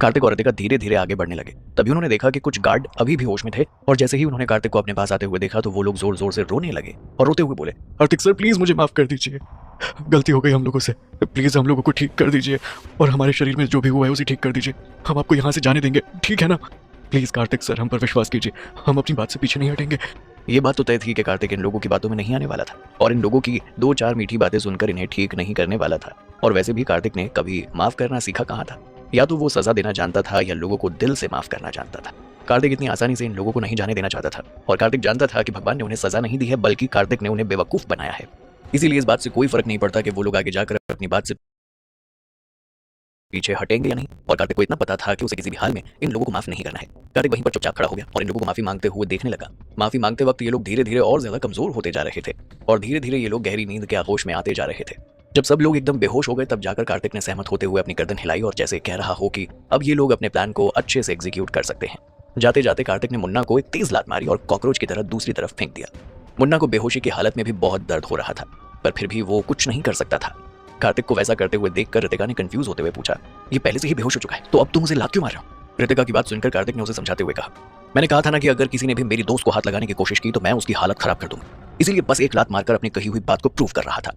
कार्तिक और रितिका धीरे धीरे आगे बढ़ने लगे। तभी उन्होंने देखा कि कुछ गार्ड अभी भी होश में थे और जैसे ही उन्होंने कार्तिक को अपने पास आते हुए देखा तो वो लोग जोर जोर से रोने लगे और रोते हुए बोले, कार्तिक सर प्लीज मुझे माफ कर दीजिए, गलती हो गई हम लोगों से, प्लीज हम लोगों को ठीक कर दीजिए और हमारे शरीर में जो भी हुआ है उसे ठीक कर दीजिए। हम आपको यहाँ से जाने देंगे, ठीक है ना? प्लीज कार्तिक सर हम पर विश्वास कीजिए, हम अपनी बात से पीछे नहीं हटेंगे। ये बात तो तय थी कि कार्तिक इन लोगों की बातों में नहीं आने वाला था और इन लोगों की 2-4 मीठी बातें सुनकर इन्हें ठीक नहीं करने वाला था। और वैसे भी कार्तिक ने कभी माफ करना सीखा कहाँ था? या तो वो सजा देना जानता था या लोगों को दिल से माफ करना जानता था। कार्तिक इतनी आसानी से इन लोगों को नहीं जाने देना चाहता था और कार्तिक जानता था कि भगवान ने उन्हें सजा नहीं दी है बल्कि कार्तिक ने उन्हें बेवकूफ बनाया है। इसीलिए इस बात से कोई फर्क नहीं पड़ता कि वो लोग आगे जाकर अपनी बात से पीछे हटेंगे या नहीं। और कार्तिक को इतना पता था कि उसे किसी भी हाल में इन लोगों को माफ नहीं करना है। कार्तिक वहीं पर चुपचाप खड़ा हो गया और इन लोगों को माफी मांगते हुए देखने लगा। माफी मांगते वक्त ये लोग धीरे धीरे और ज्यादा कमजोर होते जा रहे थे और धीरे धीरे ये लोग गहरी नींद के आगोश में आते जा रहे थे। जब सब लोग एकदम बेहोश हो गए तब जाकर कार्तिक ने सहमत होते हुए अपनी गर्दन हिलाई और जैसे कह रहा हो कि अब ये लोग अपने प्लान को अच्छे से एग्जीक्यूट कर सकते हैं। जाते जाते कार्तिक ने मुन्ना को एक तेज लात मारी और कॉकरोच की तरह दूसरी तरफ फेंक दिया। मुन्ना को बेहोशी की हालत में भी बहुत दर्द हो रहा था पर फिर भी वो कुछ नहीं कर सकता था। कार्तिक को वैसा करते हुए देखकर रितिका ने कंफ्यूज होते हुए पूछा, ये पहले से ही बेहोश हो चुका है तो अब तुम उसे लात क्यों मार रहे हो? रितिका की बात सुनकर कार्तिक ने उसे समझाते हुए कहा, मैंने कहा था ना कि अगर किसी ने भी मेरी दोस्त को हाथ लगाने की कोशिश की तो मैं उसकी हालत खराब कर दूंगा, इसीलिए बस एक लात मारकर अपनी कही हुई बात को प्रूव कर रहा था।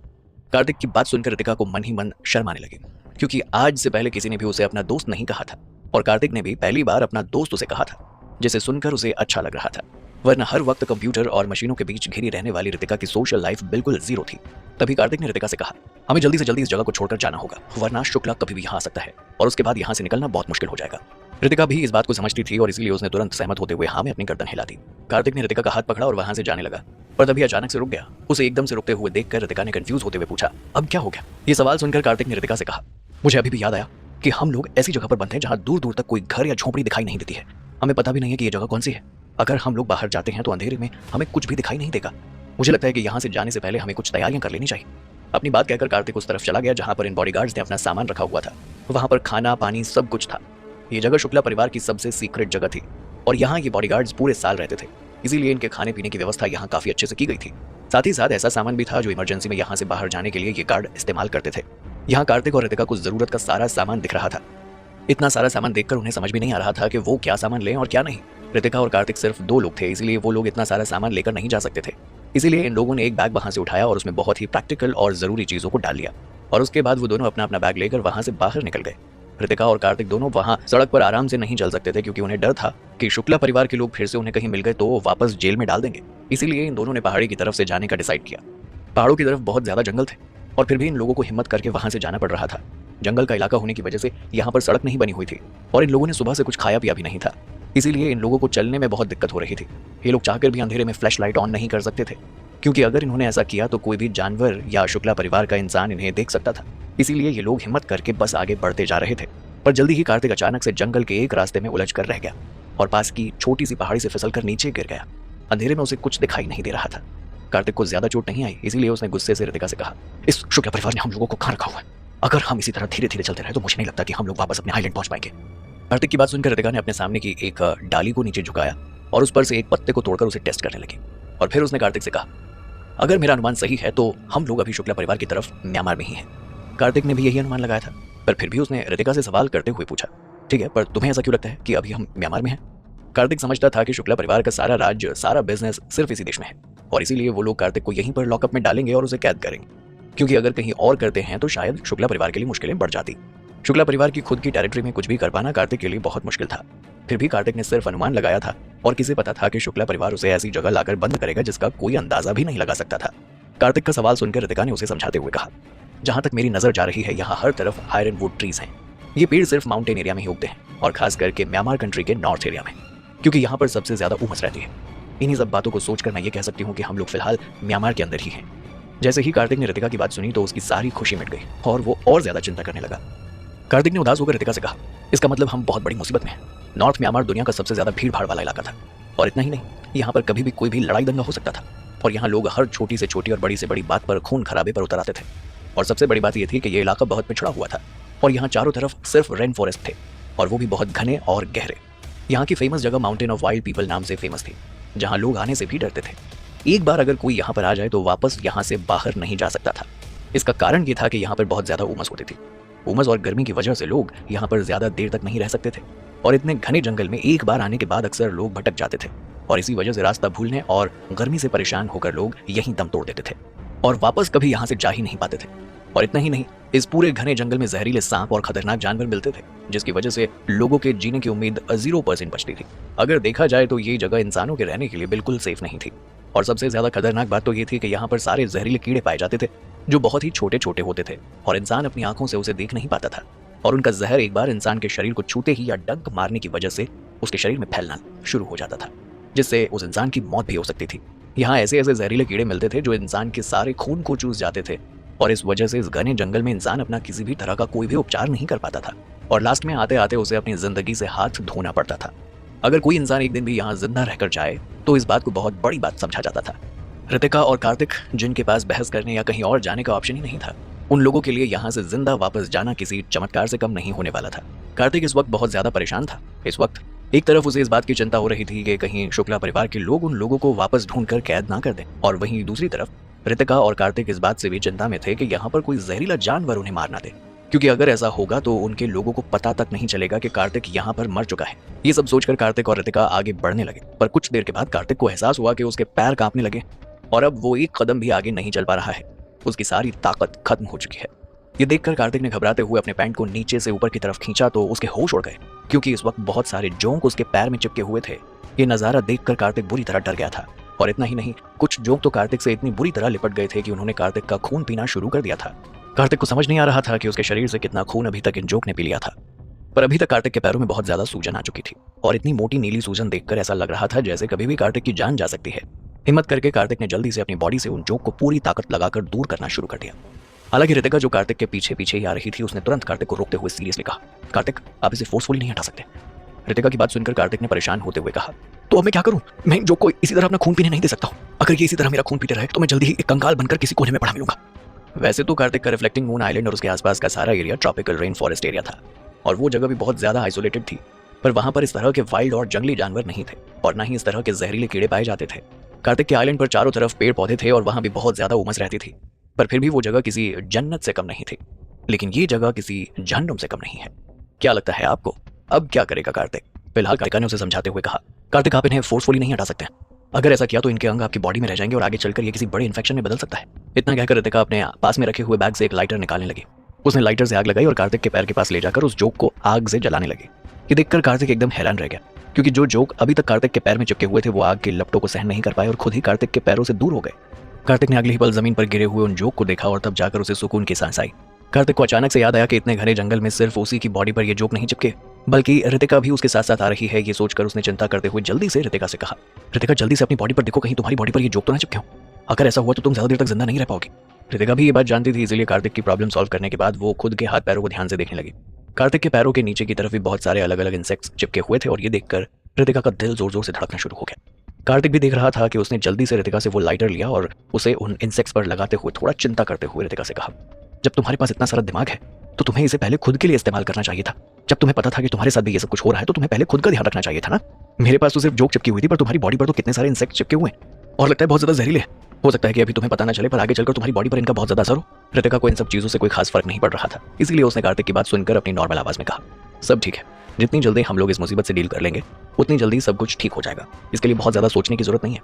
कार्तिक की बात सुनकर रितिका को मन ही मन शर्म आने लगी क्योंकि आज से पहले किसी ने भी उसे अपना दोस्त नहीं कहा था और कार्तिक ने भी पहली बार अपना दोस्त उसे कहा था, जिसे सुनकर उसे अच्छा लग रहा था। वरना हर वक्त कंप्यूटर और मशीनों के बीच घिरी रहने वाली रितिका की सोशल लाइफ बिल्कुल जीरो थी। तभी कार्तिक ने रितिका से कहा, हमें जल्दी से जल्दी इस जगह को छोड़कर जाना होगा वरना शुक्ला कभी भी यहाँ आ सकता है और उसके बाद यहाँ से निकलना बहुत मुश्किल हो जाएगा। रितिका भी इस बात को समझती थी और इसीलिए उसने तुरंत सहमत होते हुए हाँ में अपनी गर्दन हिला दी। कार्तिक ने रितिका का हाथ पकड़ा और वहां से जाने लगा पर तभी अचानक से रुक गया। उसे एकदम से रुकते हुए देखकर रितिका ने कंफ्यूज होते हुए पूछा, अब क्या हो गया? ये सवाल सुनकर कार्तिक ने रितिका से कहा, मुझे अभी भी याद आया कि हम लोग ऐसी जगह पर बंधे हैं जहाँ दूर दूर तक कोई घर या झोपड़ी दिखाई नहीं देती है। हमें पता भी नहीं है कि ये जगह कौन सी है। अगर हम लोग बाहर जाते हैं तो अंधेरे में हमें कुछ भी दिखाई नहीं देगा। मुझे लगता है कि यहाँ से जाने से पहले हमें कुछ तैयारियां कर लेनी चाहिए। अपनी बात कहकर कार्तिक उस तरफ चला गया जहाँ पर इन बॉडीगार्ड्स ने अपना सामान रखा हुआ था। वहाँ पर खाना पानी सब कुछ था। ये जगह शुक्ला परिवार की सबसे सीक्रेट जगह थी और यहाँ ये बॉडीगार्ड्स पूरे साल रहते थे, इसीलिए इनके खाने पीने की व्यवस्था यहाँ काफी अच्छे से की गई थी। साथ ही साथ ऐसा सामान भी था जो इमरजेंसी में यहाँ से बाहर जाने के लिए ये गार्ड इस्तेमाल करते थे। यहाँ कार्तिक और रितिका को जरूरत का सारा सामान दिख रहा था। इतना सारा सामान देखकर उन्हें समझ भी नहीं आ रहा था कि वो क्या सामान लें और क्या नहीं। रितिका और कार्तिक सिर्फ 2 लोग थे, इसीलिए वो लोग इतना सारा सामान लेकर नहीं जा सकते थे। इसीलिए इन लोगों ने एक बैग वहां से उठाया और उसमें बहुत ही प्रैक्टिकल और जरूरी चीजों को डाल लिया और उसके बाद वो दोनों अपना अपना बैग लेकर वहां से बाहर निकल गए। रितिका और कार्तिक दोनों वहां सड़क पर आराम से नहीं चल सकते थे क्योंकि उन्हें डर था कि शुक्ला परिवार के लोग फिर से उन्हें कहीं मिल गए तो वो वापस जेल में डाल देंगे। इसीलिए इन दोनों ने पहाड़ी की तरफ से जाने का डिसाइड किया। पहाड़ों की तरफ बहुत ज्यादा जंगल थे और फिर भी इन लोगों को हिम्मत करके वहां से जाना पड़ रहा था। जंगल का इलाका होने की वजह से यहाँ पर सड़क नहीं बनी हुई थी और इन लोगों ने सुबह से कुछ खाया पिया भी नहीं था, इसीलिए इन लोगों को चलने में बहुत दिक्कत हो रही थी। ये लोग चाहकर भी अंधेरे में फ्लैश लाइट ऑन नहीं कर सकते थे क्योंकि अगर इन्होंने ऐसा किया तो कोई भी जानवर या शुक्ला परिवार का इंसान इन्हें देख सकता था। इसीलिए ये लोग हिम्मत करके बस आगे बढ़ते जा रहे थे। पर जल्दी ही कार्तिक अचानक से जंगल के एक रास्ते में उलझ कर रह गया और पास की छोटी सी पहाड़ी से फिसलकर नीचे गिर गया। अंधेरे में उसे कुछ दिखाई नहीं दे रहा था। कार्तिक को ज्यादा चोट नहीं आई, इसीलिए उसने गुस्से से रितिका से कहा, इस शुक्ला परिवार ने हम लोगों को कहाँ रखा हुआ है? अगर हम इसी तरह धीरे धीरे चलते रहे तो मुझे नहीं लगता कि हम लोग वापस अपने आइलैंड पहुंच पाएंगे। कार्तिक की बात सुनकर रितिका ने अपने सामने की एक डाली को नीचे झुकाया और उस पर से एक पत्ते को तोड़कर उसे टेस्ट करने लगी और फिर उसने कार्तिक से कहा, अगर मेरा अनुमान सही है तो हम लोग अभी शुक्ला परिवार की तरफ म्यांमार में ही हैं। कार्तिक ने भी यही अनुमान लगाया था पर फिर भी उसने रितिका से सवाल करते हुए पूछा, ठीक है पर तुम्हें ऐसा क्यों लगता है कि अभी हम म्यांमार में हैं? कार्तिक समझता था कि शुक्ला परिवार का सारा राज्य सारा बिजनेस सिर्फ इसी देश में है और इसीलिए वो लोग कार्तिक को यहीं पर लॉकअप में डालेंगे और उसे कैद करेंगे क्योंकि अगर कहीं और करते हैं तो शायद शुक्ला परिवार के लिए मुश्किलें बढ़ जाती। शुक्ला परिवार की खुद की टेरिटरी में कुछ भी कर पाना कार्तिक के लिए बहुत मुश्किल था। फिर भी कार्तिक ने सिर्फ अनुमान लगाया था और किसे पता था कि शुक्ला परिवार उसे ऐसी जगह लाकर बंद करेगा जिसका कोई अंदाजा भी नहीं लगा सकता था। कार्तिक का सवाल सुनकर रितिका ने उसे समझाते हुए कहा, जहां तक मेरी नजर जा रही है यहाँ हर तरफ आयरन वुड ट्रीज हैं। ये पेड़ सिर्फ माउंटेन एरिया में ही उगते हैं और खास करके म्यांमार कंट्री के नॉर्थ एरिया में, क्योंकि यहाँ पर सबसे ज्यादा उमस रहती है। इन्हीं सब बातों को सोचकर मैं ये कह सकती हूँ कि हम लोग फिलहाल म्यांमार के अंदर ही हैं। जैसे ही कार्तिक ने रितिका की बात सुनी तो उसकी सारी खुशी मिट गई और वो और ज्यादा चिंता करने लगा। कार्तिक ने उदास होकर रितिका से कहा, इसका मतलब हम बहुत बड़ी मुसीबत में हैं। नॉर्थ म्यांमार दुनिया का सबसे ज्यादा भीड़ भाड़ वाला इलाका था और इतना ही नहीं, यहाँ पर कभी भी कोई भी लड़ाई दंगा हो सकता था और यहाँ लोग हर छोटी से छोटी और बड़ी से बड़ी बात पर खून खराबे पर उतर आते थे। और सबसे बड़ी बात यह थी कि यह इलाका बहुत पिछड़ा हुआ था और यहाँ चारों तरफ सिर्फ रेन फॉरेस्ट थे और वो भी बहुत घने और गहरे। यहाँ की फेमस जगह माउंटेन ऑफ वाइल्ड पीपल नाम से फेमस थी, जहाँ लोग आने से भी डरते थे। एक बार अगर कोई यहाँ पर आ जाए तो वापस यहाँ से बाहर नहीं जा सकता था। इसका कारण ये था कि यहाँ पर बहुत ज्यादा उमस होती थी। उमस और गर्मी की वजह से लोग यहाँ पर ज्यादा देर तक नहीं रह सकते थे और इतने घने जंगल में एक बार आने के बाद अक्सर लोग भटक जाते थे और इसी वजह से रास्ता भूलने और गर्मी से परेशान होकर लोग यहीं दम तोड़ देते थे और वापस कभी यहाँ से जा ही नहीं पाते थे। और इतना ही नहीं, इस पूरे घने जंगल में जहरीले सांप और खतरनाक जानवर मिलते थे जिसकी वजह से लोगों के जीने की उम्मीद 0% बचती थी। अगर देखा जाए तो ये जगह इंसानों के रहने के लिए बिल्कुल सेफ नहीं थी और सबसे ज्यादा खतरनाक बात तो ये थी कि यहाँ पर सारे जहरीले कीड़े पाए जाते थे जो बहुत ही छोटे छोटे होते थे और इंसान अपनी आंखों से उसे देख नहीं पाता था और उनका जहर एक बार इंसान के शरीर को छूते ही या डंक मारने की वजह से उसके शरीर में फैलना शुरू हो जाता था जिससे उस इंसान की मौत भी हो सकती थी। यहाँ ऐसे ऐसे जहरीले कीड़े मिलते थे जो इंसान के सारे खून को चूस जाते थे और इस वजह से इस घने जंगल में इंसान अपना किसी भी तरह का कोई भी उपचार नहीं कर पाता था और लास्ट में आते आते उसे अपनी जिंदगी से हाथ धोना पड़ता था। अगर कोई इंसान एक दिन भी यहाँ जिंदा रहकर जाए तो इस बात को बहुत बड़ी बात समझा जाता था। रितिका और कार्तिक, जिनके पास बहस करने या कहीं और जाने का ऑप्शन ही नहीं था, उन लोगों के लिए यहाँ से जिंदा वापस जाना किसी चमत्कार से कम नहीं होने वाला था। कार्तिक इस वक्त बहुत ज्यादा परेशान था। इस वक्त एक तरफ उसे इस बात की चिंता हो रही थी कि कहीं शुक्ला परिवार के लोग उन लोगों को वापस ढूंढकर कैद ना कर दें और वहीं दूसरी तरफ रितिका और कार्तिक इस बात से भी चिंता में थे कि यहाँ पर कोई जहरीला जानवर उन्हें मार ना दे, क्योंकि अगर ऐसा होगा तो उनके लोगों को पता तक नहीं चलेगा कि कार्तिक यहाँ पर मर चुका है। ये सब सोचकर कार्तिक और रितिका आगे बढ़ने लगे, पर कुछ देर के बाद कार्तिक को एहसास हुआ कि उसके पैर कांपने लगे और अब वो एक कदम भी आगे नहीं चल पा रहा है। उसकी सारी ताकत खत्म हो चुकी है। ये देखकर कार्तिक ने घबराते हुए अपने पैंट को नीचे से ऊपर की तरफ खींचा तो उसके होश उड़ गए, क्योंकि इस वक्त बहुत सारे जोंक उसके पैर में चिपके हुए थे। ये नजारा देखकर कार्तिक बुरी तरह डर गया था और इतना ही नहीं, कुछ जोंक तो कार्तिक से इतनी बुरी तरह लिपट गए थे कि उन्होंने कार्तिक का खून पीना शुरू कर दिया था। कार्तिक को समझ नहीं आ रहा था कि उसके शरीर से कितना खून अभी तक इन जोंक ने पी लिया था, पर अभी तक कार्तिक के पैरों में बहुत ज्यादा सूजन आ चुकी थी और इतनी मोटी नीली सूजन देखकर ऐसा लग रहा था जैसे कभी भी कार्तिक की जान जा सकती है। हिम्मत करके कार्तिक ने जल्दी से अपनी बॉडी से उन जोंक को पूरी ताकत लगाकर दूर करना शुरू कर दिया। हालांकि रितिका, जो कार्तिक के पीछे पीछे ही आ रही थी, उसने तुरंत कार्तिक को रोकते हुए सीरियसली कहा, कार्तिक, आप इसे फोर्सफुली नहीं हटा सकते। रितिका की बात सुनकर कार्तिक ने परेशान होते हुए कहा, तो अब मैं क्या करूं? मैं जो कोई इसी तरह अपना खून पीने नहीं दे सकता हूं। अगर ये इसी तरह मेरा खून पीते रहे तो मैं जल्दी ही एक कंकाल बनकर किसी कोने में पड़ा मिलूंगा। वैसे तो कार्तिक का रिफ्लेक्टिंग मून आइलैंड और उसके आसपास का सारा area tropical rain forest area था और वो जगह भी बहुत ज्यादा आइसोलेटेड थी, पर वहां पर इस तरह के वाइल्ड और जंगली जानवर नहीं थे और न ही इस तरह के जहरीले कीड़े पाए जाते थे। कार्तिक के आइलैंड पर चारों तरफ पेड़ पौधे थे और वहां भी बहुत ज्यादा उमस रहती थी, पर फिर भी वो जगह किसी जन्नत से कम नहीं थी। लेकिन ये जगह किसी जहन्नुम से कम नहीं है। क्या लगता है आपको? अब क्या करेगा कार्तिक? फिलहाल कार्तिका ने उसे समझाते हुए कहा, कार्तिक, आप इन्हें फोर्सफुली नहीं हटा सकते। अगर ऐसा किया तो इनके अंग आपकी बॉडी में रह जाएंगे और आगे चलकर ये किसी बड़े इन्फेक्शन में बदल सकता है। इतना कहकर रितिका अपने पास में रखे हुए बैग से एक लाइटर निकालने लगी। उसने लाइटर से आग लगाई और कार्तिक के पैर के पास ले जाकर उस जोक को आग से जलाने लगी। ये देखकर कार्तिक एकदम हैरान रह गया, क्योंकि जो जोक अभी तक कार्तिक के पैर में चिपके हुए थे वो आग की लपटों को सहन नहीं कर पाए और खुद ही कार्तिक के पैरों से दूर हो गए। कार्तिक ने अगले ही पल जमीन पर गिरे हुए उन जोक को देखा और तब जाकर उसे सुकून की सांस आई। कार्तिक को अचानक से याद आया कि इतने घने जंगल में सिर्फ उसी की बॉडी पर ये जोक नहीं चिपके, बल्कि रितिका भी उसके साथ साथ आ रही है। ये सोचकर उसने चिंता करते हुए जल्दी से रितिका से कहा, रितिका, जल्दी से अपनी बॉडी पर देखो, कहीं तुम्हारी बॉडी पर ये जोक तो ना चिपके हो। अगर ऐसा हुआ तो तुम ज्यादा देर तक जिंदा नहीं रह पाओगी। रितिका भी ये बात जानती थी, इसलिए कार्तिक की प्रॉब्लम सॉल्व करने के बाद वो खुद के हाथ पैरों को ध्यान से देखने लगी। कार्तिक के पैरों के नीचे की तरफ भी बहुत सारे अलग अलग इंसेक्ट्स चिपके हुए थे और ये देखकर रितिका का दिल जोर जोर से धड़कना शुरू हो गया। कार्तिक भी देख रहा था कि उसने जल्दी से रितिका से वो लाइटर लिया और उसे उन इंसेक्ट्स पर लगाते हुए थोड़ा चिंता करते हुए रितिका से कहा, जब तुम्हारे पास इतना सारा दिमाग है तो तुम्हें इसे पहले खुद के लिए इस्तेमाल करना चाहिए था। जब तुम्हें पता था कि तुम्हारे साथ भी ये सब कुछ हो रहा है तो तुम्हें पहले खुद का ध्यान रखना चाहिए था ना। मेरे पास तो सिर्फ जोक चिपकी हुई थी, पर तुम्हारी बॉडी पर तो कितने सारे इंसेक्ट चिपके हुए हैं और लगता है बहुत ज्यादा जहरीले। हो सकता है कि अभी तुम्हें पता ना चले, पर आगे चलकर तुम्हारी बॉडी पर इनका बहुत ज्यादा असर हो। रितिका को इन सब चीजों से कोई खास फर्क नहीं पड़ रहा था, इसीलिए उसने कार्तिक की बात सुनकर अपनी नॉर्मल आवाज में कहा, सब ठीक है, जितनी जल्दी हम लोग इस मुसीबत से डील कर लेंगे उतनी जल्दी सब कुछ ठीक हो जाएगा। इसके लिए बहुत ज्यादा सोचने की जरूरत नहीं है।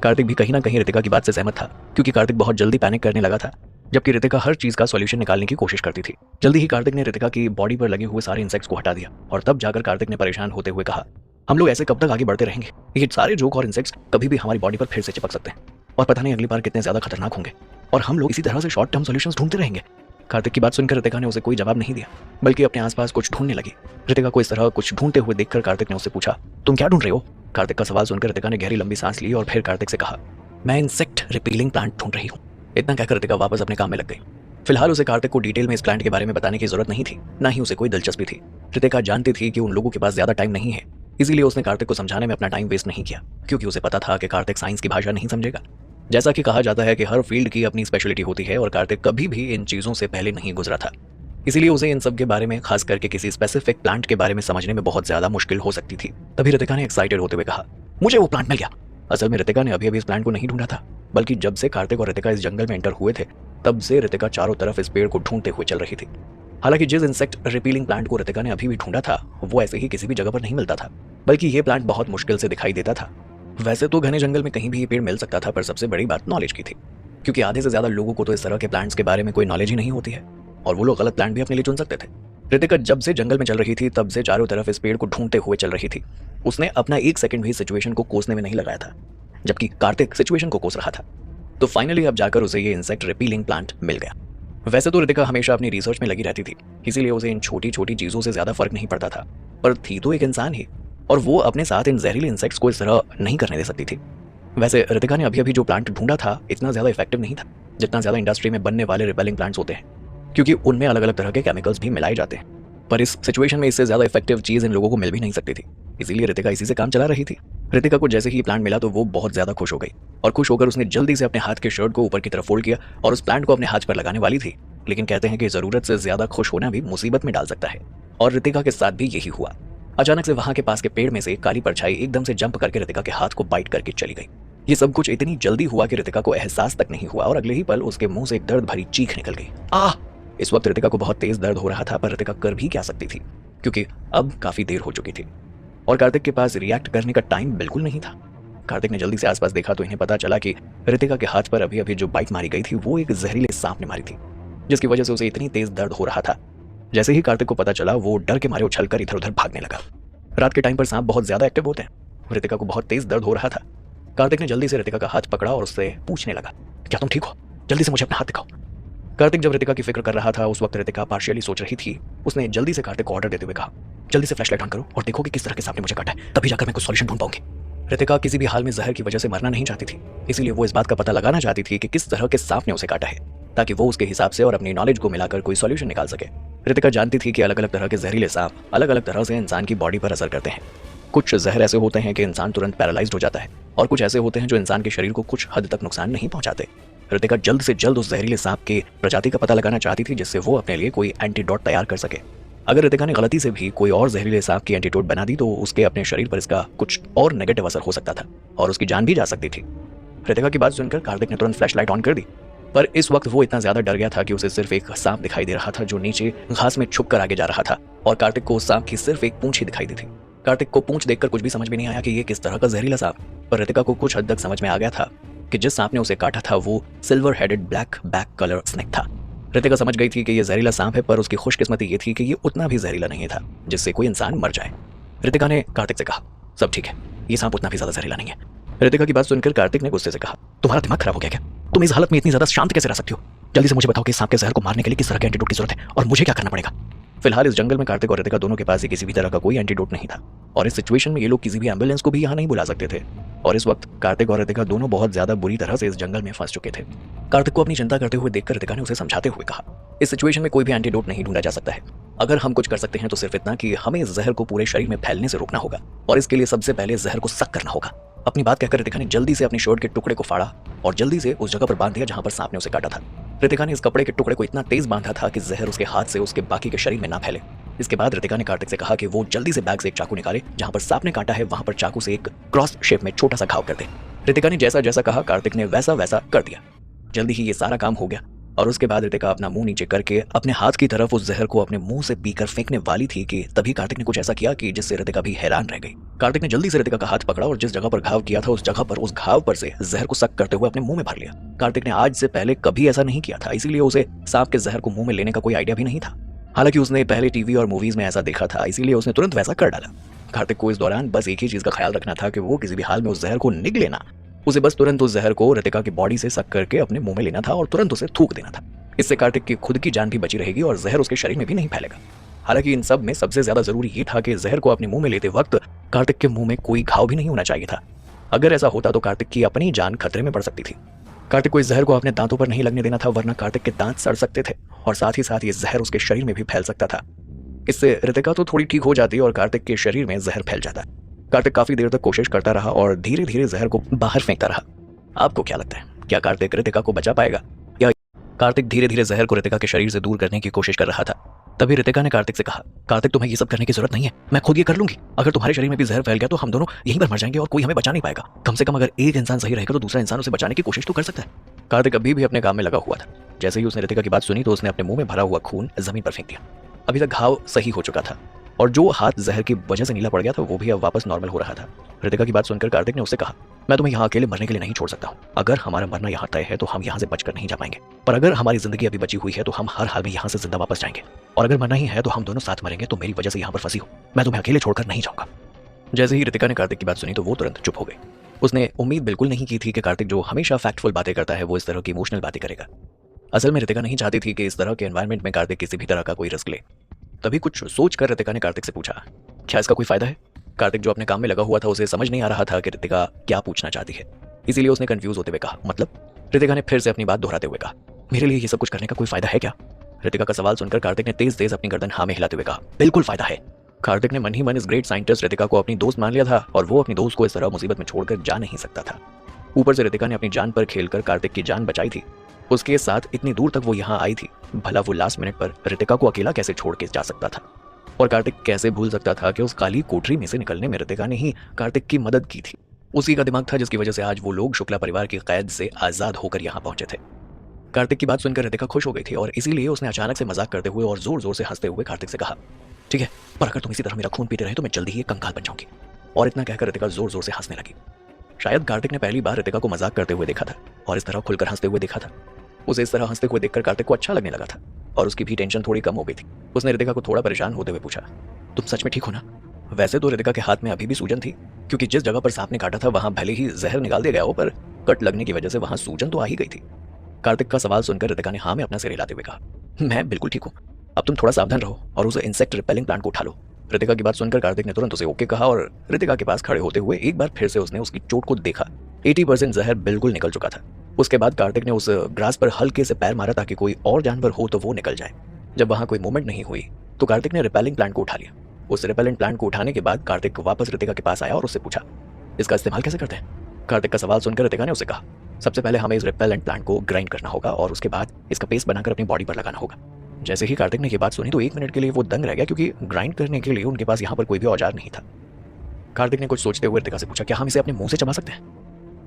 कार्तिक भी कहीं ना कहीं रितिका की बात से सहमत था, क्योंकि कार्तिक बहुत जल्दी पैनिक करने लगा था, जबकि रितिका हर चीज का सॉल्यूशन निकालने की कोशिश करती थी। जल्दी ही कार्तिक ने रितिका की बॉडी पर लगे हुए सारे इंसेक्ट्स को हटा दिया और तब जाकर कार्तिक ने परेशान होते हुए कहा, हम लोग ऐसे कब तक आगे बढ़ते रहेंगे? ये सारे जोक और इंसेक्ट्स कभी भी हमारी बॉडी पर फिर से चिपक सकते हैं और पता नहीं अगली बार कितने ज्यादा खतरनाक होंगे और हम लोग इसी तरह से शॉर्ट टर्म सॉल्यूशंस ढूंढते रहेंगे। कार्तिक की बात सुनकर रितिका ने उसे कोई जवाब नहीं दिया, बल्कि अपने आसपास कुछ ढूंढने लगी। रितिका को इस तरह कुछ ढूंढते हुए देखकर कार्तिक ने उससे पूछा, तुम क्या ढूंढ रहे हो? कार्तिक का सवाल सुनकर रितिका ने गहरी लंबी सांस ली और फिर कार्तिक से कहा, मैं इंसेक्ट रिपीलिंग प्लांट ढूंढ रही हूँ। इतना कहकर रितिका वापस अपने काम में लग गई। फिलहाल उसे कार्तिक को डिटेल में इस प्लांट के बारे में बताने की जरूरत नहीं थी, ना ही उसे कोई दिलचस्पी थी। रितिका जानती थी कि उन लोगों के पास ज्यादा टाइम नहीं है, इसीलिए उसने कार्तिक को समझाने में अपना टाइम वेस्ट नहीं किया, क्योंकि उसे पता था कि कार्तिक साइंस की भाषा नहीं समझेगा। जैसा कि कहा जाता है कि हर फील्ड की अपनी स्पेशलिटी होती है और कार्तिक कभी भी इन चीजों से पहले नहीं गुजरा था, इसीलिए उसे इन सब के बारे में, खास करके किसी स्पेसिफिक प्लांट के बारे में समझने में बहुत ज्यादा मुश्किल हो सकती थी। तभी रितिका ने एक्साइटेड होते हुए कहा, मुझे वो प्लांट मिल गया। असल में रितिका ने अभी अभी इस प्लांट को नहीं ढूंढा था, बल्कि जब से कार्तिक और रितिका इस जंगल में एंटर हुए थे तब से रितिका चारों तरफ इस पेड़ को ढूंढते हुए चल रही थी। हालांकि जिस इंसेक्ट रिपीलिंग प्लांट को रितिका ने अभी भी ढूंढा था वो ऐसे ही किसी भी जगह पर नहीं मिलता था, बल्कि ये प्लांट बहुत मुश्किल से दिखाई देता था। वैसे तो घने जंगल में कहीं भी ये पेड़ मिल सकता था, पर सबसे बड़ी बात नॉलेज की थी, क्योंकि आधे से ज्यादा लोगों को तो इस तरह के प्लांट्स के बारे में कोई नॉलेज ही नहीं होती है और वो लोग गलत प्लांट भी अपने लिए चुन सकते थे। रितिका जब से जंगल में चल रही थी तब से चारों तरफ इस पेड़ को ढूंढते हुए चल रही थी। उसने अपना एक सेकंड भी सिचुएशन को कोसने में नहीं लगाया था, जबकि कार्तिक सिचुएशन को कोस रहा था। तो फाइनली अब जाकर उसे ये इंसेक्ट रिपीलिंग प्लांट मिल गया। वैसे तो रितिका हमेशा अपनी रिसर्च में लगी रहती थी, इसीलिए उसे इन छोटी छोटी चीजों से ज्यादा फर्क नहीं पड़ता था, पर थी तो एक इंसान ही, और वो अपने साथ इन जहरीले इंसेक्ट्स को इस तरह नहीं करने दे सकती थी। वैसे रितिका ने अभी अभी जो प्लांट ढूंढा था इतना ज्यादा इफेक्टिव नहीं था जितना ज्यादा इंडस्ट्री में बनने वाले रिपेलिंग प्लांट्स होते हैं, क्योंकि उनमें अलग अलग तरह के केमिकल्स भी मिलाए जाते हैं। पर इस सिचुएशन में इससे ज्यादा इफेक्टिव चीज इन लोगों को मिल भी नहीं सकती थी, इसीलिए रितिका इसी से काम चला रही थी। रितिका को जैसे ही प्लांट मिला तो वो बहुत ज्यादा खुश हो गई, और खुश होकर उसने जल्दी से अपने हाथ के शर्ट को ऊपर की तरफ फोल्ड किया और उस प्लांट को अपने हाथ पर लगाने वाली थी। लेकिन कहते हैं कि जरूरत से ज्यादा खुश होना भी मुसीबत में डाल सकता है, और रितिका के साथ भी यही हुआ। अचानक से वहां के पास के पेड़ में से एक काली परछाई एकदम से जंप करके रितिका के हाथ को बाइट करके चली गई। ये सब कुछ इतनी जल्दी हुआ कि रितिका को एहसास तक नहीं हुआ, और अगले ही पल उसके मुंह से एक दर्द भरी चीख निकल गई। आह! इस वक्त रितिका को बहुत तेज दर्द हो रहा था, पर रितिका कर भी क्या सकती थी, क्योंकि अब काफी देर हो चुकी थी और कार्तिक के पास रिएक्ट करने का टाइम बिल्कुल नहीं था। कार्तिक ने जल्दी से आसपास देखा तो इन्हें पता चला कि रितिका के हाथ पर अभी अभी जो बाइट मारी गई थी वो एक जहरीले सांप ने मारी थी, जिसकी वजह से उसे इतनी तेज दर्द हो रहा था। जैसे ही कार्तिक को पता चला वो डर के मारे उछलकर इधर उधर भागने लगा। रात के टाइम पर सांप बहुत ज्यादा एक्टिव होते हैं। रितिका को बहुत तेज दर्द हो रहा था। कार्तिक ने जल्दी से रितिका का हाथ पकड़ा और उससे पूछने लगा, क्या तुम ठीक हो? जल्दी से मुझे अपना हाथ दिखाओ। कार्तिक जब रितिका की फिक्र कर रहा था उस वक्त रितिका पार्शियली सोच रही थी। उसने जल्दी से कार्तिक को ऑर्डर देते हुए कहा, जल्दी से फ्लैशलाइट ऑन करो और देखो कि किस तरह के सांप ने मुझे काटा है, तभी जाकर मैं कुछ सॉल्यूशन ढूंढ पाऊंगी। रितिका किसी भी हाल में जहर की वजह से मरना नहीं चाहती थी, इसीलिए वो इस बात का पता लगाना चाहती थी कि किस तरह के सांप ने उसे काटा है, ताकि वो उसके हिसाब से और अपनी नॉलेज को मिलाकर कोई सॉल्यूशन निकाल सके। रितिका जानती थी कि अलग अलग तरह के जहरीले सांप अलग अलग तरह से इंसान की बॉडी पर असर करते हैं। कुछ जहर ऐसे होते हैं कि इंसान तुरंत पैरालाइज्ड हो जाता है, और कुछ ऐसे होते हैं जो इंसान के शरीर को कुछ हद तक नुकसान नहीं पहुंचाते। रितिका जल्द से जल्द उस जहरीले सांप के प्रजाति का पता लगाना चाहती थी, जिससे वो अपने लिए कोई एंटीडोट तैयार कर सके। अगर रितिका ने गलती से भी कोई और जहरीले सांप की एंटीडोट बना दी तो उसके अपने शरीर पर इसका कुछ और नेगेटिव असर हो सकता था और उसकी जान भी जा सकती थी। रितिका की बात सुनकर कार्तिक ने तुरंत फ्लैशलाइट ऑन कर दी, पर इस वक्त वो इतना ज्यादा डर गया था कि उसे सिर्फ एक सांप दिखाई दे रहा था जो नीचे घास में छुप कर आगे जा रहा था, और कार्तिक को उस सांप की सिर्फ एक पूंछ ही दिखाई दी थी। कार्तिक को पूंछ देखकर कुछ भी समझ में नहीं आया कि ये किस तरह का जहरीला सांप, पर रितिका को कुछ हद तक समझ में आ गया था कि जिस सांप ने उसे काटा था वो silver headed black back colour snake था। रितिका समझ गई थी कि ये जहरीला सांप है, पर उसकी खुशकिस्मती ये थी कि ये उतना भी जहरीला नहीं था जिससे कोई इंसान मर जाए। रितिका ने कार्तिक से कहा, सब ठीक है, ये सांप उतना भी ज्यादा जहरीला नहीं है। रितिका की बात सुनकर कार्तिक ने गुस्से से कहा, तुम्हारा दिमाग खराब हो गया क्या? तुम इस हालत में इतनी ज्यादा शांत कैसे रह सकती हो? जल्दी से मुझे बताओ कि इस सांप के जहर को मारने के लिए किस तरह के एंटीडोट की जरूरत है और मुझे क्या करना पड़ेगा। फिलहाल इस जंगल में कार्तिक और रितिका दोनों के पास किसी भी तरह का कोई एंटीडोट नहीं था, और इस सिचुएशन में ये लोग किसी भी एम्बुलेंस को भी यहाँ नहीं बुला सकते थे, और इस वक्त कार्तिक और रितिका दोनों बहुत ज्यादा बुरी तरह से इस जंगल में फंस चुके थे। कार्तिक को अपनी चिंता करते हुए देखकर रितिका ने उसे समझाते हुए कहा, इस सिचुएशन में कोई भी एंटीडोट नहीं ढूंढा जा सकता है। अगर हम कुछ कर सकते हैं तो सिर्फ इतना कि हमें इस जहर को पूरे शरीर में फैलने से रोकना होगा, और इसके लिए सबसे पहले जहर को सक करना होगा। अपनी बात कहकर रितिका ने जल्दी से अपनी शर्ट के टुकड़े को फाड़ा और जल्दी से उस जगह पर बांध दिया जहां पर सांप ने उसे काटा था। रितिका ने इस कपड़े के टुकड़े को इतना तेज बांधा था कि जहर उसके हाथ से उसके बाकी के शरीर में ना फैले। इसके बाद रितिका ने कार्तिक से कहा कि वो जल्दी से बैग से एक चाकू निकाले, जहां पर सांप ने काटा है वहां पर चाकू से एक क्रॉस शेप में छोटा सा घाव कर दे। रितिका ने जैसा जैसा कहा कार्तिक ने वैसा वैसा कर दिया। जल्दी ही ये सारा काम हो गया, और उसके बाद रितिका अपना मुंह नीचे करके अपने हाथ की तरफ उस जहर को अपने मुंह से पीकर फेंकने वाली थी कि तभी कार्तिक ने कुछ ऐसा किया कि जिससे रितिका भी हैरान रह गई। कार्तिक ने जल्दी से रितिका का हाथ पकड़ा और जिस जगह पर घाव किया था उस जगह पर उस घाव पर से जहर को सक करते हुए अपने मुंह में भर लिया। कार्तिक ने आज से पहले कभी ऐसा नहीं किया था, इसीलिए उसे सांप के जहर को मुंह में लेने का कोई आइडिया भी नहीं था। हालांकि उसने पहले टीवी और मूवीज में ऐसा देखा था, इसीलिए उसने तुरंत वैसा कर डाला। कार्तिक को इस दौरान बस एक ही चीज का ख्याल रखना था कि वो किसी भी हाल में उस जहर को निगल लेना। उसे बस तुरंत उस जहर को रितिका की बॉडी से सक करके अपने मुंह में लेना था और तुरंत उसे थूक देना था। इससे कार्तिक की खुद की जान भी बची रहेगी और जहर उसके शरीर में भी नहीं फैलेगा। हालांकि इन सब में सबसे ज्यादा जरूरी ये था कि जहर को अपने मुंह में लेते वक्त कार्तिक के मुंह में कोई घाव भी नहीं होना चाहिए था। अगर ऐसा होता तो कार्तिक की अपनी जान खतरे में पड़ सकती थी। कार्तिक को इस जहर को अपने दांतों पर नहीं लगने देना था, वरना कार्तिक के दांत सड़ सकते थे और साथ ही साथ ये जहर उसके शरीर में भी फैल सकता था। इससे रितिका तो थोड़ी ठीक हो जाती और कार्तिक के शरीर में जहर फैल जाता। कार्तिक काफी देर तक कोशिश करता रहा और धीरे धीरे जहर को बाहर फेंकता रहा। आपको क्या लगता है, क्या कार्तिक रितिका को बचा पाएगा? या कार्तिक धीरे धीरे जहर को रितिका के शरीर से दूर करने की कोशिश कर रहा था। तभी रितिका ने कार्तिक से कहा, कार्तिक तुम्हें ये सब करने की जरूरत नहीं है, मैं खुद ये कर लूंगी। अगर तुम्हारे शरीर में भी जहर फैल गया तो हम दोनों यहीं पर मर जाएंगे और कोई हमें बचा नहीं पाएगा। कम से कम अगर एक इंसान सही रहेगा तो दूसरा इंसान उसे बचाने की कोशिश तो कर सकता है। कार्तिक अभी भी अपने काम में लगा हुआ था। जैसे ही उसने रितिका की बात सुनी तो उसने अपने मुंह में भरा हुआ खून जमीन पर फेंक दिया। अभी तक घाव सही हो चुका था और जो हाथ जहर की वजह से नीला पड़ गया था वो भी अब वापस नॉर्मल हो रहा था। रितिका की बात सुनकर कार्तिक ने उससे कहा, मैं तुम्हें यहाँ अकेले मरने के लिए नहीं छोड़ सकता हूँ। अगर हमारा मरना यहाँ तय है तो हम यहाँ से बचकर नहीं जा पाएंगे, पर अगर हमारी जिंदगी अभी बची हुई है तो हम हर हाल में यहाँ से जिंदा वापस जाएंगे, और अगर मरना ही है तो हम दोनों साथ मरेंगे। तो मेरी वजह से यहाँ पर फंसी हो, मैं तुम्हें अकेले छोड़कर नहीं जाऊंगा। जैसे ही रितिका ने कार्तिक की बात सुनी तो वो तुरंत चुप हो गई। उसने उम्मीद बिल्कुल नहीं की थी कि कार्तिक जो हमेशा फैक्टफुल बातें करता है वो इस तरह की इमोशनल बातें करेगा। असल में रितिका नहीं चाहती थी कि इस तरह के एनवायरनमेंट में कार्तिक किसी भी तरह का कोई रिस्क ले। तभी कुछ सोचकर रितिका ने कार्तिक से पूछा, क्या इसका कोई फायदा है? कार्तिक जो अपने काम में लगा हुआ था उसे समझ नहीं आ रहा था कि रितिका क्या पूछना चाहती है, इसीलिए उसने कंफ्यूज होते हुए कहा, मतलब? रितिका ने फिर से अपनी बात दोहराते हुए कहा, मेरे लिए ये सब कुछ करने का कोई फायदा है क्या? रितिका का सवाल सुनकर कार्तिक ने तेज तेज अपनी गर्दन हाँ में हिलाते हुए कहा, बिल्कुल फायदा है। कार्तिक ने मन ही मन इस ग्रेट साइंटिस्ट रितिका को अपनी दोस्त मान लिया था और वो अपनी दोस्त को इस तरह मुसीबत में छोड़कर जा नहीं सकता था। ऊपर से रितिका ने अपनी जान पर खेलकर कार्तिक की जान बचाई थी। उसके साथ इतनी दूर तक वो यहाँ आई थी, भला वो लास्ट मिनट पर रितिका को अकेला कैसे छोड़ के जा सकता था? और कार्तिक कैसे भूल सकता था कि उस काली कोठरी में से निकलने में रितिका ने ही कार्तिक की मदद की थी। उसी का दिमाग था जिसकी वजह से आज वो लोग शुक्ला परिवार की कैद से आजाद होकर यहाँ पहुंचे थे। कार्तिक की बात सुनकर रितिका खुश हो गई थी और इसीलिए उसने अचानक से मजाक करते हुए और जोर जोर से हंसते हुए कार्तिक से कहा, ठीक है, पर अगर तुम इसी तरह मेरा खून पीते रहे तो मैं जल्दी ही एक कंकाल बन जाऊंगी। और इतना कहकर रितिका जोर जोर से हंसने लगी। शायद कार्तिक ने पहली बार रितिका को मजाक करते हुए देखा था और इस तरह खुलकर हंसते हुए देखा था। उसे इस तरह हंसते हुए देखकर कार्तिक को अच्छा लगने लगा था और उसकी भी टेंशन थोड़ी कम हो गई थी। उसने रितिका को थोड़ा परेशान होते हुए पूछा, तुम सच में ठीक हो ना? वैसे तो रितिका के हाथ में अभी भी सूजन थी, क्योंकि जिस जगह पर सांप ने काटा था वहां भले ही जहर निकाल दिया गया हो, पर कट लगने की वजह से वहां सूजन तो आ ही गई थी। कार्तिक का सवाल सुनकर रितिका ने हाँ में अपना सिर हिलाते हुए कहा, मैं बिल्कुल ठीक हूँ, अब तुम थोड़ा सावधान रहो और उस इंसेक्ट रिपेलिंग प्लांट को उठा लो। रितिका की बात सुनकर कार्तिक ने तुरंत उसे ओके कहा और रितिका के पास खड़े होते हुए एक बार फिर से उसने उसकी चोट को देखा। 80% जहर बिल्कुल निकल चुका था। उसके बाद कार्तिक ने उस ग्रास पर हल्के से पैर मारा ताकि कोई और जानवर हो तो वो निकल जाए। जब वहां कोई मूवमेंट नहीं हुई तो कार्तिक ने रिपेलिंग प्लांट को उठा लिया। उस रिपेलेंट प्लांट को उठाने के बाद कार्तिक वापस रितिका के पास आया और उससे पूछा, इसका इस्तेमाल कैसे करते हैं? कार्तिक का सवाल सुनकर रितिका ने उसे कहा, सबसे पहले हमें इस रिपेलेंट प्लांट को ग्राइंड करना होगा और उसके बाद इसका पेस्ट बनाकर अपनी बॉडी पर लगाना होगा। जैसे ही कार्तिक ने यह बात सुनी तो 1 मिनट के लिए वो दंग रह गया, क्योंकि ग्राइंड करने के लिए उनके पास यहाँ पर कोई भी औजार नहीं था। कार्तिक ने कुछ सोचते हुए रितिका से पूछा, क्या हम इसे अपने मुंह से चबा सकते हैं?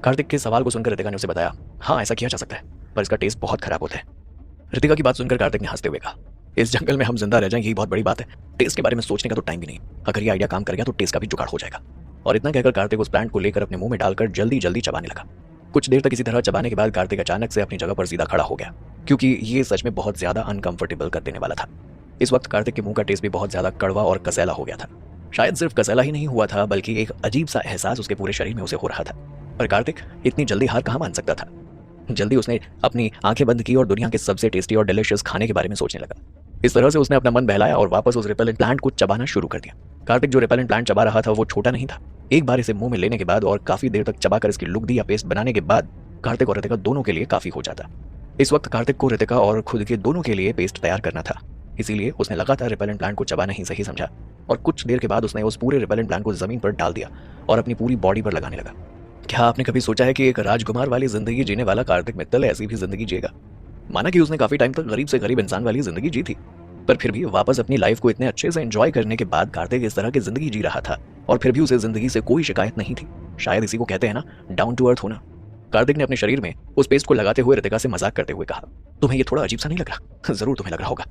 कार्तिक के सवाल को सुनकर रितिका ने उसे बताया, हाँ ऐसा किया जा सकता है, पर इसका टेस्ट बहुत खराब होता है। रितिका की बात सुनकर कार्तिक ने हंसते हुए कहा, इस जंगल में हम जिंदा रह जाएं यही बहुत बड़ी बात है, टेस्ट के बारे में सोचने का तो टाइम भी नहीं। अगर ये आइडिया काम कर गया तो टेस्ट का भी जुगाड़ हो जाएगा। और इतना कहकर कार्तिक उस प्लांट को लेकर अपने मुंह में डालकर जल्दी जल्दी चबाने लगा। कुछ देर तक इसी तरह चबाने के बाद कार्तिक अचानक से अपनी जगह पर सीधा खड़ा हो गया, क्योंकि ये सच में बहुत ज्यादा अनकंफर्टेबल कर देने वाला था। इस वक्त कार्तिक के मुंह का टेस्ट भी बहुत ज्यादा कड़वा और कसैला हो गया था। शायद सिर्फ कसैला ही नहीं हुआ था, बल्कि एक अजीब सा एहसास उसके पूरे शरीर में उसे हो रहा था। पर कार्तिक इतनी जल्दी हार कहाँ मान सकता था। जल्दी उसने अपनी आंखें बंद की और दुनिया के सबसे टेस्टी और डिलिशियस खाने के बारे में सोचने लगा। इस तरह से उसने अपना मन बहलाया और वापस उस रिपेलेंट प्लांट को चबाना शुरू कर दिया। कार्तिक जो रिपेलेंट प्लांट चबा रहा था वो छोटा नहीं था। एक बार इसे मुंह में लेने के बाद और काफी देर तक चबाकर इसकी लुगदी या पेस्ट बनाने के बाद कार्तिक और रितिका दोनों के लिए काफी हो जाता। इस वक्त कार्तिक को रितिका और खुद के दोनों के लिए पेस्ट तैयार करना था, इसीलिए उसने लगातार रिपेलेंट प्लांट को चबाना ही सही समझा और कुछ देर के बाद उसने उस पूरे रिपेलेंट प्लांट को जमीन पर डाल दिया और अपनी पूरी बॉडी पर लगाने लगा। क्या आपने कभी सोचा है कि एक राजकुमार वाली जिंदगी जीने वाला कार्तिक मित्तल ऐसी भी जिंदगी जिएगा? माना कि उसने काफी टाइम तक गरीब से गरीब इंसान वाली जिंदगी जी थी, पर फिर भी वापस अपनी लाइफ को इतने अच्छे से एंजॉय करने के बाद कार्तिक इस तरह की जिंदगी जी रहा था और फिर भी उसे जिंदगी से कोई शिकायत नहीं थी। शायद इसी को कहते हैं ना, डाउन टू अर्थ होना। कार्तिक ने अपने शरीर में उस पेस्ट को लगाते हुए रितिका से मजाक करते हुए कहा, तुम्हें ये थोड़ा अजीब सा नहीं लग रहा? जरूर तुम्हें लग रहा होगा।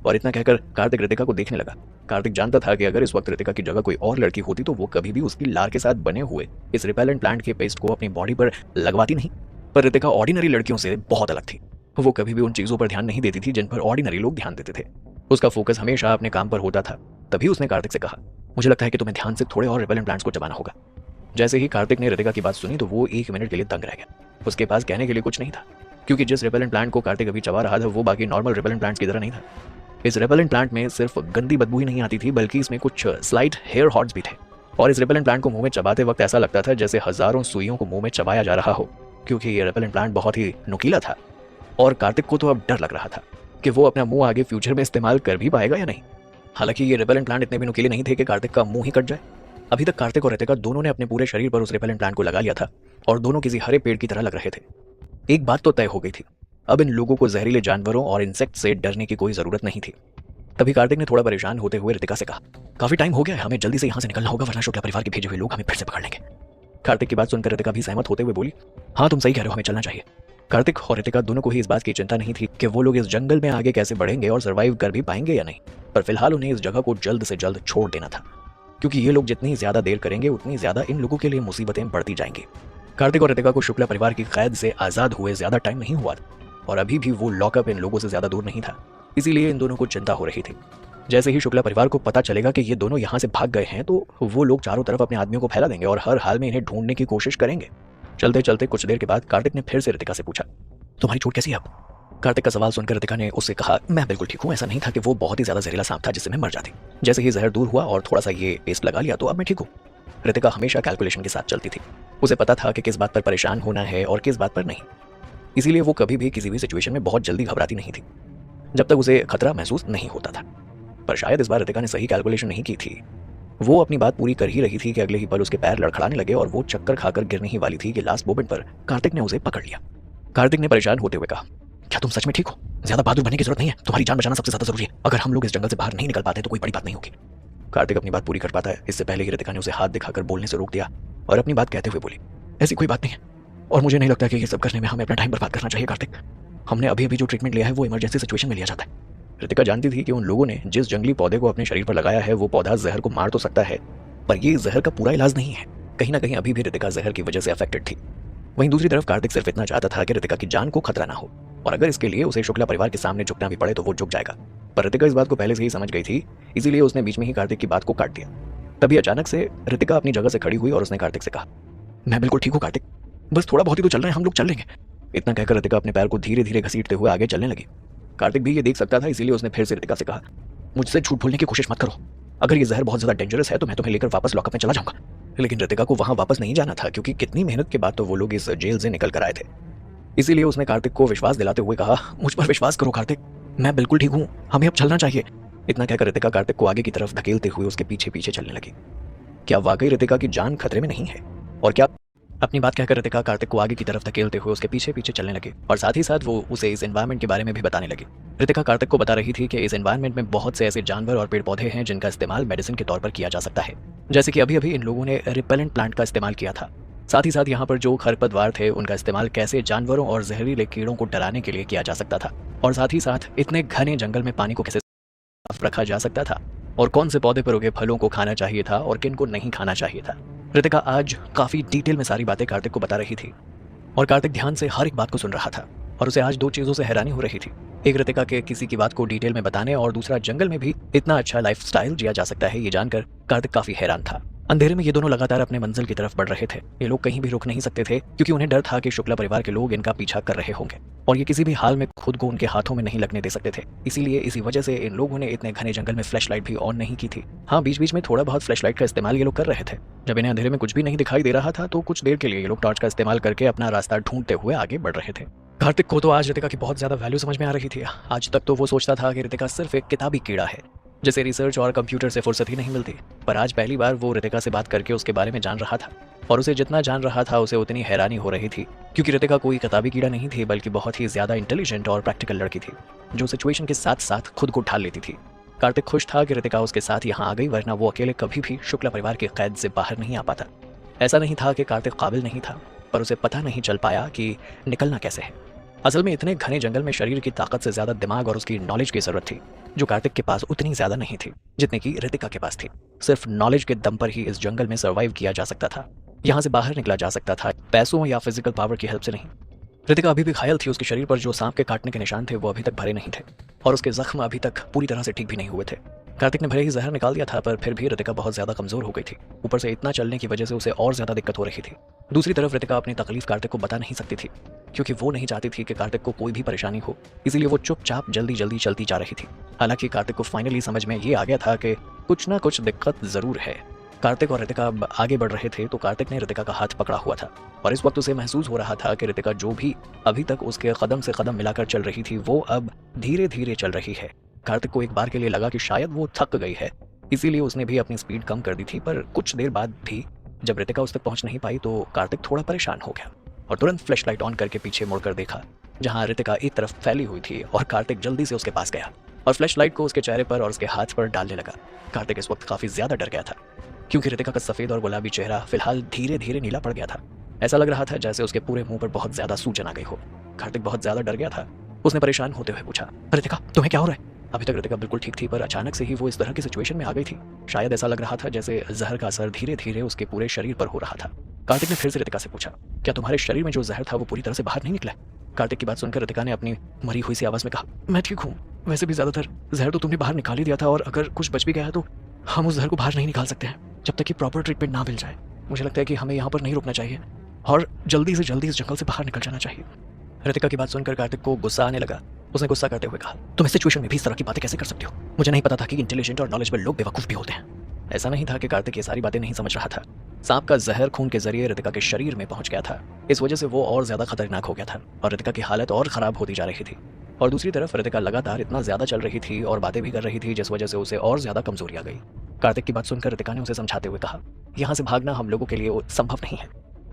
और इतना कहकर कार्तिक रितिका को देखने लगा। कार्तिक जानता था कि अगर इस वक्त रितिका की जगह कोई और लड़की होती तो वो कभी भी उसकी लार के साथ बने हुए इस रिपेलेंट प्लांट के पेस्ट को अपनी बॉडी पर लगवाती नहीं। पर रितिका ऑर्डिनरी लड़कियों से बहुत अलग थी। वो कभी भी उन चीजों पर ध्यान नहीं देती थी जिन पर ऑर्डिनरी लोग ध्यान देते थे। उसका फोकस हमेशा अपने काम पर होता था। तभी उसने कार्तिक से कहा, मुझे लगता है कि तुम्हें ध्यान से थोड़े और रिपेलेंट प्लांट्स को चबाना होगा। जैसे ही कार्तिक ने रितिका की बात सुनी तो वो 1 मिनट के लिए दंग रह गया। उसके पास कहने के लिए कुछ नहीं था, क्योंकि जिस रिपेलेंट प्लांट को कार्तिक अभी चबा रहा था वो बाकी नॉर्मल रिपेलेंट प्लांट्स की तरह नहीं था। इस रिपेलेंट प्लांट में सिर्फ गंदी बदबू ही नहीं आती थी, बल्कि इसमें कुछ स्लाइट हेयर हॉट्स भी थे। और इस रिपेलेंट प्लांट को मुंह में चबाते वक्त ऐसा लगता था जैसे हजारों सुइयों को मुंह में चबाया जा रहा हो, क्योंकि ये रिपेलेंट प्लांट बहुत ही नुकीला था। और कार्तिक को तो अब डर लग रहा था कि वो अपना मुंह आगे फ्यूचर में इस्तेमाल कर भी पाएगा या नहीं। हालांकि ये रिपेलेंट प्लांट इतने भी नुकीले नहीं थे कि कार्तिक का मुंह ही कट जाए। अभी तक कार्तिक और रितिका दोनों ने अपने पूरे शरीर पर उस रिपेलेंट प्लांट को लगा लिया था और दोनों किसी हरे पेड़ की तरह लग रहे थे। एक बात तो तय हो गई थी, अब इन लोगों को जहरीले जानवरों और इंसेक्ट से डरने की कोई जरूरत नहीं थी। तभी कार्तिक ने थोड़ा परेशान होते हुए रितिका से कहा, काफी टाइम हो गया है, हमें जल्दी से यहाँ से निकलना होगा वरना शुक्ला परिवार के भेजे हुए लोग हमें फिर से पकड़ लेंगे। कार्तिक की बात सुनकर रितिका भी सहमत होते हुए बोली, हाँ तुम सही कह रहे हो, हमें चलना चाहिए। कार्तिक और रितिका दोनों को ही इस बात की चिंता नहीं थी कि वो लोग इस जंगल में आगे कैसे बढ़ेंगे और सरवाइव कर भी पाएंगे या नहीं, पर फिलहाल उन्हें इस जगह को जल्द से जल्द छोड़ देना था, क्योंकि ये लोग जितनी ज्यादा देर करेंगे उतनी ज्यादा इन लोगों के लिए मुसीबतें बढ़ती जाएंगी। कार्तिक और रितिका को शुक्ला परिवार की कैद से आजाद हुए ज्यादा टाइम नहीं हुआ और अभी भी वो लॉकअप इन लोगों से ज्यादा दूर नहीं था, इसीलिए इन दोनों को चिंता हो रही थी। जैसे ही शुक्ला परिवार को पता चलेगा कि ये दोनों यहाँ से भाग गए हैं तो वो लोग चारों तरफ अपने आदमियों को फैला देंगे और हर हाल में इन्हें ढूंढने की कोशिश करेंगे। चलते चलते कुछ देर के बाद कार्तिक ने फिर से रितिका से पूछा, तुम्हारी चोट कैसी है अब? कार्तिक का सवाल सुनकर रितिका ने उससे कहा, मैं बिल्कुल ठीक हूँ, ऐसा नहीं था कि वो बहुत ही ज्यादा जहरीला सांप था जिससे मैं मर जाती। जैसे ही जहर दूर हुआ और थोड़ा सा ये पेस्ट लगा लिया तो अब मैं ठीक हूँ। रितिका हमेशा कैलकुलेशन के साथ चलती थी। उसे पता था कि किस बात पर परेशान होना है और किस बात पर नहीं, इसीलिए वो कभी भी किसी भी सिचुएशन में बहुत जल्दी घबराती नहीं थी जब तक उसे खतरा महसूस नहीं होता था। पर शायद इस बार रितिका ने सही कैलकुलेशन नहीं की थी। वो अपनी बात पूरी कर ही रही थी कि अगले ही पल उसके पैर लड़खड़ाने लगे और वो चक्कर खाकर गिरने ही वाली थी कि लास्ट मोमेंट पर कार्तिक ने उसे पकड़ लिया। कार्तिक ने परेशान होते हुए कहा, क्या तुम सच में ठीक हो? ज्यादा बहादुर बनने की जरूरत नहीं है, तुम्हारी जान बचाना सबसे ज्यादा जरूरी है। अगर हम लोग इस जंगल से बाहर नहीं निकल पाते तो कोई बड़ी बात नहीं होगी। कार्तिक अपनी बात पूरी कर पाता है इससे पहले ही रितिका ने उसे हाथ दिखाकर बोलने से रोक दिया और अपनी बात कहते हुए बोली, ऐसी कोई बात नहीं है और मुझे नहीं लगता कि ये सब करने में हमें अपना टाइम बर्बाद करना चाहिए। कार्तिक, हमने अभी अभी जो ट्रीटमेंट लिया है वो इमरजेंसी सिचुएशन में लिया जाता है। रितिका जानती थी कि उन लोगों ने जिस जंगली पौधे को अपने शरीर पर लगाया है वो पौधा जहर को मार तो सकता है, पर ये जहर का पूरा इलाज नहीं है। कहीं ना कहीं अभी भी रितिका जहर की वजह से अफेक्टेड थी। वहीं दूसरी तरफ कार्तिक सिर्फ इतना चाहता था कि रितिका की जान को खतरा ना हो और अगर इसके लिए उसे शुक्ला परिवार के सामने झुकना भी पड़े तो वो झुक जाएगा। पर रितिका इस बात को पहले से ही समझ गई थी, इसीलिए उसने बीच में ही कार्तिक की बात को काट दिया। तभी अचानक से रितिका अपनी जगह से खड़ी हुई और उसने कार्तिक से कहा, मैं बिल्कुल ठीक हूँ कार्तिक, बस थोड़ा बहुत ही तो चल रहे हैं, हम लोग चल लेंगे। इतना कहकर रितिका अपने पैर को धीरे धीरे घसीटते हुए आगे चलने लगी। कार्तिक भी ये देख सकता था, इसीलिए उसने फिर से रितिका से कहा, मुझसे झूठ बोलने की कोशिश मत करो। अगर ये जहर बहुत ज्यादा डेंजरस है तो मैं तुम्हें लेकर वापस लॉकअप में चला जाऊंगा। लेकिन रितिका को वहां वापस नहीं जाना था, क्योंकि कितनी मेहनत के बाद तो वो लोग इस जेल से निकल कर आए थे। इसीलिए उसने कार्तिक को विश्वास दिलाते हुए कहा, मुझ पर विश्वास करो कार्तिक, मैं बिल्कुल ठीक हूँ, हमें अब चलना चाहिए। इतना कहकर रितिका कार्तिक को आगे की तरफ धकेलते हुए उसके पीछे पीछे चलने लगी। क्या वाकई रितिका की जान खतरे में नहीं है? और क्या अपनी बात कहकर रितिका कार्तिक को आगे की तरफ धकेलते हुए उसके पीछे पीछे चलने लगी और साथ ही साथ वो उसे इस एनवायरनमेंट के बारे में भी बताने लगी। रितिका कार्तिक को बता रही थी कि इस एनवायरनमेंट में बहुत से ऐसे जानवर और पेड़ पौधे हैं जिनका इस्तेमाल मेडिसिन के तौर पर किया जा सकता है, जैसे कि अभी अभी इन लोगों ने रिपेलेंट प्लांट का इस्तेमाल किया था। साथ ही साथ यहाँ पर जो खरपतवार थे उनका इस्तेमाल कैसे जानवरों और जहरीले कीड़ों को डराने के लिए किया जा सकता था, और साथ ही साथ इतने घने जंगल में पानी को कैसे साफ रखा जा सकता था, और कौन से पौधे पर उगे फलों को खाना चाहिए था और किन को नहीं खाना चाहिए था। रितिका आज काफी डिटेल में सारी बातें कार्तिक को बता रही थी और कार्तिक ध्यान से हर एक बात को सुन रहा था और उसे आज दो चीजों से हैरानी हो रही थी। एक, रितिका के किसी की बात को डिटेल में बताने, और दूसरा, जंगल में भी इतना अच्छा लाइफस्टाइल जिया जा सकता है ये जानकर कार्तिक काफी हैरान था। अंधेरे में ये दोनों लगातार अपने मंजिल की तरफ बढ़ रहे थे। ये लोग कहीं भी रुक नहीं सकते थे क्योंकि उन्हें डर था कि शुक्ला परिवार के लोग इनका पीछा कर रहे होंगे और ये किसी भी हाल में खुद को उनके हाथों में नहीं लगने दे सकते थे। इसीलिए इसी वजह से इन लोगों ने इतने घने जंगल में फ्लैश लाइट भी ऑन नहीं की थी। हाँ, बीच बीच में थोड़ा बहुत फ्लैश लाइट का इस्तेमाल ये लोग कर रहे थे। जब इन्हें अंधेरे में कुछ भी नहीं दिखाई दे रहा था तो कुछ देर के लिए ये लोग टॉर्च का इस्तेमाल करके अपना रास्ता ढूंढते हुए आगे बढ़ रहे थे। कार्तिक को तो आज रितिका की बहुत ज्यादा वैल्यू समझ में आ रही थी। आज तक तो वो सोचता था कि रितिका सिर्फ एक किताबी कीड़ा है जिसे रिसर्च और कंप्यूटर से फुर्सत ही नहीं मिलती, पर आज पहली बार वो रितिका से बात करके उसके बारे में जान रहा था और उसे जितना जान रहा था उसे उतनी हैरानी हो रही थी, क्योंकि रितिका कोई किताबी कीड़ा नहीं थी बल्कि बहुत ही ज्यादा इंटेलिजेंट और प्रैक्टिकल लड़की थी जो सिचुएशन के साथ साथ खुद को ढाल लेती थी। कार्तिक खुश था कि रितिका उसके साथ यहाँ आ गई, वरना वो अकेले कभी भी शुक्ला परिवार की कैद से बाहर नहीं आ पाता। ऐसा नहीं था कि कार्तिक काबिल नहीं था, पर उसे पता नहीं चल पाया कि निकलना कैसे है। असल में इतने घने जंगल में शरीर की ताकत से ज्यादा दिमाग और उसकी नॉलेज की जरूरत थी, जो कार्तिक के पास उतनी ज्यादा नहीं थी जितनी की रितिका के पास थी। सिर्फ नॉलेज के दम पर ही इस जंगल में सर्वाइव किया जा सकता था, यहाँ से बाहर निकला जा सकता था, पैसों या फिजिकल पावर की हेल्प से नहीं। रितिका अभी भी घायल थी, उसके शरीर पर जो सांप के काटने के निशान थे वो अभी तक भरे नहीं थे और उसके जख्म अभी तक पूरी तरह से ठीक भी नहीं हुए थे। कार्तिक ने भले ही जहर निकाल दिया था, पर फिर भी रितिका बहुत ज्यादा कमजोर हो गई थी। ऊपर से इतना चलने की वजह से उसे और ज्यादा दिक्कत हो रही थी। दूसरी तरफ रितिका अपनी तकलीफ कार्तिक को बता नहीं सकती थी, क्योंकि वो नहीं चाहती थी कि कार्तिक को कोई भी परेशानी हो, इसीलिए वो चुपचाप जल्दी जल्दी चलती जा रही थी। हालांकि कार्तिक को फाइनली समझ में ये आ गया था कि कुछ ना कुछ दिक्कत जरूर है। कार्तिक और रितिका आगे बढ़ रहे थे तो कार्तिक ने रितिका का हाथ पकड़ा हुआ था और इस वक्त उसे महसूस हो रहा था कि रितिका जो भी अभी तक उसके कदम से कदम मिलाकर चल रही थी वो अब धीरे धीरे चल रही है। कार्तिक को एक बार के लिए लगा कि शायद वो थक गई है, इसीलिए उसने भी अपनी स्पीड कम कर दी थी। पर कुछ देर बाद भी जब रितिका उस तक पहुंच नहीं पाई तो कार्तिक थोड़ा परेशान हो गया और तुरंत फ्लैश लाइट ऑन करके पीछे मुड़कर देखा, जहां रितिका एक तरफ फैली हुई थी और कार्तिक जल्दी से उसके पास गया और फ्लैश लाइट को उसके चेहरे पर और उसके हाथ पर डालने लगा। कार्तिक इस वक्त काफी ज्यादा डर गया था, क्योंकि रितिका का सफेद और गुलाबी चेहरा फिलहाल धीरे धीरे नीला पड़ गया था ऐसा लग रहा था जैसे उसके पूरे मुंह पर बहुत ज्यादा सूजन आ गई हो। कार्तिक बहुत ज्यादा डर गया था। उसने परेशान होते हुए पूछा, रितिका तुम्हें क्या हो रहा है? अभी तक रितिका बिल्कुल ठीक थी, पर अचानक से ही वो इस तरह की सिचुएशन में आ गई थी। शायद ऐसा लग रहा था जैसे जहर का असर धीरे धीरे उसके पूरे शरीर पर हो रहा था। कार्तिक ने फिर से रितिका से पूछा, क्या तुम्हारे शरीर में जो जहर था वो पूरी तरह से बाहर नहीं निकला? कार्तिक की बात सुनकर रितिका ने अपनी मरी हुई सी आवाज में कहा, मैं ठीक हूँ। वैसे भी ज्यादातर जहर तो तुमने बाहर निकाल ही दिया था, और अगर कुछ बच भी गया है तो हम उस जहर को बाहर नहीं निकाल सकते हैं जब तक कि प्रॉपर ट्रीटमेंट ना मिल जाए। मुझे लगता है कि हमें यहाँ पर नहीं रुकना चाहिए और जल्दी से जल्दी इस जंगल से बाहर निकल जाना चाहिए। रितिका की बात सुनकर कार्तिक को गुस्सा आने लगा। उसने गुस्सा करते हुए कहा, तुम इस सिचुएशन में भी इस तरह की बातें कैसे कर सकते हो? मुझे नहीं पता था कि इंटेलिजेंट और नॉलेजेबल लोग बेवकूफ भी होते हैं। ऐसा नहीं था कि कार्तिक ये सारी बातें नहीं समझ रहा था। सांप का जहर खून के जरिए रितिका के शरीर में पहुंच गया था। इस वजह से वो और ज्यादा खतरनाक हो गया था और रितिका की हालत और खराब होती जा रही थी। और दूसरी तरफ रितिका लगातार इतना ज्यादा चल रही थी और बातें भी कर रही थी, जिस वजह से उसे और ज्यादा कमजोरी आ गई। कार्तिक की बात सुनकर रितिका ने उसे समझाते हुए कहा, यहाँ से भागना हम लोगों के लिए संभव नहीं है,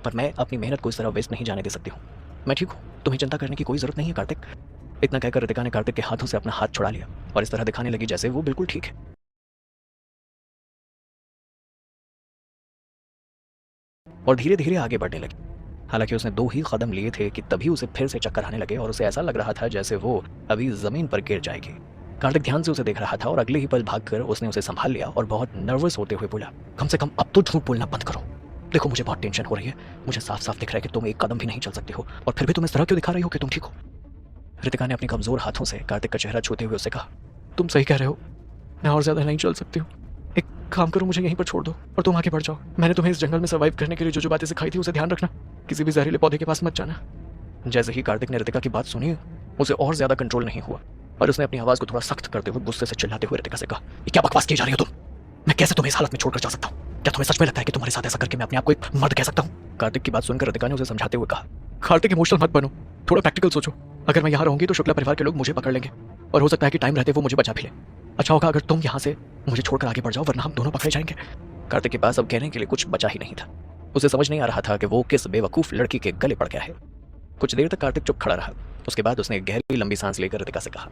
पर मैं अपनी मेहनत को इस तरह वेस्ट नहीं जाने दे सकती हूँ। मैं ठीक हूँ, तुम्हें चिंता करने की कोई जरूरत नहीं है कार्तिक। इतना कहकर रितिका ने कार्तिक के हाथों से अपना हाथ छुड़ा लिया और इस तरह दिखाने लगी जैसे वो बिल्कुल ठीक है। और धीरे धीरे आगे बढ़ने लगी। हालांकि उसने 2 ही कदम लिए थे कि तभी उसे फिर से चक्कर आने लगे और उसे ऐसा लग रहा था जैसे वो अभी जमीन पर गिर जाएगी। कार्तिक ध्यान से उसे देख रहा था और अगले ही पल भागकर उसने उसे संभाल लिया और बहुत नर्वस होते हुए बोला, कम से कम अब तो झूठ बोलना बंद करो। देखो मुझे बहुत टेंशन हो रही है। मुझे साफ साफ दिख रहा है कि तुम एक कदम भी नहीं चल सकते हो, और फिर भी तुम इस तरह क्यों दिखा रही हो कि तुम ठीक हो? रितिका ने अपने कमजोर हाथों से कार्तिक का चेहरा छूते हुए उसे कहा, तुम सही कह रहे हो, मैं और ज्यादा नहीं चल सकती हूँ। एक काम करो, मुझे यहीं पर छोड़ दो और तुम आगे बढ़ जाओ। मैंने तुम्हें इस जंगल में सर्वाइव करने के लिए जो जो बातें सिखाई थी उसे ध्यान रखना। किसी भी जहरीले पौधे के पास मत जाना। जैसे ही कार्तिक ने रितिका की बात सुनी, उसे और ज्यादा कंट्रोल नहीं हुआ और उसने अपनी आवाज को थोड़ा सख्त करते हुए गुस्से से चिल्लाते हुए रितिका से कहा, ये क्या बकवास की जा रही हो तुम? मैं कैसे तुम्हें इस हालत में छोड़कर जा सकता हूँ? क्या तुम्हें सच में लगता है कि तुम्हारे साथ ऐसा करके मैं अपने आप को एक मर्द कह सकता हूँ? कार्तिक की बात सुनकर रितिका ने उसे समझाते हुए कहा, कार्तिक इमोशनल मत बनो, थोड़ा प्रैक्टिकल सोचो। अगर मैं यहाँ रहूंगी तो शुक्ला परिवार के लोग मुझे पकड़ लेंगे और हो सकता है कि टाइम रहते वो मुझे बचा भी ले। अच्छा होगा अगर तुम यहाँ से मुझे छोड़कर आगे बढ़ जाओ, वरना हम दोनों पकड़े जाएंगे। कार्तिक के पास अब कहने के लिए कुछ बचा ही नहीं था। उसे समझ नहीं आ रहा था कि वो किस बेवकूफ लड़की के गले पड़ गया है। कुछ देर तक कार्तिक चुप खड़ा रहा। उसके बाद उसने गहरी लंबी सांस लेकर रितिका से कहा,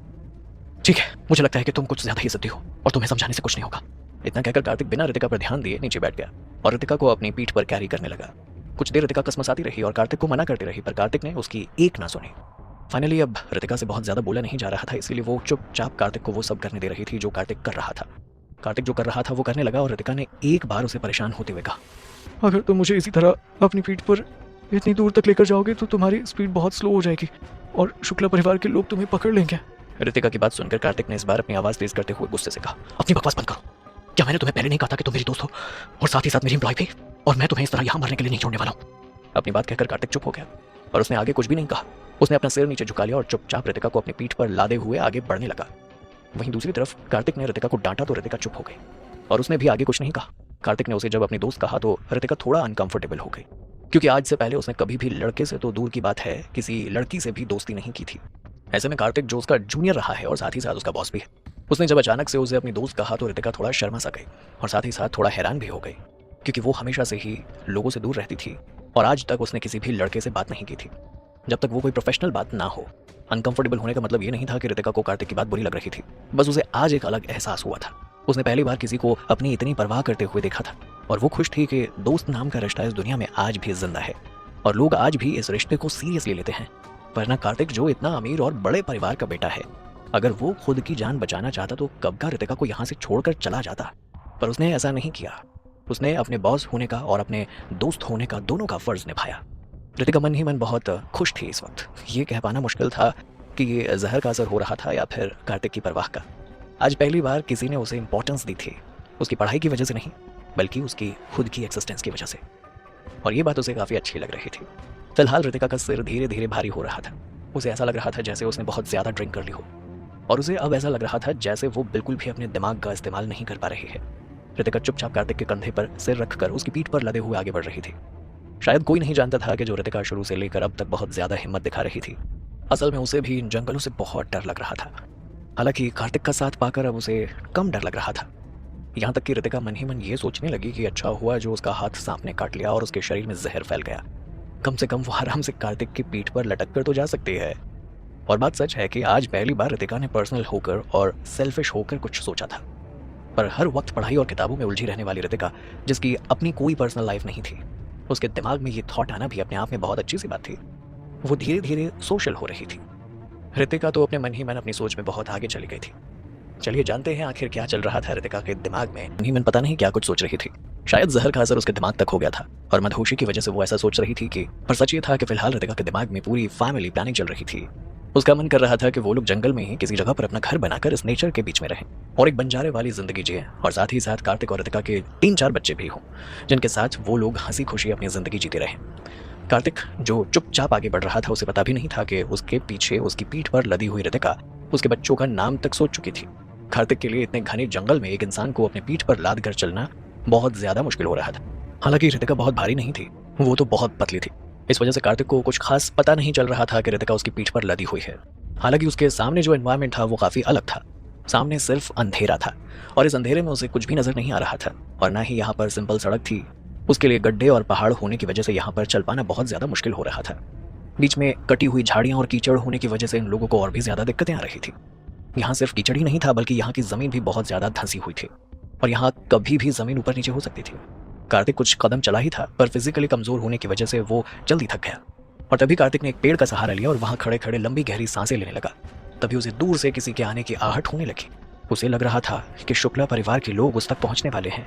ठीक है, मुझे लगता है कि तुम कुछ ज्यादा ही जिद्दी हो और तुम्हें समझाने से कुछ नहीं होगा। इतना कहकर कार्तिक बिना रितिका पर ध्यान दिए नीचे बैठ गया और रितिका को अपनी पीठ पर कैरी करने लगा। कुछ देर रितिका कसमसाती रही और कार्तिक को मना करती रही, पर कार्तिक ने उसकी एक ना सुनी। फाइनली अब रितिका से बहुत ज्यादा बोला नहीं जा रहा था, इसलिए वो चुपचाप कार्तिक को वो सब करने दे रही थी जो कार्तिक कर रहा था। कार्तिक जो कर रहा था वो करने लगा और रितिका ने एक बार उसे परेशान होते हुए कहा, अगर तुम मुझे इसी तरह अपनी पीठ पर इतनी दूर तक लेकर जाओगे तो तुम्हारी स्पीड बहुत स्लो हो जाएगी और शुक्ला परिवार के लोग तुम्हें पकड़ लेंगे। रितिका की बात सुनकर कार्तिक ने इस बार अपनी आवाज तेज करते हुए गुस्से से कहा, अपनी बकवास बंद करो। क्या मैंने तुम्हें पहले नहीं कहा था कि तुम मेरी दोस्त हो और साथ ही साथ मेरी एम्प्लॉय भी, और मैं तुम्हें इस तरह यहाँ मरने के लिए नहीं छोड़ने वाला हूँ। अपनी बात कहकर कार्तिक चुप हो गया और उसने आगे कुछ भी नहीं कहा। उसने अपना सिर नीचे झुका लिया और चुपचाप रितिका को अपनी पीठ पर लादे हुए आगे बढ़ने लगा। वहीं दूसरी तरफ कार्तिक ने रितिका को डांटा तो रितिका चुप हो गई और उसने भी आगे कुछ नहीं कहा। कार्तिक ने उसे जब अपनी दोस्त कहा तो रितिका थोड़ा अनकंफर्टेबल हो गई, क्योंकि आज से पहले उसने कभी भी लड़के से तो दूर की बात है किसी लड़की से भी दोस्ती नहीं की थी। ऐसे में कार्तिक जो उसका जूनियर रहा है और साथ ही साथ उसका बॉस भी है, उसने जब अचानक से उसे अपनी दोस्त कहा तो रितिका थोड़ा शर्मा सा गई और साथ ही साथ थोड़ा हैरान भी हो गई, क्योंकि वो हमेशा से ही लोगों से दूर रहती थी और आज तक उसने किसी भी लड़के से बात नहीं की थी जब तक वो कोई प्रोफेशनल बात ना हो। अनकंफर्टेबल होने का मतलब ये नहीं था कि रितिका को कार्तिक की बात बुरी लग रही थी, बस उसे आज एक अलग एहसास हुआ था। उसने पहली बार किसी को अपनी इतनी परवाह करते हुए देखा था और वो खुश थी कि दोस्त नाम का रिश्ता इस दुनिया में आज भी जिंदा है और लोग आज भी इस रिश्ते को सीरियसली लेते हैं। वरना कार्तिक जो इतना अमीर और बड़े परिवार का बेटा है, अगर वो खुद की जान बचाना चाहता तो कब का रितिका को यहाँ से छोड़कर चला जाता, पर उसने ऐसा नहीं किया। उसने अपने बॉस होने का और अपने दोस्त होने का दोनों का फर्ज निभाया। रितिका मन ही मन बहुत खुश थी इस वक्त। ये कह पाना मुश्किल था कि ये जहर का असर हो रहा था या फिर कार्तिक की परवाह का। आज पहली बार किसी ने उसे इंपॉर्टेंस दी थी, उसकी पढ़ाई की वजह से नहीं बल्कि उसकी खुद की एक्सिस्टेंस की वजह से, और ये बात उसे काफ़ी अच्छी लग रही थी। फिलहाल रितिका का सिर धीरे धीरे भारी हो रहा था। उसे ऐसा लग रहा था जैसे उसने बहुत ज़्यादा ड्रिंक कर ली हो और उसे अब ऐसा लग रहा था जैसे वो बिल्कुल भी अपने दिमाग का इस्तेमाल नहीं कर पा रही है। रितिका चुपचाप कार्तिक के कंधे पर सिर रखकर उसकी पीठ पर लदे हुए आगे बढ़ रही थी। शायद कोई नहीं जानता था कि जो रितिका शुरू से लेकर अब तक बहुत ज़्यादा हिम्मत दिखा रही थी, असल में उसे भी इन जंगलों से बहुत डर लग रहा था। हालांकि कार्तिक का साथ पाकर अब उसे कम डर लग रहा था। यहाँ तक कि रितिका मन ही मन ये सोचने लगी कि अच्छा हुआ जो उसका हाथ सांप ने काट लिया और उसके शरीर में जहर फैल गया। कम से कम वो आराम से कार्तिक की पीठ पर लटक कर तो जा सकती है। और बात सच है कि आज पहली बार रितिका ने पर्सनल होकर और सेल्फिश होकर कुछ सोचा था। पर हर वक्त पढ़ाई और किताबों में उलझी रहने वाली रितिका, जिसकी अपनी कोई पर्सनल लाइफ नहीं थी, उसके दिमाग में ये थॉट आना भी अपने आप में बहुत अच्छी सी बात थी। वो धीरे धीरे सोशल हो रही थी। रितिका तो अपने मन ही मन अपनी सोच में बहुत आगे चली गई थी। चलिए जानते हैं आखिर क्या चल रहा था रितिका के दिमाग में। मन ही मन पता नहीं क्या कुछ सोच रही थी। शायद जहर का असर उसके दिमाग तक हो गया था और मदहोशी की वजह से वो ऐसा सोच रही थी कि, पर सच ये था कि फिलहाल रितिका के दिमाग में पूरी फैमिली प्लानिंग चल रही थी। उसका मन कर रहा था कि वो लोग जंगल में ही किसी जगह पर अपना घर बनाकर इस नेचर के बीच में रहें और एक बंजारे वाली जिंदगी जिए, और साथ ही साथ कार्तिक और रितिका के 3-4 बच्चे भी हों जिनके साथ वो लोग हंसी खुशी अपनी जिंदगी जीते रहें। कार्तिक जो चुपचाप आगे बढ़ रहा था, उसे पता भी नहीं था कि उसके पीछे उसकी पीठ पर लदी हुई रितिका उसके बच्चों का नाम तक सोच चुकी थी। कार्तिक के लिए इतने घने जंगल में एक इंसान को अपने पीठ पर लाद कर चलना बहुत ज्यादा मुश्किल हो रहा था। हालांकि रितिका बहुत भारी नहीं थी, वो तो बहुत पतली थी। इस वजह से कार्तिक को कुछ खास पता नहीं चल रहा था कि रितिका उसकी पीठ पर लदी हुई है। हालांकि उसके सामने जो एनवायरनमेंट था वो काफी अलग था। सामने सिर्फ अंधेरा था और इस अंधेरे में उसे कुछ भी नजर नहीं आ रहा था, और ना ही यहाँ पर सिंपल सड़क थी। उसके लिए गड्ढे और पहाड़ होने की वजह से यहाँ पर चल पाना बहुत ज्यादा मुश्किल हो रहा था। बीच में कटी हुई झाड़ियां और कीचड़ होने की वजह से इन लोगों को और भी ज्यादा दिक्कतें आ रही थी। यहाँ सिर्फ कीचड़ ही नहीं था, बल्कि यहाँ की जमीन भी बहुत ज्यादा धंसी हुई थी और यहाँ कभी भी जमीन ऊपर नीचे हो सकती थी। कार्तिक कुछ कदम चला ही था, पर फिजिकली कमजोर होने की वजह से वो जल्दी थक गया और तभी कार्तिक ने एक पेड़ का सहारा लिया और वहां खड़े खड़े लंबी गहरी सांसें लेने लगा। तभी उसे दूर से किसी के आने की आहट होने लगी। उसे लग रहा था कि शुक्ला परिवार के लोग उस तक पहुंचने वाले हैं।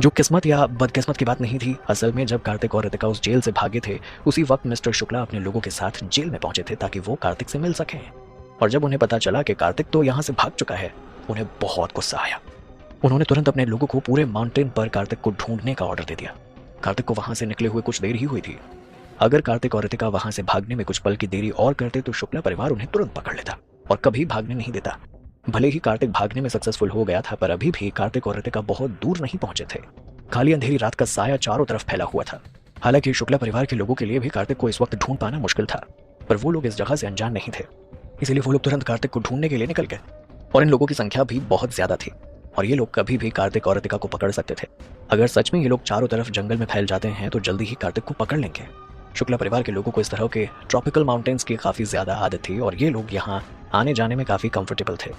जो किस्मत या बदकिस्मत की बात नहीं थी। असल में जब कार्तिक और रितिका उस जेल से भागे थे, उसी वक्त मिस्टर शुक्ला अपने लोगों के साथ जेल में पहुंचे थे ताकि वो कार्तिक से मिल सकें। और जब उन्हें पता चला कि कार्तिक तो यहाँ से भाग चुका है, उन्हें बहुत गुस्सा आया। उन्होंने तुरंत अपने लोगों को पूरे माउंटेन पर कार्तिक को ढूंढने का ऑर्डर दे दिया। कार्तिक को वहां से निकले हुए कुछ देर ही हुई थी। अगर कार्तिक और रितिका वहां से भागने में कुछ पल की देरी और करते तो शुक्ला परिवार उन्हें तुरंत पकड़ लेता और कभी भागने नहीं देता। भले ही कार्तिक भागने में सक्सेसफुल हो गया था, पर अभी भी कार्तिक और रितिका बहुत दूर नहीं पहुंचे थे। खाली अंधेरी रात का साया चारों तरफ फैला हुआ था। हालांकि शुक्ला परिवार के लोगों के लिए भी कार्तिक को इस वक्त ढूंढ पाना मुश्किल था, पर वो लोग इस जगह से अनजान नहीं थे, इसलिए वो लोग तुरंत कार्तिक को ढूंढने के लिए निकल गए। और इन लोगों की संख्या भी बहुत ज्यादा थी और ये लोग कभी भी कार्तिक और रितिका को पकड़ सकते थे। अगर सच में ये लोग चारों तरफ जंगल में फैल जाते हैं तो जल्दी ही कार्तिक को पकड़ लेंगे। शुक्ला परिवार के लोगों को इस तरह के ट्रॉपिकल माउंटेन्स की काफी ज्यादा आदत थी और ये लोग यहाँ आने जाने में काफी कंफर्टेबल थे,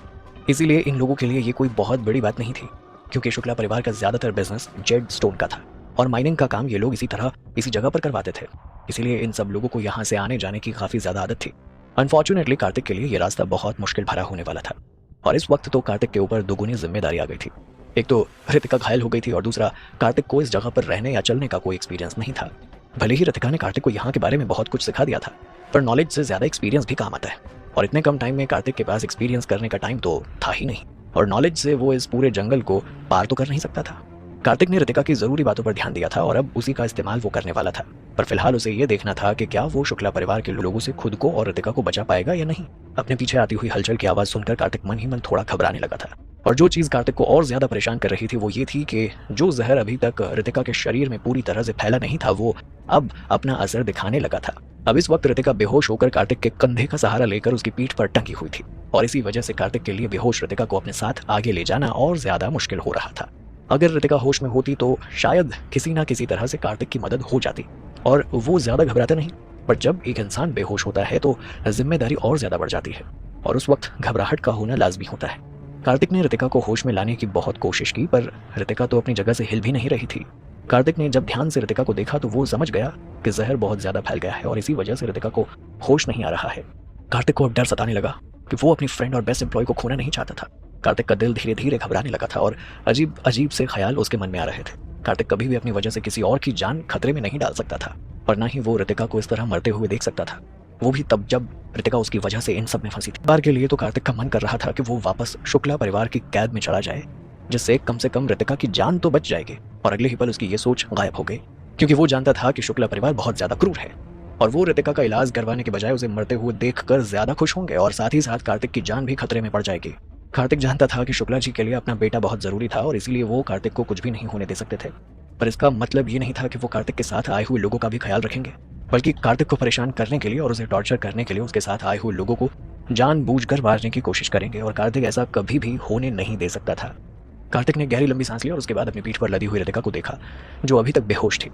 इसीलिए इन लोगों के लिए ये कोई बहुत बड़ी बात नहीं थी। क्योंकि शुक्ला परिवार का ज्यादातर बिजनेस जेड स्टोन का था और माइनिंग का काम ये लोग इसी जगह पर करवाते थे, इसीलिए इन सब लोगों को यहाँ से आने जाने की काफी ज्यादा आदत थी। अनफॉर्चुनेटली कार्तिक के लिए ये रास्ता बहुत मुश्किल भरा होने वाला था और इस वक्त तो कार्तिक के ऊपर दोगुनी जिम्मेदारी आ गई थी। एक तो रितिका घायल हो गई थी और दूसरा कार्तिक को इस जगह पर रहने या चलने का कोई एक्सपीरियंस नहीं था। भले ही रितिका ने कार्तिक को यहाँ के बारे में बहुत कुछ सिखा दिया था, पर नॉलेज से ज्यादा एक्सपीरियंस भी काम आता है और इतने कम टाइम में कार्तिक के पास एक्सपीरियंस करने का टाइम तो था ही नहीं, और नॉलेज से वो इस पूरे जंगल को पार तो कर नहीं सकता था। कार्तिक ने रितिका की जरूरी बातों पर ध्यान दिया था और अब उसी का इस्तेमाल वो करने वाला था, पर फिलहाल उसे ये देखना था कि क्या वो शुक्ला परिवार के लोगों से खुद को और रितिका को बचा पाएगा या नहीं। अपने पीछे आती हुई हलचल की आवाज सुनकर कार्तिक मन ही मन थोड़ा घबराने लगा था और जो चीज कार्तिक को और ज्यादा परेशान कर रही थी वो ये थी कि जो जहर अभी तक रितिका के शरीर में पूरी तरह से फैला नहीं था वो अब अपना असर दिखाने लगा था। अब इस वक्त रितिका बेहोश होकर कार्तिक के कंधे का सहारा लेकर उसकी पीठ पर टंगी हुई थी और इसी वजह से कार्तिक के लिए बेहोश रितिका को अपने साथ आगे ले जाना और ज्यादा मुश्किल हो रहा था। अगर रितिका होश में होती तो शायद किसी ना किसी तरह से कार्तिक की मदद हो जाती और वो ज्यादा घबराता नहीं, पर जब एक इंसान बेहोश होता है तो जिम्मेदारी और ज्यादा बढ़ जाती है और उस वक्त घबराहट का होना लाजमी होता है। कार्तिक ने रितिका को होश में लाने की बहुत कोशिश की, पर रितिका तो अपनी जगह से हिल भी नहीं रही थी। कार्तिक ने जब ध्यान से रितिका को देखा तो वो समझ गया कि जहर बहुत ज्यादा फैल गया है और इसी वजह से रितिका को होश नहीं आ रहा है। कार्तिक को अब डर सताने लगा कि वो अपनी फ्रेंड और बेस्ट एम्प्लॉय को खोना नहीं चाहता था। कार्तिक का दिल धीरे धीरे घबराने लगा था और अजीब अजीब से ख्याल उसके मन में आ रहे थे। कार्तिक कभी भी अपनी वजह से किसी और की जान खतरे में नहीं डाल सकता था और ना ही वो रितिका को इस तरह मरते हुए देख सकता था, वो भी तब जब रितिका उसकी वजह से इन सब में फंसी थी। बार के लिए तो कार्तिक का मन कर रहा था कि वो वापस शुक्ला परिवार की कैद में चला जाए, जिससे कम से कम रितिका की जान तो बच जाएगी। और अगले ही पल उसकी ये सोच गायब हो गई, क्योंकि वो जानता था कि शुक्ला परिवार बहुत ज्यादा क्रूर है और वो रितिका का इलाज करवाने के बजाय उसे मरते हुए देखकर ज्यादा खुश होंगे और साथ ही साथ कार्तिक की जान भी खतरे में पड़ जाएगी। कार्तिक जानता था कि शुक्ला जी के लिए अपना बेटा बहुत जरूरी था और इसीलिए वो कार्तिक को कुछ भी नहीं होने दे सकते थे, पर इसका मतलब ये नहीं था कि वो कार्तिक के साथ आए हुए लोगों का भी ख्याल रखेंगे, बल्कि कार्तिक को परेशान करने के लिए और उसे टॉर्चर करने के लिए उसके साथ आए हुए लोगों को जानबूझकर मारने की कोशिश करेंगे और कार्तिक ऐसा कभी भी होने नहीं दे सकता था। कार्तिक ने गहरी लंबी सांस ली और उसके बाद अपनी पीठ पर लदी हुई रितिका को देखा जो अभी तक बेहोश थी।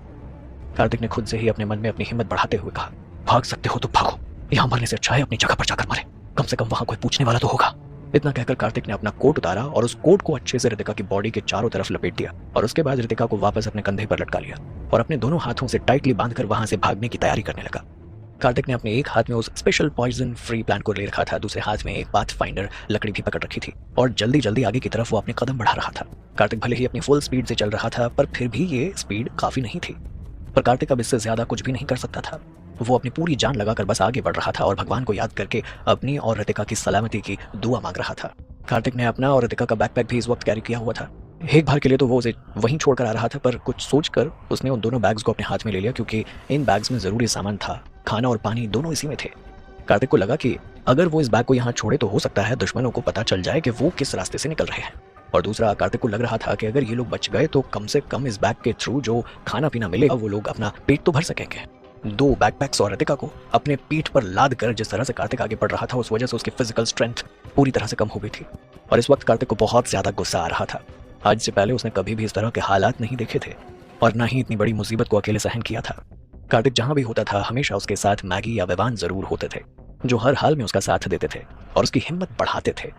कार्तिक ने खुद से ही अपने मन में अपनी हिम्मत बढ़ाते हुए कहा, भाग सकते हो तो भागो, यहाँ मरने से अच्छा है अपनी जगह पर जाकर मरे, कम से कम वहां कोई पूछने वाला तो होगा। इतना कहकर कार्तिक ने अपना कोट उतारा और उस कोट को अच्छे से रितिका की बॉडी के चारों तरफ लपेट दिया और उसके बाद रितिका को वापस अपने कंधे पर लटका लिया और अपने दोनों हाथों से टाइटली बांधकर वहां से भागने की तैयारी करने लगा। कार्तिक ने अपने एक हाथ में उस स्पेशल पॉइजन फ्री प्लांट को ले रखा था, दूसरे हाथ में एक पाथ फाइंडर लकड़ी भी पकड़ रखी थी और जल्दी जल्दी आगे की तरफ वो अपने कदम बढ़ा रहा था। कार्तिक भले ही अपनी फुल स्पीड से चल रहा था पर फिर भी ये स्पीड काफी नहीं थी, पर कार्तिक अब इससे ज्यादा कुछ भी नहीं कर सकता था। वो अपनी पूरी जान लगाकर बस आगे बढ़ रहा था और भगवान को याद करके अपनी और रितिका की सलामती की दुआ मांग रहा था। कार्तिक ने अपना और रितिका का बैकपैक भी इस वक्त कैरी किया हुआ था। एक बार के लिए तो वो उसे वहीं छोड़कर आ रहा था, पर कुछ सोचकर उसने उन दोनों बैग्स को अपने हाथ में ले लिया क्योंकि इन बैग्स में जरूरी सामान था, खाना और पानी दोनों इसी में थे। कार्तिक को लगा कि अगर वो इस बैग को यहाँ छोड़े तो हो सकता है दुश्मनों को पता चल जाए कि वो किस रास्ते से निकल रहे हैं, और दूसरा कार्तिक को लग रहा था कि अगर ये लोग बच गए तो कम से कम इस बैग के थ्रू जो खाना पीना मिलेगा वो लोग अपना पेट तो भर सकेंगे। 2 बैकपैक्स और रितिका को अपने पीठ पर लाद कर जिस तरह से कार्तिक आगे बढ़ रहा था उस वजह से उसकी फिजिकल स्ट्रेंथ पूरी तरह से कम हो गई थी और इस वक्त कार्तिक को बहुत ज्यादा गुस्सा आ रहा था। आज से पहले उसने कभी भी इस तरह के हालात नहीं देखे थे और ना ही इतनी बड़ी मुसीबत को अकेले सहन किया था। कार्तिक जहां भी होता था हमेशा उसके साथ मैगी या विवान जरूर होते थे जो हर हाल में उसका साथ देते थे और उसकी हिम्मत बढ़ाते थे,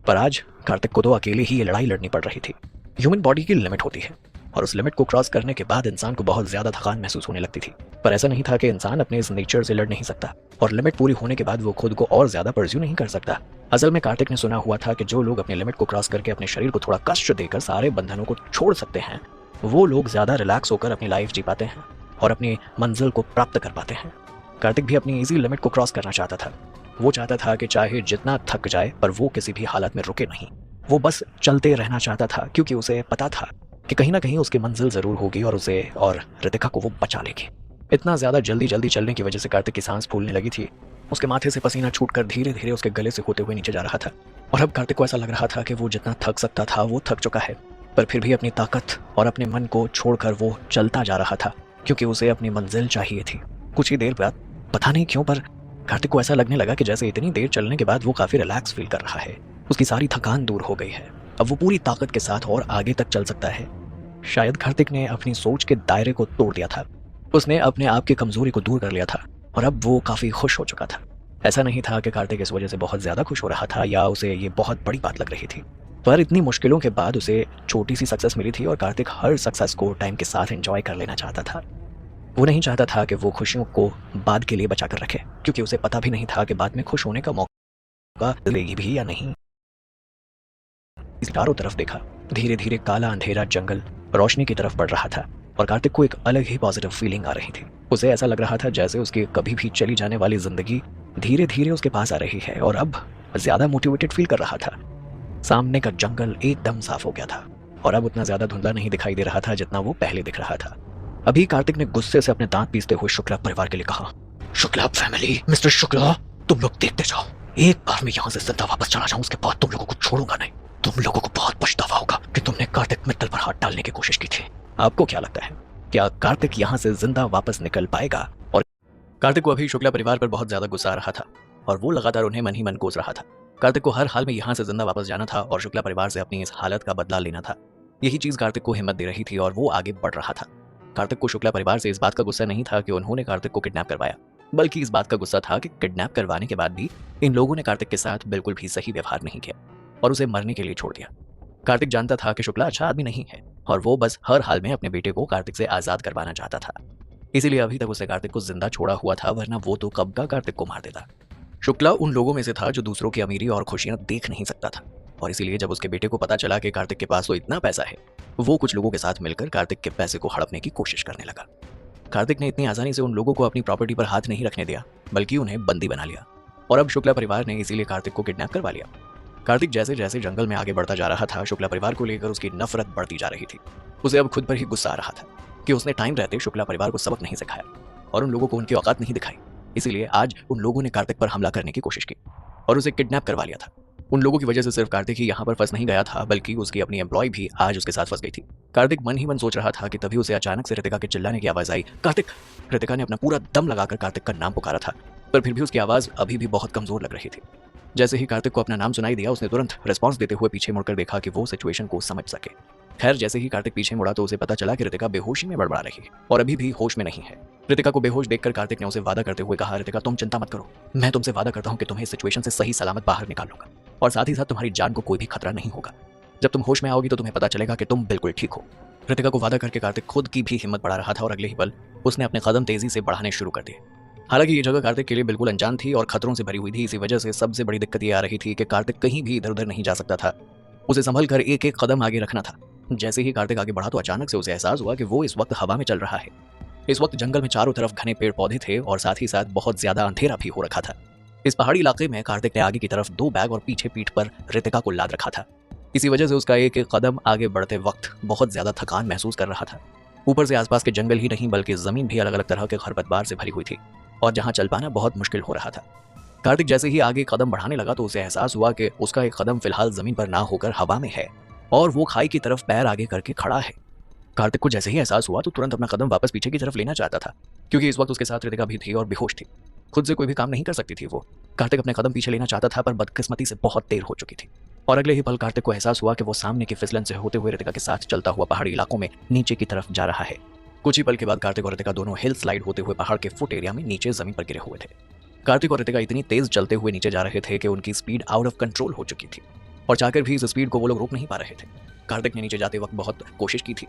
पर आज कार्तिक को तो अकेले ही ये लड़ाई लड़नी पड़ रही थी। ह्यूमन बॉडी की लिमिट होती है और उस लिमिट को क्रॉस करने के बाद इंसान को बहुत ज्यादा थकान महसूस होने लगती थी, पर ऐसा नहीं था कि इंसान अपने इस नेचर से लड़ नहीं सकता और लिमिट पूरी होने के बाद वो खुद को और ज्यादा परस्यू नहीं कर सकता। असल में कार्तिक ने सुना हुआ था कि जो लोग अपने लिमिट को क्रॉस करके अपने शरीर को थोड़ा कष्ट देकर सारे बंधनों को छोड़ सकते हैं वो लोग ज्यादा रिलैक्स होकर अपनी लाइफ जी पाते हैं और अपनी मंजिल को प्राप्त कर पाते हैं। कार्तिक भी अपनी इजी लिमिट को क्रॉस करना चाहता था। वो चाहता था कि चाहे जितना थक जाए पर वो किसी भी हालत में रुके नहीं, वो बस चलते रहना चाहता था क्योंकि उसे पता था कि कहीं ना कहीं उसकी मंजिल जरूर होगी और उसे और रितिका को वो बचा लेगी। इतना ज्यादा जल्दी जल्दी चलने की वजह से कार्तिक की सांस फूलने लगी थी। उसके माथे से पसीना छूटकर धीरे धीरे उसके गले से होते हुए नीचे जा रहा था और अब कार्तिक को ऐसा लग रहा था कि वो जितना थक सकता था वो थक चुका है, पर फिर भी अपनी ताकत और अपने मन को छोड़कर वो चलता जा रहा था क्योंकि उसे अपनी मंजिल चाहिए थी। कुछ ही देर बाद पता नहीं क्यों पर कार्तिक को ऐसा लगने लगा कि जैसे इतनी देर चलने के बाद वो काफी रिलैक्स फील कर रहा है। उसकी सारी थकान दूर हो गई है, अब वो पूरी ताकत के साथ और आगे तक चल सकता है। शायद कार्तिक ने अपनी सोच के दायरे को तोड़ दिया था, उसने अपने आप की कमजोरी को दूर कर लिया था और अब वो काफी खुश हो चुका था। ऐसा नहीं था कि कार्तिक इस वजह से बहुत ज्यादा खुश हो रहा था या उसे ये बहुत बड़ी बात लग रही थी, पर इतनी मुश्किलों के बाद उसे छोटी सी सक्सेस मिली थी और कार्तिक हर सक्सेस को टाइम के साथ एंजॉय कर लेना चाहता था। वो नहीं चाहता था कि वो खुशियों को बाद के लिए बचा कर रखे क्योंकि उसे पता भी नहीं था कि बाद में खुश होने का मौका मिलेगी भी या नहीं। चारों तरफ देखा, धीरे धीरे काला अंधेरा जंगल रोशनी की तरफ बढ़ रहा था और कार्तिक को एक अलग ही पॉजिटिव फीलिंग आ रही थी। उसे ऐसा लग रहा था जैसे उसकी कभी भी चली जाने वाली जिंदगी धीरे धीरे उसके पास आ रही है और अब ज्यादा मोटिवेटेड फील कर रहा था। सामने का जंगल एकदम साफ हो गया था और अब उतना ज्यादा धुंधला नहीं दिखाई दे रहा था जितना वो पहले दिख रहा था। अभी कार्तिक ने गुस्से से अपने दांत पीसते हुए शुक्ला परिवार के लिए कहा, शुक्ला फैमिली, मिस्टर शुक्ला, तुम लोग देखते जाओ, एक बार मैं यहाँ से जिंदा वापस चला जाऊं उसके बाद तुम लोगों को छोड़ूंगा नहीं। तुम लोगों को बहुत पछतावा होगा कि तुमने कार्तिक मित्तल पर हाथ डालने की कोशिश की थी। आपको क्या लगता है, क्या कार्तिक यहाँ से जिंदा वापस निकल पाएगा? और कार्तिक को अभी शुक्ला परिवार पर बहुत ज्यादा गुस्सा आ रहा था और वो लगातार उन्हें मन ही मन कोस रहा था। कार्तिक को हर हाल में यहाँ से जिंदा वापस जाना था और शुक्ला परिवार से अपनी इस हालत का बदला लेना था। यही चीज कार्तिक को हिम्मत दे रही थी और वो आगे बढ़ रहा था। कार्तिक को शुक्ला परिवार से इस बात का गुस्सा नहीं था कि उन्होंने कार्तिक को किडनैप करवाया, बल्कि इस बात का गुस्सा था कि किडनैप करवाने के बाद भी इन लोगों ने कार्तिक के साथ बिल्कुल भी सही व्यवहार नहीं किया और उसे मरने के लिए छोड़ दिया। कार्तिक जानता था कि शुक्ला अच्छा आदमी नहीं है और वो बस हर हाल में अपने बेटे को कार्तिक से आजाद करवाना चाहता था, इसीलिए अभी तक उसे कार्तिक को जिंदा छोड़ा हुआ था, वरना वो तो कब का कार्तिक को मार देता। शुक्ला उन लोगों में से था जो दूसरों की अमीरी और खुशियां देख नहीं सकता था और इसीलिए जब उसके बेटे को पता चला कि कार्तिक के पास तो इतना पैसा है, वो कुछ लोगों के साथ मिलकर कार्तिक के पैसे को हड़पने की कोशिश करने लगा। कार्तिक ने इतनी आसानी से उन लोगों को अपनी प्रॉपर्टी पर हाथ नहीं रखने दिया, बल्कि उन्हें बंदी बना लिया और अब शुक्ला परिवार ने इसीलिए कार्तिक को किडनैप करवा लिया। कार्तिक जैसे जैसे जंगल में आगे बढ़ता जा रहा था, शुक्ला परिवार को लेकर उसकी नफरत बढ़ती जा रही थी। उसे अब खुद पर ही गुस्सा आ रहा था कि उसने टाइम रहते शुक्ला परिवार को सबक नहीं सिखाया और उन लोगों को उनकी औकात नहीं दिखाई, इसीलिए आज उन लोगों ने कार्तिक पर हमला करने की कोशिश की और उसे किडनैप करवा लिया था। उन लोगों की वजह से सिर्फ कार्तिक ही यहाँ पर फंस नहीं गया था, बल्कि उसकी अपनी एम्प्लॉय भी आज उसके साथ फंस गई थी। कार्तिक मन ही मन सोच रहा था कि तभी उसे अचानक से रितिका के चिल्लाने की आवाज आई, कार्तिक। रितिका ने अपना पूरा दम लगाकर कार्तिक का नाम पुकारा था, पर फिर भी उसकी आवाज अभी भी बहुत कमजोर लग रही थी। जैसे ही कार्तिक को अपना नाम सुनाई दिया, उसने तुरंत रिस्पॉन्स देते हुए पीछे मुड़कर देखा कि वो सिचुएशन को समझ सके। खैर, जैसे ही कार्तिक पीछे मुड़ा तो उसे पता चला कि रितिका बेहोशी में बड़बड़ा रही है और अभी भी होश में नहीं है। रितिका को बेहोश देखकर कार्तिक ने उसे वादा करते हुए कहा, रितिका तुम चिंता मत करो, मैं तुमसे वादा करता हूँ कि तुम्हें इस सिचुएशन से सही सलामत बाहर निकाल लूंगा। और साथ ही साथ तुम्हारी जान को कोई भी खतरा नहीं होगा। जब तुम होश में आओगी तो तुम्हें पता चलेगा कि तुम बिल्कुल ठीक हो। रितिका को वादा करके कार्तिक खुद की भी हिम्मत बढ़ा रहा था और अगले ही पल उसने अपने कदम तेजी से बढ़ाने शुरू कर दिए। हालांकि ये जगह कार्तिक के लिए बिल्कुल अनजान थी और खतरों से भरी हुई थी। इसी वजह से सबसे बड़ी दिक्कत ये आ रही थी कि कार्तिक कहीं भी इधर उधर नहीं जा सकता था। उसे संभल कर एक एक कदम आगे रखना था। जैसे ही कार्तिक आगे बढ़ा तो अचानक से उसे एहसास हुआ कि वो इस वक्त हवा में चल रहा है। इस वक्त जंगल में चारों तरफ घने पेड़ पौधे थे और साथ ही साथ बहुत ज्यादा अंधेरा भी हो रखा था। इस पहाड़ी इलाके में कार्तिक ने आगे की तरफ 2 बैग और पीछे पीठ पर रितिका को लाद रखा था। इसी वजह से उसका एक एक कदम आगे बढ़ते वक्त बहुत ज्यादा थकान महसूस कर रहा था। ऊपर से आसपास के जंगल ही नहीं बल्कि जमीन भी अलग अलग तरह के खरपतवार से भरी हुई थी और जहां चल पाना बहुत मुश्किल हो रहा था। कार्तिक जैसे ही आगे कदम बढ़ाने लगा तो उसे एहसास हुआ कि उसका एक कदम फिलहाल जमीन पर ना होकर हवा में है और वो खाई की तरफ पैर आगे करके खड़ा है। कार्तिक को जैसे ही एहसास हुआ तो तुरंत अपना कदम वापस पीछे की तरफ लेना चाहता था, क्योंकि इस वक्त उसके साथ रितिका भी थी और बेहोश थी। खुद से कोई भी काम नहीं कर सकती थी वो। कार्तिक अपने कदम पीछे लेना चाहता था पर बदकिस्मती से बहुत देर हो चुकी थी और अगले ही पल कार्तिक को एहसास हुआ कि वो सामने की फिसलन से होते हुए रितिका के साथ चलता हुआ पहाड़ी इलाकों में नीचे की तरफ जा रहा है। कुछ ही पल के बाद कार्तिक और रितिका दोनों हिल स्लाइड होते हुए पहाड़ के फुट एरिया में नीचे जमीन पर गिरे हुए थे। कार्तिक और रितिका इतनी तेज चलते हुए नीचे जा रहे थे कि उनकी स्पीड आउट ऑफ कंट्रोल हो चुकी थी और चाहकर भी इस स्पीड को वो लोग रोक नहीं पा रहे थे। कार्तिक ने नीचे जाते वक्त बहुत कोशिश की थी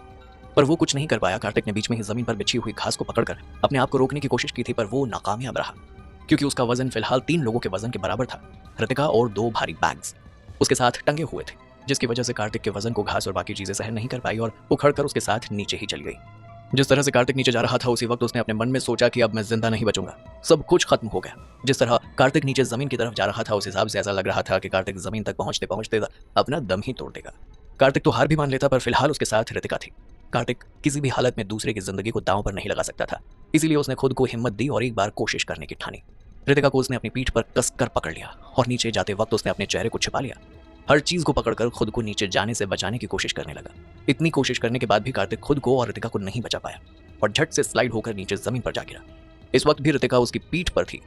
पर वो कुछ नहीं कर पाया। कार्तिक ने बीच में ही जमीन पर बिछी हुई घास को पकड़कर अपने आप को रोकने की कोशिश की थी पर वो नाकामयाब रहा, क्योंकि उसका वजन फिलहाल 3 लोगों के वजन के बराबर था। रितिका और 2 भारी बैग्स उसके साथ टंगे हुए थे, जिसकी वजह से कार्तिक के वजन को घास और बाकी चीजें सहन नहीं कर पाई और उखड़कर उसके साथ नीचे ही चली गई। जिस तरह से कार्तिक नीचे जा रहा था उसी वक्त उसने अपने मन में सोचा कि अब मैं जिंदा नहीं बचूंगा, सब कुछ खत्म हो गया। जिस तरह कार्तिक नीचे जमीन की तरफ जा रहा था उस हिसाब से ऐसा लग रहा था कि कार्तिक जमीन तक पहुंचते पहुंचते अपना दम ही तोड़ देगा। कार्तिक तो हार भी मान लेता पर फिलहाल उसके साथ रितिका थी। कार्तिक किसी भी हालत में दूसरे की जिंदगी को दांव पर नहीं लगा सकता था, इसीलिए उसने खुद को हिम्मत दी और एक बार कोशिश करने की ठानी। रितिका को उसने अपनी पीठ पर कसकर पकड़ लिया और नीचे जाते वक्त उसने अपने चेहरे को छिपा लिया। हर चीज को पकड़कर खुद को नीचे जाने से बचाने की कोशिश करने लगा। इतनी कोशिश करने के बाद भी कार्तिक खुद को और रितिका को नहीं बचा पाया और झट से स्लाइड होकर नीचे जमीन पर जा गिरा। इस वक्त भी रितिका उसकी पीठ पर थी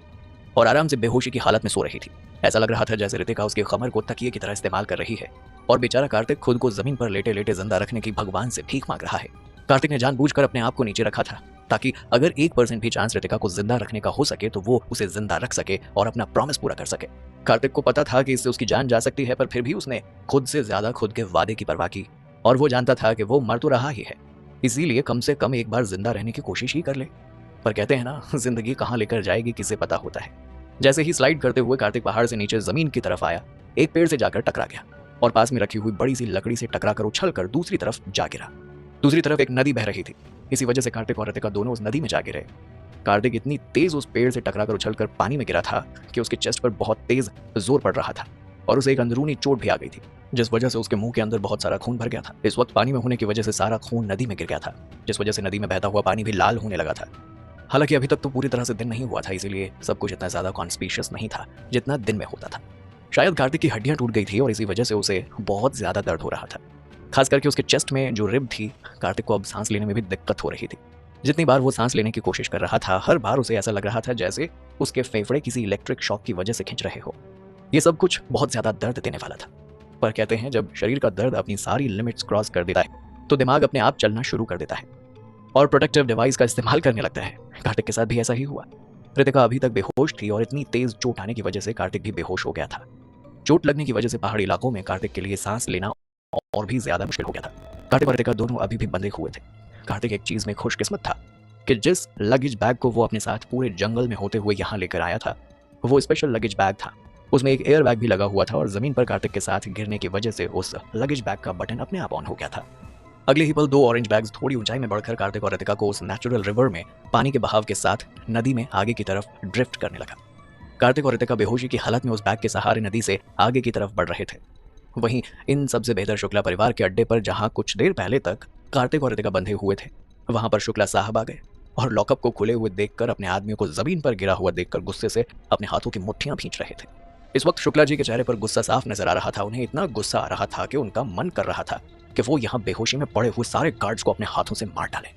और आराम से बेहोशी की हालत में सो रही थी। ऐसा लग रहा था जैसे रितिका उसके कमर को तकिए की तरह इस्तेमाल कर रही है और बेचारा कार्तिक खुद को जमीन पर लेटे लेटे जिंदा रखने की भगवान से भीख मांग रहा है। कार्तिक ने जानबूझकर अपने आप को नीचे रखा था ताकि अगर 1% भी चांस रितिका को जिंदा रखने का हो सके तो वो उसे जिंदा रख सके और अपना प्रॉमिस पूरा कर सके। कार्तिक को पता था कि इससे उसकी जान जा सकती है पर फिर भी उसने खुद से ज्यादा खुद के वादे की परवाह की और वो जानता था कि वो मर तो रहा ही है, इसीलिए कम से कम एक बार जिंदा रहने की कोशिश ही कर ले। पर कहते हैं ना, जिंदगी कहाँ लेकर जाएगी किसे पता होता है। जैसे ही स्लाइड करते हुए कार्तिक पहाड़ से नीचे जमीन की तरफ आया, एक पेड़ से जाकर टकरा गया और पास में रखी हुई बड़ी सी लकड़ी से टकराकर उछलकर दूसरी तरफ जा गिरा। दूसरी तरफ एक नदी बह रही थी, इसी वजह से कार्तिक और रितिका दोनों उस नदी में जा गिरे। कार्तिक इतनी तेज उस पेड़ से टकराकर उछलकर पानी में गिरा था कि उसके चेस्ट पर बहुत तेज जोर पड़ रहा था और उसे एक अंदरूनी चोट भी आ गई थी, जिस वजह से उसके मुंह के अंदर बहुत सारा खून भर गया था। इस वक्त पानी में होने की वजह से सारा खून नदी में गिर गया था, जिस वजह से नदी में बहता हुआ पानी भी लाल होने लगा था। हालांकि अभी तक तो पूरी तरह से दिन नहीं हुआ था, इसीलिए सब कुछ इतना ज्यादा कॉन्स्पिशियस नहीं था जितना दिन में होता था। शायद कार्तिक की हड्डियां टूट गई थी और इसी वजह से उसे बहुत ज्यादा दर्द हो रहा था। खास करके उसके चेस्ट में जो रिब थी, कार्तिक को अब सांस लेने में भी दिक्कत हो रही थी। जितनी बार वो सांस लेने की कोशिश कर रहा था, हर बार उसे ऐसा लग रहा था जैसे उसके फेफड़े किसी इलेक्ट्रिक शॉक की वजह से खिंच रहे हो। ये सब कुछ बहुत ज्यादा दर्द देने वाला था। पर कहते हैं जब शरीर का दर्द अपनी सारी लिमिट्स क्रॉस कर देता है तो दिमाग अपने आप चलना शुरू कर देता है और प्रोटेक्टिव डिवाइस का इस्तेमाल करने लगता है। कार्तिक के साथ भी ऐसा ही हुआ। रितिका अभी तक बेहोश थी और इतनी तेज चोट आने की वजह से कार्तिक भी बेहोश हो गया था। चोट लगने की वजह से पहाड़ी इलाकों में कार्तिक के लिए सांस लेना और भी ज्यादा मुश्किल हो गया था। कार्तिक और रितिका दोनों अभी भी बंधे हुए थे। कार्तिक एक चीज में खुशकिस्मत था कि जिस लगेज बैग को वो अपने साथ पूरे जंगल में होते हुए यहाँ लेकर आया था वो स्पेशल लगेज बैग था। उसमें एक एयर बैग भी लगा हुआ था और जमीन पर कार्तिक के साथ गिरने की वजह से उस लगेज बैग का बटन अपने आप ऑन हो गया था। अगले ही पल 2 ऑरेंज बैग्स थोड़ी ऊंचाई में बढ़कर कार्तिक और रितिका को उस नेचुरल रिवर में पानी के बहाव के साथ नदी में आगे की तरफ ड्रिफ्ट करने लगा। कार्तिक और रितिका बेहोशी की हालत में उस बैग के सहारे नदी से आगे की तरफ बढ़ रहे थे। वहीं इन सबसे बेहतर शुक्ला परिवार के अड्डे पर जहां कुछ देर पहले तक कार्तिक और रितिका बंधे हुए थे, वहां पर शुक्ला साहब आ गए और लॉकअप को खुले हुए देखकर अपने आदमियों को जमीन पर गिरा हुआ देखकर गुस्से से अपने हाथों की मुट्ठियां खींच रहे थे। इस वक्त शुक्ला जी के चेहरे पर गुस्सा साफ नजर आ रहा था। उन्हें इतना गुस्सा आ रहा था कि उनका मन कर रहा था कि वो यहाँ बेहोशी में पड़े हुए सारे गार्ड्स को अपने हाथों से मार डालें।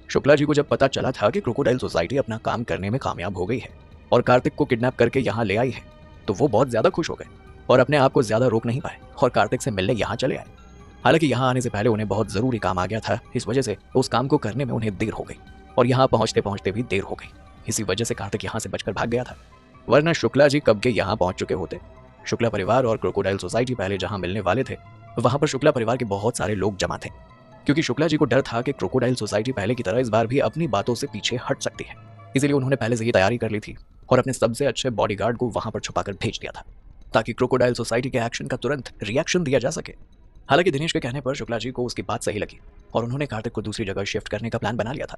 शुक्ला जी को जब पता चला था कि क्रोकोडाइल सोसाइटी अपना काम करने में कामयाब हो गई है और कार्तिक को किडनैप करके यहाँ ले आई है तो वो बहुत ज्यादा खुश हो गए और अपने आप को ज्यादा रोक नहीं पाए और कार्तिक से मिलने यहाँ चले आए। हालांकि यहाँ आने से पहले उन्हें बहुत जरूरी काम आ गया था, इस वजह से उस काम को करने में उन्हें देर हो गई और यहाँ पहुंचते पहुंचते भी देर हो गई। इसी वजह से कार्तिक यहाँ से बचकर भाग गया था, वरना शुक्ला जी कब के यहाँ पहुंच चुके होते। शुक्ला परिवार और क्रोकोडाइल सोसाइटी पहले जहां मिलने वाले थे, वहां पर शुक्ला परिवार के बहुत सारे लोग जमा थे, क्योंकि शुक्ला जी को डर था कि क्रोकोडाइल सोसाइटी पहले की तरह इस बार भी अपनी बातों से पीछे हट सकती है। इसीलिए उन्होंने पहले से ही तैयारी कर ली थी और अपने सबसे अच्छे बॉडीगार्ड को वहां पर छुपाकर भेज दिया था, ताकि क्रोकोडाइल सोसाइटी के एक्शन का तुरंत रिएक्शन दिया जा सके। हालांकि दिनेश के कहने पर शुक्ला जी को उसकी बात सही लगी और उन्होंने कार्तिक को दूसरी जगह शिफ्ट करने का प्लान बना लिया था,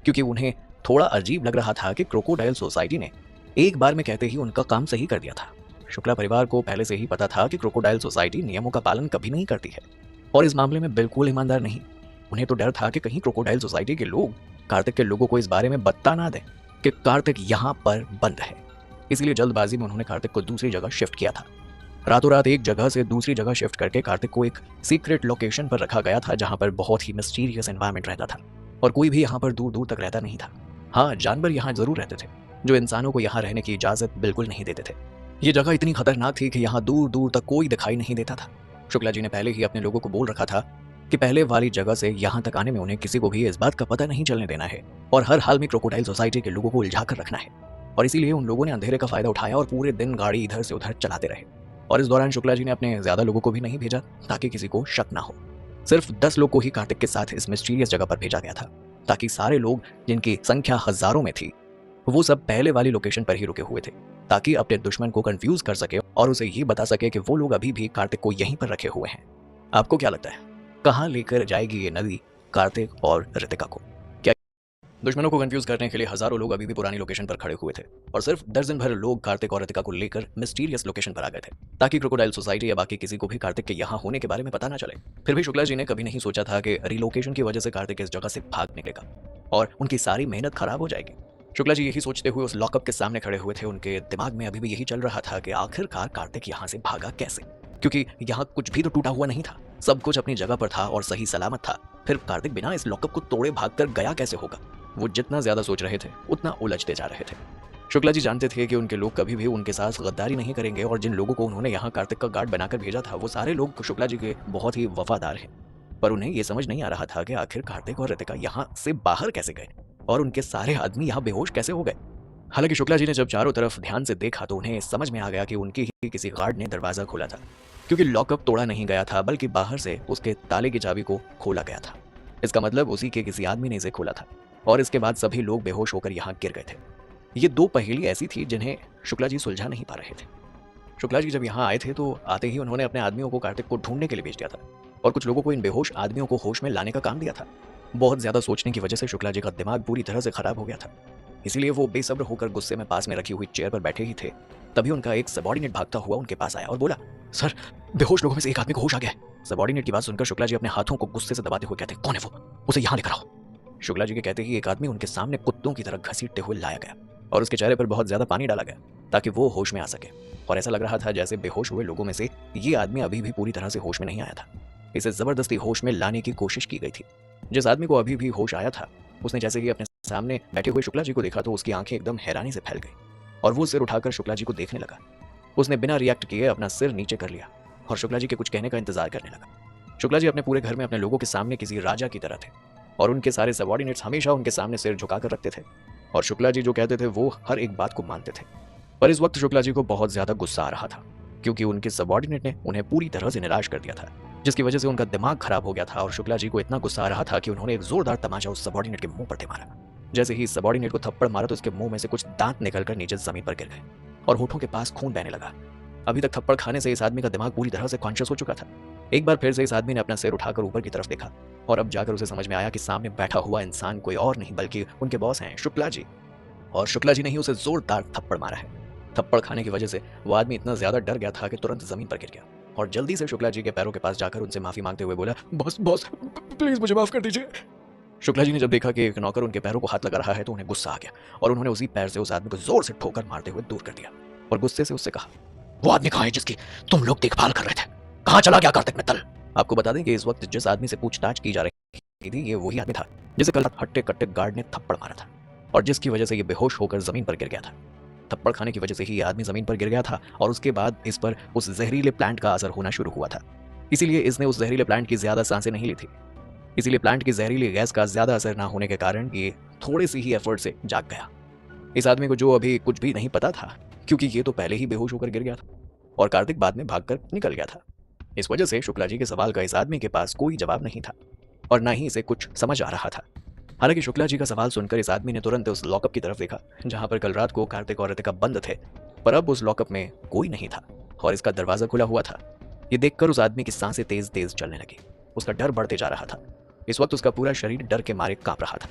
क्योंकि उन्हें थोड़ा अजीब लग रहा था कि क्रोकोडाइल सोसाइटी ने एक बार में कहते ही उनका काम सही कर दिया था। शुक्ला परिवार को पहले से ही पता था कि क्रोकोडाइल सोसाइटी नियमों का पालन कभी नहीं करती है और इस मामले में बिल्कुल ईमानदार नहीं। उन्हें तो डर था कि कहीं क्रोकोडाइल सोसाइटी के लोग कार्तिक के लोगों को इस बारे में बता ना दें कि कार्तिक यहाँ पर बंद है। इसीलिए जल्दबाजी में उन्होंने कार्तिक को दूसरी जगह शिफ्ट किया था। रातों रात एक जगह से दूसरी जगह शिफ्ट करके कार्तिक को एक सीक्रेट लोकेशन पर रखा गया था, जहां पर बहुत ही मिस्टीरियस एनवायरनमेंट रहता था और कोई भी यहाँ पर दूर दूर तक रहता नहीं था। हाँ, जानवर यहाँ जरूर रहते थे जो इंसानों को यहाँ रहने की इजाजत बिल्कुल नहीं देते थे। ये जगह इतनी खतरनाक थी कि यहाँ दूर दूर तक कोई दिखाई नहीं देता था। शुक्ला जी ने पहले ही अपने लोगों को बोल रखा था कि पहले वाली जगह से यहाँ तक आने में उन्हें किसी को भी इस बात का पता नहीं चलने देना है और हर हाल में क्रोकोडाइल सोसाइटी के लोगों को उलझा कर रखना है। और इसीलिए उन लोगों ने अंधेरे का फायदा उठाया और पूरे दिन गाड़ी इधर से उधर चलाते रहे। और इस दौरान शुक्ला जी ने अपने ज्यादा लोगों को भी नहीं भेजा ताकि किसी को शक ना हो। सिर्फ 10 लोग को ही कार्तिक के साथ इस मिस्टीरियस जगह पर भेजा गया था, ताकि सारे लोग जिनकी संख्या हजारों में थी वो सब पहले वाली लोकेशन पर ही रुके हुए थे, ताकि अपने दुश्मन को कंफ्यूज कर सके और उसे ये बता सके कि वो लोग अभी भी कार्तिक को यहीं पर रखे हुए हैं। आपको क्या लगता है, कहाँ लेकर जाएगी ये नदी कार्तिक और ऋतिका को? क्या दुश्मनों को कंफ्यूज करने के लिए हजारों लोग अभी भी पुरानी लोकेशन पर खड़े हुए थे और सिर्फ दर्जन भर लोग कार्तिक और ऋतिका को लेकर मिस्टीरियस लोकेशन पर आ गए थे, ताकि क्रोकोडाइल सोसाइटी या बाकी किसी को भी कार्तिक के यहाँ होने के बारे में पता ना चले। फिर भी शुक्ला जी ने कभी नहीं सोचा था कि रिलोकेशन की वजह से कार्तिक इस जगह से भाग निकलेगा और उनकी सारी मेहनत खराब हो जाएगी। शुक्ला जी यही सोचते हुए उस लॉकअप के सामने खड़े हुए थे। उनके दिमाग में अभी भी यही चल रहा था कि आखिरकार कार्तिक यहाँ से भागा कैसे, क्योंकि यहाँ कुछ भी तो टूटा हुआ नहीं था, सब कुछ अपनी जगह पर था और सही सलामत था। फिर कार्तिक बिना इस लॉकअप को तोड़े भागकर गया कैसे होगा? वो जितना ज्यादा सोच रहे थे उतना उलझते जा रहे थे। शुक्ला जी जानते थे कि उनके लोग कभी भी उनके साथ गद्दारी नहीं करेंगे और जिन लोगों को उन्होंने यहाँ कार्तिक का गार्ड बनाकर भेजा था वो सारे लोग शुक्ला जी के बहुत ही वफादार हैं। पर उन्हें ये समझ नहीं आ रहा था कि आखिर कार्तिक और ऋतिका यहाँ से बाहर कैसे गए और उनके सारे आदमी यहाँ बेहोश कैसे हो गए। हालांकि शुक्ला जी ने जब चारों तरफ ध्यान से देखा तो उन्हें समझ में आ गया कि उनकी ही किसी गार्ड ने दरवाजा खोला था, क्योंकि लॉकअप तोड़ा नहीं गया था बल्कि बाहर से उसके ताले की चाबी को खोला गया था। इसका मतलब उसी के किसी आदमी ने इसे खोला था और इसके बाद सभी लोग बेहोश होकर यहाँ गिर गए थे। ये दो पहेली ऐसी थी जिन्हें शुक्ला जी सुलझा नहीं पा रहे थे। शुक्ला जी जब यहाँ आए थे तो आते ही उन्होंने अपने आदमियों को कार्तिक को ढूंढने के लिए भेज दिया था और कुछ लोगों को इन बेहोश आदमियों को होश में लाने का काम दिया था। बहुत ज्यादा सोचने की वजह से शुक्ला जी का दिमाग पूरी तरह से खराब हो गया था, इसीलिए वो बेसब्र होकर गुस्से में पास में रखी हुई चेयर पर बैठे ही थे। तभी उनका एक सबॉर्डिनेट भागता हुआ उनके पास आया और बोला, सर, बेहोश लोगों में से एक आदमी को होश आ गया है। सबॉर्डिनेट की बात सुनकर शुक्ला जी अपने हाथों को गुस्से से दबाते हुए कहते, कौन है वो? उसे यहाँ लेकर आओ। शुक्ला जी के कहते ही एक आदमी उनके सामने कुत्तों की तरह घसीटते हुए लाया गया और उसके चेहरे पर बहुत ज्यादा पानी डाला गया ताकि वो होश में आ सके। और ऐसा लग रहा था जैसे बेहोश हुए लोगों में से ये आदमी अभी भी पूरी तरह से होश में नहीं आया था। इसे जबरदस्ती होश में लाने की कोशिश की गई थी। जिस आदमी को अभी भी होश आया था उसने जैसे ही अपने सामने बैठे हुए शुक्ला जी को देखा तो उसकी आंखें एकदम हैरानी से फैल गई और वो सिर उठाकर शुक्ला जी को देखने लगा। उसने बिना रिएक्ट किए अपना सिर नीचे कर लिया और शुक्ला जी के कुछ कहने का इंतजार करने लगा। शुक्ला जी अपने पूरे घर में अपने लोगों के सामने किसी राजा की तरह थे और उनके सारे सबॉर्डिनेट्स हमेशा उनके सामने सिर झुकाकर रखते थे और शुक्ला जी जो कहते थे वो हर एक बात को मानते थे। पर इस वक्त शुक्ला जी को बहुत ज्यादा गुस्सा आ रहा था, क्योंकि उनके सबॉर्डिनेट ने उन्हें पूरी तरह से निराश कर दिया था, जिसकी वजह से उनका दिमाग खराब हो गया था। और शुक्ला जी को इतना गुस्सा आ रहा था कि उन्होंने एक जोरदार तमाचा उस सबॉर्डिनेट के मुंह पर दे मारा। जैसे ही सबॉर्डिनेट को थप्पड़ मारा तो उसके मुंह में से कुछ दांत निकलकर नीचे जमीन पर गिर गए और होठों के पास खून बहने लगा। अभी तक थप्पड़ खाने से इस आदमी का दिमाग पूरी तरह से कॉन्शियस हो चुका था। एक बार फिर से इस आदमी ने अपना सिर उठाकर ऊपर की तरफ देखा और अब जाकर उसे समझ में आया कि सामने बैठा हुआ इंसान कोई और नहीं बल्कि उनके बॉस हैं शुक्ला जी। और शुक्ला जी ने ही उसे जोरदार थप्पड़ मारा है। थप्पड़ खाने की वजह से वो आदमी इतना ज्यादा डर गया था कि तुरंत जमीन पर गिर गया और जल्दी से शुक्ला जी के पैरों के पास जाकर उनसे माफी मांगते हुए बोला, बॉस बॉस प्लीज मुझे माफ कर दीजिए। शुक्ला जी ने जब देखा कि एक नौकर उनके पैरों को हाथ लगा रहा है तो उन्हें गुस्सा आ गया और उन्होंने उसी पैर से उस आदमी को जोर से ठोकर मारते हुए दूर कर दिया और गुस्से से उससे कहा, वो आदमी कहाँ है जिसकी तुम लोग देखभाल कर रहे थे? कहाँ चला गया कार्तिक मित्तल? आपको बता दें कि इस वक्त जिस आदमी से पूछताछ की जा रही थी ये वही आदमी था जिसे कल हट्टे कट्टे गार्ड ने थप्पड़ मारा था और जिसकी वजह से ये बेहोश होकर जमीन पर गिर गया था। थप्पड़ खाने की वजह से ही ये आदमी जमीन पर गिर गया था और उसके बाद इस पर उस जहरीले प्लांट का असर होना शुरू हुआ था। इसीलिए इसने उस जहरीले प्लांट की ज्यादा सांसें नहीं ली थी। इसीलिए प्लांट की जहरीली गैस का ज्यादा असर ना होने के कारण ये थोड़े सी ही एफर्ट से जाग गया। इस आदमी को जो अभी कुछ भी नहीं पता था, क्योंकि ये तो पहले ही बेहोश होकर गिर गया था। और कार्तिक बाद में भागकर निकल गया था। इस वजह से शुक्ला जी के सवाल का इस आदमी के पास कोई जवाब नहीं था और ना ही इसे कुछ समझ आ रहा था। हालांकि शुक्ला जी का सवाल सुनकर इस आदमी ने तुरंत उस लॉकअप की तरफ देखा जहां पर कल रात को कार्तिक और रितिका बंद थे, पर अब उस लॉकअप में कोई नहीं था और इसका दरवाजा खुला हुआ था। ये देखकर उस आदमी की सांसें तेज तेज चलने लगी। उसका डर बढ़ते जा रहा था। इस वक्त उसका पूरा शरीर डर के मारे कांप रहा था,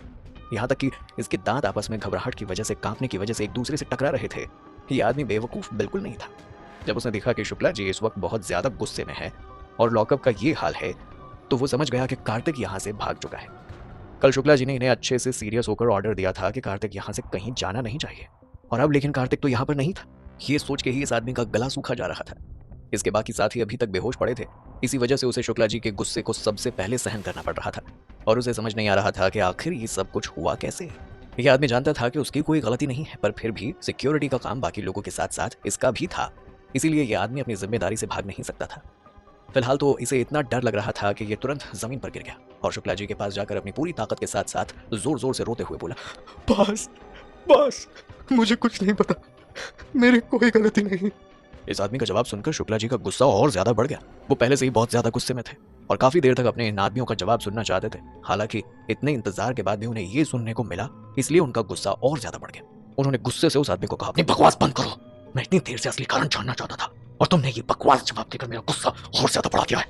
यहाँ तक कि इसके दांत आपस में घबराहट की वजह से, कांपने की वजह से एक दूसरे से टकरा रहे थे। ये आदमी बेवकूफ बिल्कुल नहीं था। जब उसने देखा कि शुक्ला जी इस वक्त बहुत ज्यादा गुस्से में है और लॉकअप का ये हाल है, तो वो समझ गया कि कार्तिक यहाँ से भाग चुका है। कल शुक्ला जी ने इन्हें अच्छे से सीरियस होकर ऑर्डर दिया था कि कार्तिक यहाँ से कहीं जाना नहीं चाहिए, और अब लेकिन कार्तिक तो यहाँ पर नहीं था। ये सोच के ही इस आदमी का गला सूखा जा रहा था। इसके बाकी साथी अभी तक बेहोश पड़े थे। इसी वजह से उसे शुक्ला जी के गुस्से को सबसे पहले सहन करना पड़ रहा था और उसे समझ नहीं आ रहा था कि आखिर ये सब कुछ हुआ कैसे। यह आदमी जानता था कि उसकी कोई गलती नहीं है, पर फिर भी सिक्योरिटी का काम बाकी लोगों के साथ साथ इसका भी था, इसीलिए यह आदमी अपनी जिम्मेदारी से भाग नहीं सकता था। फिलहाल तो इसे इतना डर लग रहा था कि ये तुरंत जमीन पर गिर गया और शुक्ला जी के पास जाकर अपनी पूरी ताकत के साथ साथ जोर जोर से रोते हुए बोला, बॉस बॉस, मुझे कुछ नहीं पता, मेरी कोई गलती नहीं। इस आदमी का जवाब सुनकर शुक्ला जी का गुस्सा और ज्यादा बढ़ गया। वो पहले से ही बहुत ज्यादा गुस्से में थे और काफी देर तक अपने इन आदमियों का जवाब सुनना चाहते थे। हालांकि इतने इंतजार के बाद भी उन्हें ये सुनने को मिला, इसलिए उनका गुस्सा और ज्यादा बढ़ गया। उन्होंने गुस्से से उस आदमी को कहा, अपनी बकवास बंद करो, मैं इतनी देर से असली कारण जानना चाहता था और तुमने ये बकवास जवाब देकर मेरा गुस्सा और ज्यादा बढ़ा दिया है।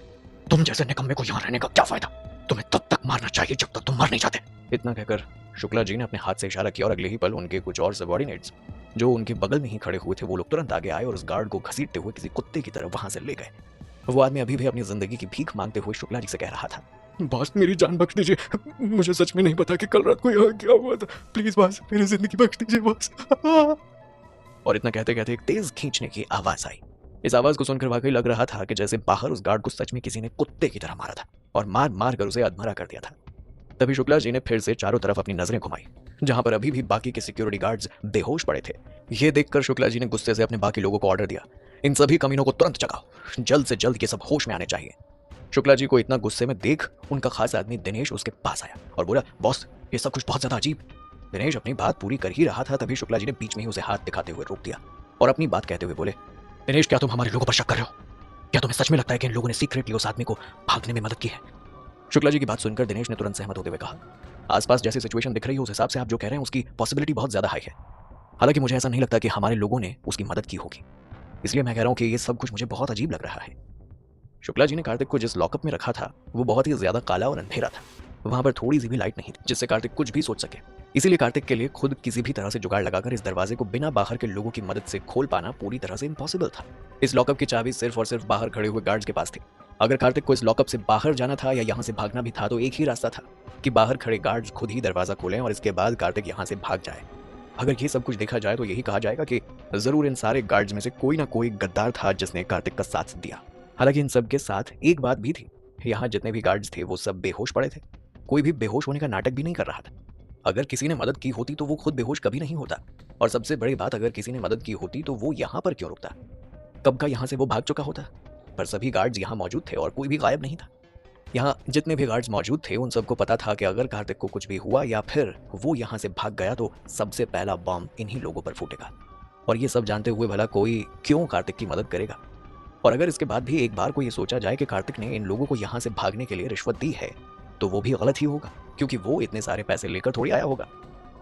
तुम जैसे निकम्मे को यहाँ रहने का क्या फायदा, तुम्हें तब तक मारना चाहिए जब तक तुम मर नहीं जाते। इतना कहकर शुक्ला जी ने अपने हाथ से इशारा किया और अगले ही पल उनके कुछ और सबॉर्डिनेट्स जो उनके बगल में ही खड़े हुए थे, वो लोग तुरंत आगे आए और उस गार्ड को घसीटते हुए किसी कुत्ते की तरह वहां से ले गए। वो आदमी अभी भी अपनी जिंदगी की भीख मांगते हुए शुक्ला जी से कह रहा था, बॉस मेरी जान बख्श दीजिए, मुझे सच में नहीं पता कि कल रात को यहाँ क्या हुआ था, प्लीज बॉस मेरी जिंदगी बख्श दीजिए बॉस। और इतना कहते कहते एक तेज खींचने की आवाज आई। इस आवाज को सुनकर वाकई लग रहा था कि जैसे बाहर उस गार्ड को सच में किसी ने कुत्ते की तरह मारा था और मार मार कर उसे अधमरा कर दिया था। तभी शुक्ला जी ने फिर से चारों तरफ अपनी नजरें घुमाई, जहां पर अभी भी बाकी के सिक्योरिटी गार्ड्स बेहोश पड़े थे। यह देखकर शुक्ला जी ने गुस्से से अपने बाकी लोगों को ऑर्डर दिया, इन सभी कमीनों को तुरंत जगाओ, जल्द से जल्द ये सब होश में आने चाहिए। शुक्ला जी को इतना गुस्से में देख उनका खास आदमी दिनेश उसके पास आया और बोला, बॉस ये सब कुछ बहुत ज्यादा अजीब। दिनेश अपनी बात पूरी कर ही रहा था, तभी शुक्ला जी ने बीच में ही उसे हाथ दिखाते हुए रोक दिया और अपनी बात कहते हुए बोले, दिनेश क्या तुम हमारे लोगों पर शक कर रहे हो? क्या तुम्हें सच में लगता है कि इन लोगों ने सीक्रेटली उस आदमी को भागने में मदद की है? शुक्ला जी की बात सुनकर दिनेश ने तुरंत सहमत होते हुए कहा, आसपास जैसी सिचुएशन दिख रही है उस हिसाब से आप जो कह रहे हैं उसकी पॉसिबिलिटी बहुत ज्यादा हाई है। हालांकि मुझे ऐसा नहीं लगता कि हमारे लोगों ने उसकी मदद की होगी, इसलिए मैं कह रहा हूं कि ये सब कुछ मुझे बहुत अजीब लग रहा है। शुक्ला जी ने कार्तिक को जिस लॉकअप में रखा था वो बहुत ही ज्यादा काला और अंधेरा था। वहां पर थोड़ी सी भी लाइट नहीं थी जिससे कार्तिक कुछ भी सोच सके। इसीलिए कार्तिक के लिए खुद किसी भी तरह से जुगाड़ लगाकर इस दरवाजे को बिना बाहर के लोगों की मदद से खोल पाना पूरी तरह से इम्पॉसिबल था। इस लॉकअप की चाबी सिर्फ और सिर्फ बाहर खड़े हुए गार्ड्स के पास थी। अगर कार्तिक को इस लॉकअप से बाहर जाना था या यहाँ से भागना भी था तो एक ही रास्ता था कि बाहर खड़े गार्ड्स खुद ही दरवाजा खोलें और इसके बाद कार्तिक यहाँ से भाग जाए। अगर ये सब कुछ देखा जाए तो यही कहा जाएगा कि जरूर इन सारे गार्ड्स में से कोई ना कोई गद्दार था जिसने कार्तिक का साथ दिया। हालांकि इन सब के साथ एक बात भी थी, यहाँ जितने भी गार्ड्स थे वो सब बेहोश पड़े थे। कोई भी बेहोश होने का नाटक भी नहीं कर रहा था। अगर किसी ने मदद की होती तो वो खुद बेहोश कभी नहीं होता, और सबसे बड़ी बात, अगर किसी ने मदद की होती तो वो यहाँ पर क्यों रुकता? कब का यहाँ से वो भाग चुका होता। पर सभी गार्ड्स यहाँ मौजूद थे और कोई भी गायब नहीं था। यहाँ जितने भी गार्ड्स मौजूद थे उन सबको पता था कि अगर कार्तिक को कुछ भी हुआ या फिर वो यहाँ से भाग गया तो सबसे पहला बॉम्ब इन्हीं लोगों पर फूटेगा। और ये सब जानते हुए भला कोई क्यों कार्तिक की मदद करेगा? और अगर इसके बाद भी एक बार को ये सोचा जाए कि कार्तिक ने इन लोगों को यहाँ से भागने के लिए रिश्वत दी है तो वो भी गलत ही होगा, क्योंकि वो इतने सारे पैसे लेकर थोड़ी आया होगा।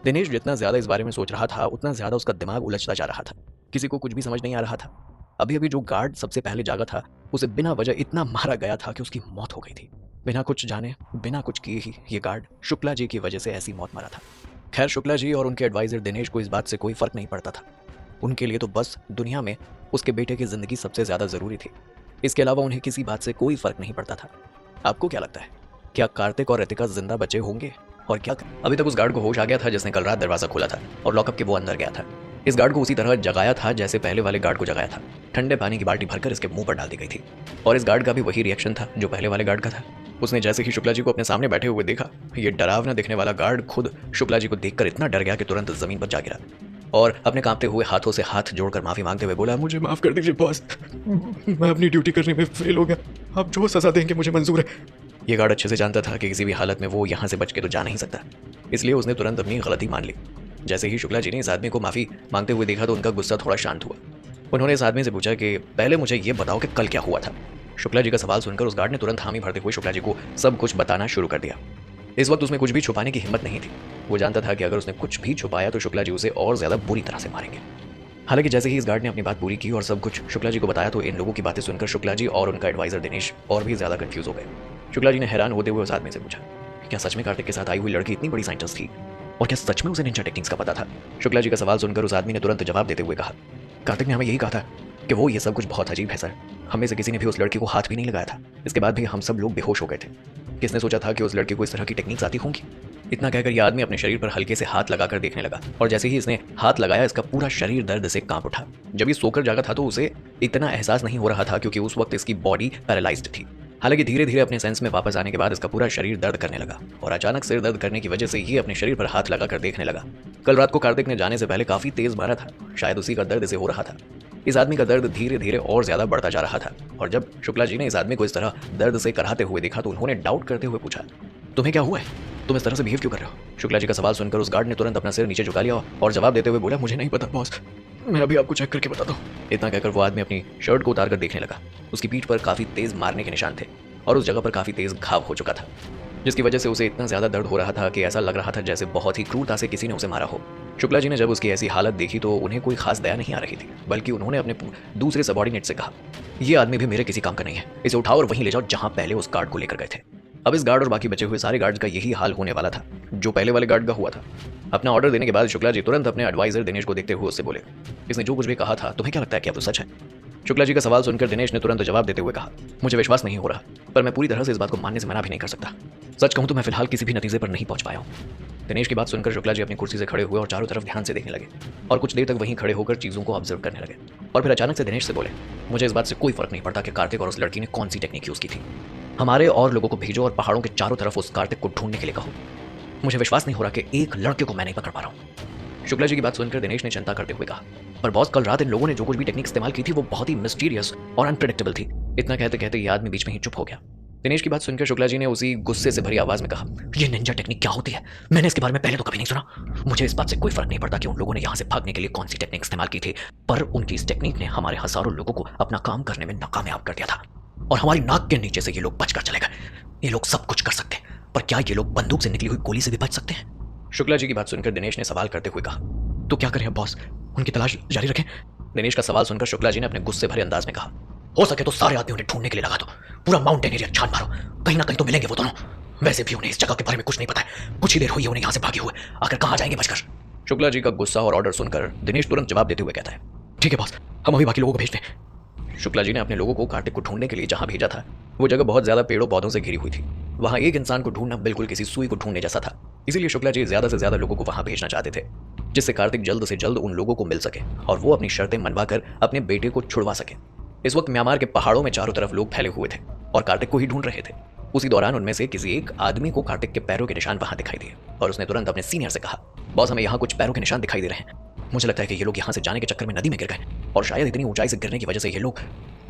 दिनेश जितना ज्यादा इस बारे में सोच रहा था उतना ज्यादा उसका दिमाग उलझता जा रहा था। किसी को कुछ भी समझ नहीं आ रहा था। अभी अभी जो गार्ड सबसे पहले जागा था उसे बिना वजह इतना मारा गया था कि उसकी मौत हो गई थी। बिना कुछ जाने बिना कुछ किए ही ये गार्ड शुक्ला जी की वजह से ऐसी मौत मरा था। खैर शुक्ला जी और उनके एडवाइजर दिनेश को इस बात से कोई फर्क नहीं पड़ता था। उनके लिए तो बस दुनिया में उसके बेटे की जिंदगी सबसे ज्यादा जरूरी थी। इसके अलावा उन्हें किसी बात से कोई फर्क नहीं पड़ता था। आपको क्या लगता है, क्या कार्तिक और रितिका जिंदा बचे होंगे? और क्या अभी तक उस गार्ड को होश आ गया था जिसने कल रात दरवाजा खोला था और लॉकअप के वो अंदर गया था? इस गार्ड को उसी तरह जगाया था जैसे पहले वाले गार्ड को जगाया था। ठंडे पानी की बाल्टी भरकर इसके मुंह पर डाल दी गई थी और इस गार्ड का भी वही रिएक्शन था जो पहले वाले गार्ड का था। उसने जैसे ही शुक्ला जी को अपने सामने बैठे हुए देखा, ये डरावना दिखने वाला गार्ड खुद शुक्ला जी को देखकर इतना डर गया कि तुरंत जमीन पर जा गिरा और अपने कांपते हुए हाथों से हाथ जोड़कर माफी मांगते हुए बोला, मुझे माफ कर दीजिए बॉस, मैं अपनी ड्यूटी करने में फेल हो गया, आप जो सजा देंगे मुझे मंजूर है। ये गार्ड अच्छे से जानता था कि किसी भी हालत में वो यहाँ से बच के तो जा नहीं सकता, इसलिए उसने तुरंत अपनी गलती मान ली। जैसे ही शुक्ला जी ने इस आदमी को माफी मांगते हुए देखा तो उनका गुस्सा थोड़ा शांत हुआ उन्होंने इस आदमी से पूछा कि पहले मुझे ये बताओ कि कल क्या हुआ था। शुक्ला जी का सवाल सुनकर उस गार्ड ने तुरंत हामी भरते हुए शुक्ला जी को सब कुछ बताना शुरू कर दिया। इस वक्त उसमें कुछ भी छुपाने की हिम्मत नहीं थी। वो जानता था कि अगर उसने कुछ भी छुपाया तो शुक्ला जी उसे और ज्यादा बुरी तरह से मारेंगे। हालांकि जैसे ही इस गार्ड ने अपनी बात पूरी की और सब कुछ शुक्ला जी को बताया तो इन लोगों की बातें सुनकर शुक्ला जी और उनका एडवाइजर दिनेश और भी ज्यादा कंफ्यूज हो गए। शुक्ला जी ने हैरान होते हुए उस आदमी से पूछा कि क्या सच में कार्तिक के साथ आई हुई लड़की इतनी बड़ी साइंटिस्ट थी और क्या सच में उसे निंजा टेक्निक्स का पता था। शुक्ला जी का सवाल सुनकर उस आदमी ने तुरंत जवाब देते हुए कहा, कार्तिक ने हमें यही कहा था कि वो ये सब कुछ बहुत अजीब है सर। हमें से किसी ने भी उस लड़की को हाथ भी नहीं लगाया था। इसके बाद भी हम सब लोग बेहोश हो गए थे। किसने सोचा था कि उस लड़की को इस तरह की टेक्निक्स आती होंगी। इतना कहकर यह आदमी अपने शरीर पर हल्के से हाथ लगाकर देखने लगा और जैसे ही इसने हाथ लगाया इसका पूरा शरीर दर्द से कांप उठा। जब ये सोकर जागा था तो उसे इतना एहसास नहीं हो रहा था क्योंकि उस वक्त इसकी बॉडी पैरालाइज्ड थी। हालांकि धीरे धीरे अपने सेंस में वापस आने के बाद इसका पूरा शरीर दर्द करने लगा और अचानक सिर दर्द करने की वजह से ये अपने शरीर पर हाथ लगाकर देखने लगा। कल रात को कार्तिक ने जाने से पहले काफी तेज मारा था, शायद उसी का दर्द इसे हो रहा था। इस आदमी का दर्द धीरे धीरे और ज्यादा बढ़ता जा रहा था और जब शुक्ला जी ने इस आदमी को इस तरह दर्द से कराहते हुए देखा तो उन्होंने डाउट करते हुए पूछा, तुम्हें क्या हुआ है, तुम इस तरह से बिहेव क्यों कर रहे हो। शुक्ला जी का सवाल सुनकर उस गार्ड ने तुरंत अपना सिर नीचे झुका लिया और जवाब देते हुए बोला, मुझे नहीं पता बॉस, मैं अभी आपको चेक करके बताता हूँ। इतना कहकर वो आदमी अपनी शर्ट को उतार कर देखने लगा। उसकी पीठ पर काफी तेज मारने के निशान थे और उस जगह पर काफी तेज घाव हो चुका था जिसकी वजह से उसे इतना ज्यादा दर्द हो रहा था कि ऐसा लग रहा था जैसे बहुत ही क्रूरता से किसी ने उसे मारा हो। शुक्ला जी ने जब उसकी ऐसी हालत देखी तो उन्हें कोई खास दया नहीं आ रही थी, बल्कि उन्होंने अपने दूसरे सबॉर्डिनेट से कहा, ये आदमी भी मेरे किसी काम का नहीं है, इसे उठाओ और वहीं ले जाओ जहां पहले उस गार्ड को लेकर गए थे। अब इस गार्ड और बाकी बचे हुए सारे गार्ड्स का यही हाल होने वाला था जो पहले वाले गार्ड का हुआ था। अपना ऑर्डर देने के बाद शुक्ला जी तुरंत अपने एडवाइजर दिनेश को देखते हुए उससे बोले, इसने जो कुछ भी कहा था तुम्हें क्या लगता है कि अब तो सच है। शुक्ला जी का सवाल सुनकर दिनेश ने तुरंत जवाब देते हुए कहा, मुझे विश्वास नहीं हो रहा, पर मैं पूरी तरह से इस बात को मानने से मना भी नहीं कर सकता। सच कहूं तो मैं फिलहाल किसी भी नतीजे पर नहीं पहुंच पाया हूं। दिनेश की बात सुनकर शुक्ला जी अपनी कुर्सी से खड़े हुए और चारों तरफ ध्यान से देखने लगे और कुछ देर तक वहीं खड़े होकर चीजों को ऑब्जर्व करने लगे और फिर अचानक से दिनेश से बोले, मुझे इस बात से कोई फर्क नहीं पड़ता कि कार्तिक और उस लड़की ने कौन सी टेक्निक यूज की थी। हमारे और लोगों को भेजो और पहाड़ों के चारों तरफ उस कार्तिक को ढूंढने के लिए कहो। मुझे विश्वास नहीं हो रहा कि एक लड़के को मैं नहीं पकड़ पा रहा हूँ। शुक्ला जी की बात सुनकर दिनेश ने चिंता करते हुए कहा, पर बॉस कल रात इन लोगों ने जो कुछ भी टेक्निक इस्तेमाल की थी वो बहुत ही मिस्टीरियस और अनप्रेडिक्टेबल थी। इतना कहते कहते ये आदमी बीच में ही चुप हो गया। दिनेश की बात सुनकर शुक्ला जी ने उसी गुस्से से भरी आवाज में कहा, ये निंजा टेक्निक क्या होती है, मैंने इसके बारे में पहले तो कभी नहीं सुना। मुझे इस बात से कोई फर्क नहीं पड़ता कि उन लोगों ने यहाँ से भागने के लिए कौन सी टेक्निक इस्तेमाल की थी, पर उनकी इस टेक्निक ने हमारे हजारों लोगों को अपना काम करने में नाकामयाब कर दिया था और हमारी नाक के नीचे से ये लोग बचकर चले गए। ये लोग सब कुछ कर सकते हैं, पर क्या ये लोग बंदूक से निकली हुई गोली से भी बच सकते हैं। शुक्ला जी की बात सुनकर दिनेश ने सवाल करते हुए कहा, तो क्या करें बॉस, उनकी तलाश जारी रखें। दिनेश का सवाल सुनकर शुक्ला जी ने अपने गुस्से भरे अंदाज में कहा, हो सके तो सारे आदमी उन्हें ढूंढने के लिए लगा दो, पूरा माउंटेन एरिया छान मारो, कहीं ना कहीं तो मिलेंगे वो दोनों। वैसे भी उन्हें इस जगह के बारे में कुछ नहीं पता है, कुछ ही देर हुई है उन्हें यहाँ से भागे हुए, आखिर कहाँ जाएंगे बचकर। शुक्ला जी का गुस्सा और ऑर्डर सुनकर दिनेश तुरंत जवाब देते हुए कहता है, ठीक है बॉस, हम अभी बाकी लोगों को भेजते हैं। शुक्ला जी ने अपने लोगों को कार्तिक को ढूंढने के लिए जहां भेजा था वो जगह बहुत ज्यादा पेड़ों पौधों से घिरी हुई थी। वहां एक इंसान को ढूंढना बिल्कुल किसी सुई को ढूंढने जैसा था, इसीलिए शुक्ला जी ज्यादा से ज्यादा लोगों को वहां भेजना चाहते थे जिससे कार्तिक जल्द से जल्द उन लोगों को मिल सके और वो अपनी शर्तें मनवाकर अपने बेटे को छुड़वा सके। इस वक्त म्यांमार के पहाड़ों में चारों तरफ लोग फैले हुए थे और कार्तिक को ही ढूंढ रहे थे। उसी दौरान उनमें से किसी एक आदमी को कार्तिक के पैरों के निशान वहां दिखाई दिए और उसने तुरंत अपने सीनियर से कहा, बॉस हमें यहाँ कुछ पैरों के निशान दिखाई दे रहे हैं, मुझे लगता है कि ये लोग यहाँ से जाने के चक्कर में नदी में गिर गए और शायद इतनी ऊंचाई से गिरने की वजह से ये लोग।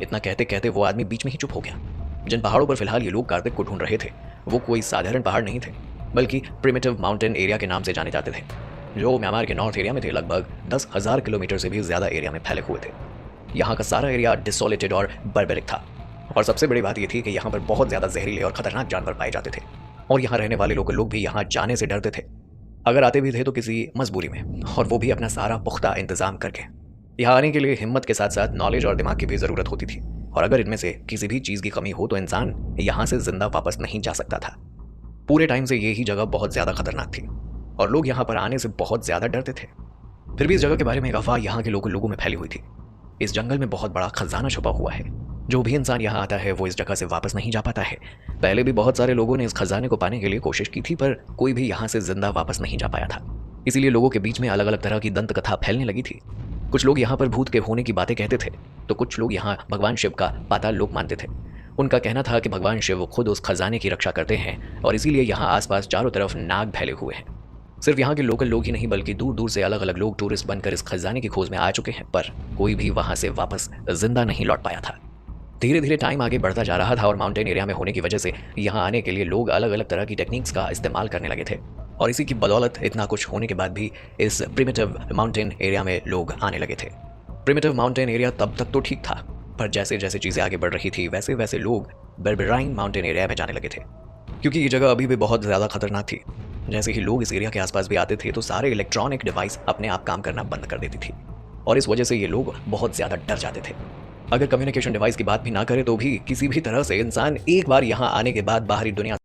इतना कहते कहते वो आदमी बीच में ही चुप हो गया। जिन पहाड़ों पर फिलहाल ये लोग कार्तिक को ढूंढ रहे थे वो कोई साधारण पहाड़ नहीं थे, बल्कि प्रिमिटिव माउंटेन एरिया के नाम से जाने जाते थे जो म्यांमार के नॉर्थ एरिया में थे, लगभग 10,000 किलोमीटर से भी ज्यादा एरिया में फैले हुए थे। यहाँ का सारा एरिया डिसोलेटेड और बर्बरिक था और सबसे बड़ी बात यह थी कि यहाँ पर बहुत ज्यादा जहरीले और खतरनाक जानवर पाए जाते थे और यहाँ रहने वाले लोग भी यहाँ जाने से डरते थे। अगर आते भी थे तो किसी मजबूरी में, और वो भी अपना सारा पुख्ता इंतजाम करके। यहाँ आने के लिए हिम्मत के साथ साथ नॉलेज और दिमाग की भी जरूरत होती थी और अगर इनमें से किसी भी चीज की कमी हो तो इंसान यहाँ से जिंदा वापस नहीं जा सकता था। पूरे टाइम से यही जगह बहुत ज्यादा खतरनाक थी और लोग यहाँ पर आने से बहुत ज्यादा डरते थे। फिर भी इस जगह के बारे में एक अफवाह यहाँ के लोगों में फैली हुई थी। इस जंगल में बहुत बड़ा खजाना छुपा हुआ है, जो भी इंसान यहाँ आता है वो इस जगह से वापस नहीं जा पाता है। पहले भी बहुत सारे लोगों ने इस खजाने को पाने के लिए कोशिश की थी पर कोई भी यहाँ से जिंदा वापस नहीं जा पाया था। इसीलिए लोगों के बीच में अलग अलग तरह की दंत कथा फैलने लगी थी। कुछ लोग यहाँ पर भूत के होने की बातें कहते थे तो कुछ लोग यहाँ भगवान शिव का पाताल लोक मानते थे। उनका कहना था कि भगवान शिव खुद उस खजाने की रक्षा करते हैं और इसीलिए यहाँ आसपास चारों तरफ नाग फैले हुए हैं। सिर्फ यहाँ के लोकल लोग ही नहीं बल्कि दूर दूर से अलग अलग लोग टूरिस्ट बनकर इस खजाने की खोज में आ चुके हैं, पर कोई भी वहां से वापस जिंदा नहीं लौट पाया था। धीरे धीरे टाइम आगे बढ़ता जा रहा था और माउंटेन एरिया में होने की वजह से यहाँ आने के लिए लोग अलग अलग तरह की टेक्निक्स का इस्तेमाल करने लगे थे और इसी की बदौलत इतना कुछ होने के बाद भी इस प्रिमिटिव माउंटेन एरिया में लोग आने लगे थे। प्रिमिटिव माउंटेन एरिया तब तक तो ठीक था, पर जैसे जैसे चीज़ें आगे बढ़ रही थी वैसे वैसे लोग बेरबेराइन माउंटेन एरिया में जाने लगे थे, क्योंकि ये जगह अभी भी बहुत ज़्यादा खतरनाक थी। जैसे ही लोग इस एरिया के आसपास भी आते थे तो सारे इलेक्ट्रॉनिक डिवाइस अपने आप काम करना बंद कर देती थी, और इस वजह से ये लोग बहुत ज़्यादा डर जाते थे। अगर कम्युनिकेशन डिवाइस की बात भी ना करे तो भी किसी भी तरह से इंसान एक बार यहाँ आने के बाद बाहरी दुनिया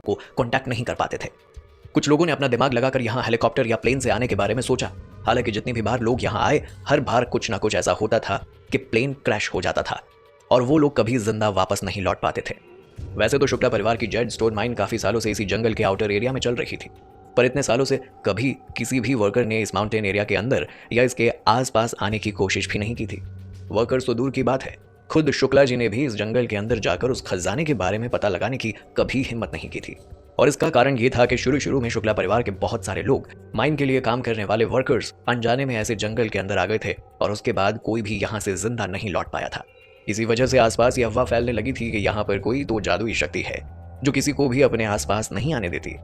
को कांटेक्ट नहीं कर पाते थे। कुछ लोगों ने अपना दिमाग लगाकर यहाँ हेलीकॉप्टर या प्लेन से आने के बारे में सोचा, हालांकि जितनी भी बार लोग यहाँ आए हर बार कुछ ना कुछ ऐसा होता था कि प्लेन क्रैश हो जाता था और वो लोग कभी जिंदा वापस नहीं लौट पाते थे। वैसे तो शुक्ला परिवार की जेड स्टोन माइन काफी सालों से इसी जंगल के आउटर एरिया में चल रही थी, पर इतने सालों से कभी किसी भी वर्कर ने इस माउंटेन एरिया के अंदर या इसके आसपास आने की कोशिश भी नहीं की थी। वर्कर्स तो दूर की बात है, खुद शुक्ला जी ने भी इस जंगल के अंदर जाकर उस खजाने के बारे में पता लगाने की कभी हिम्मत नहीं की थी। और इसका कारण ये था कि शुरू में शुक्ला परिवार के बहुत सारे लोग, माइन के लिए काम करने वाले वर्कर्स, अनजाने में ऐसे जंगल के अंदर आ गए थे और उसके बाद कोई भी यहाँ से जिंदा नहीं लौट पाया था। इसी वजह से आसपास ये अफवाह फैलने लगी थी कि यहाँ पर कोई तो जादुई शक्ति है जो किसी को भी अपने आसपास नहीं आने देती।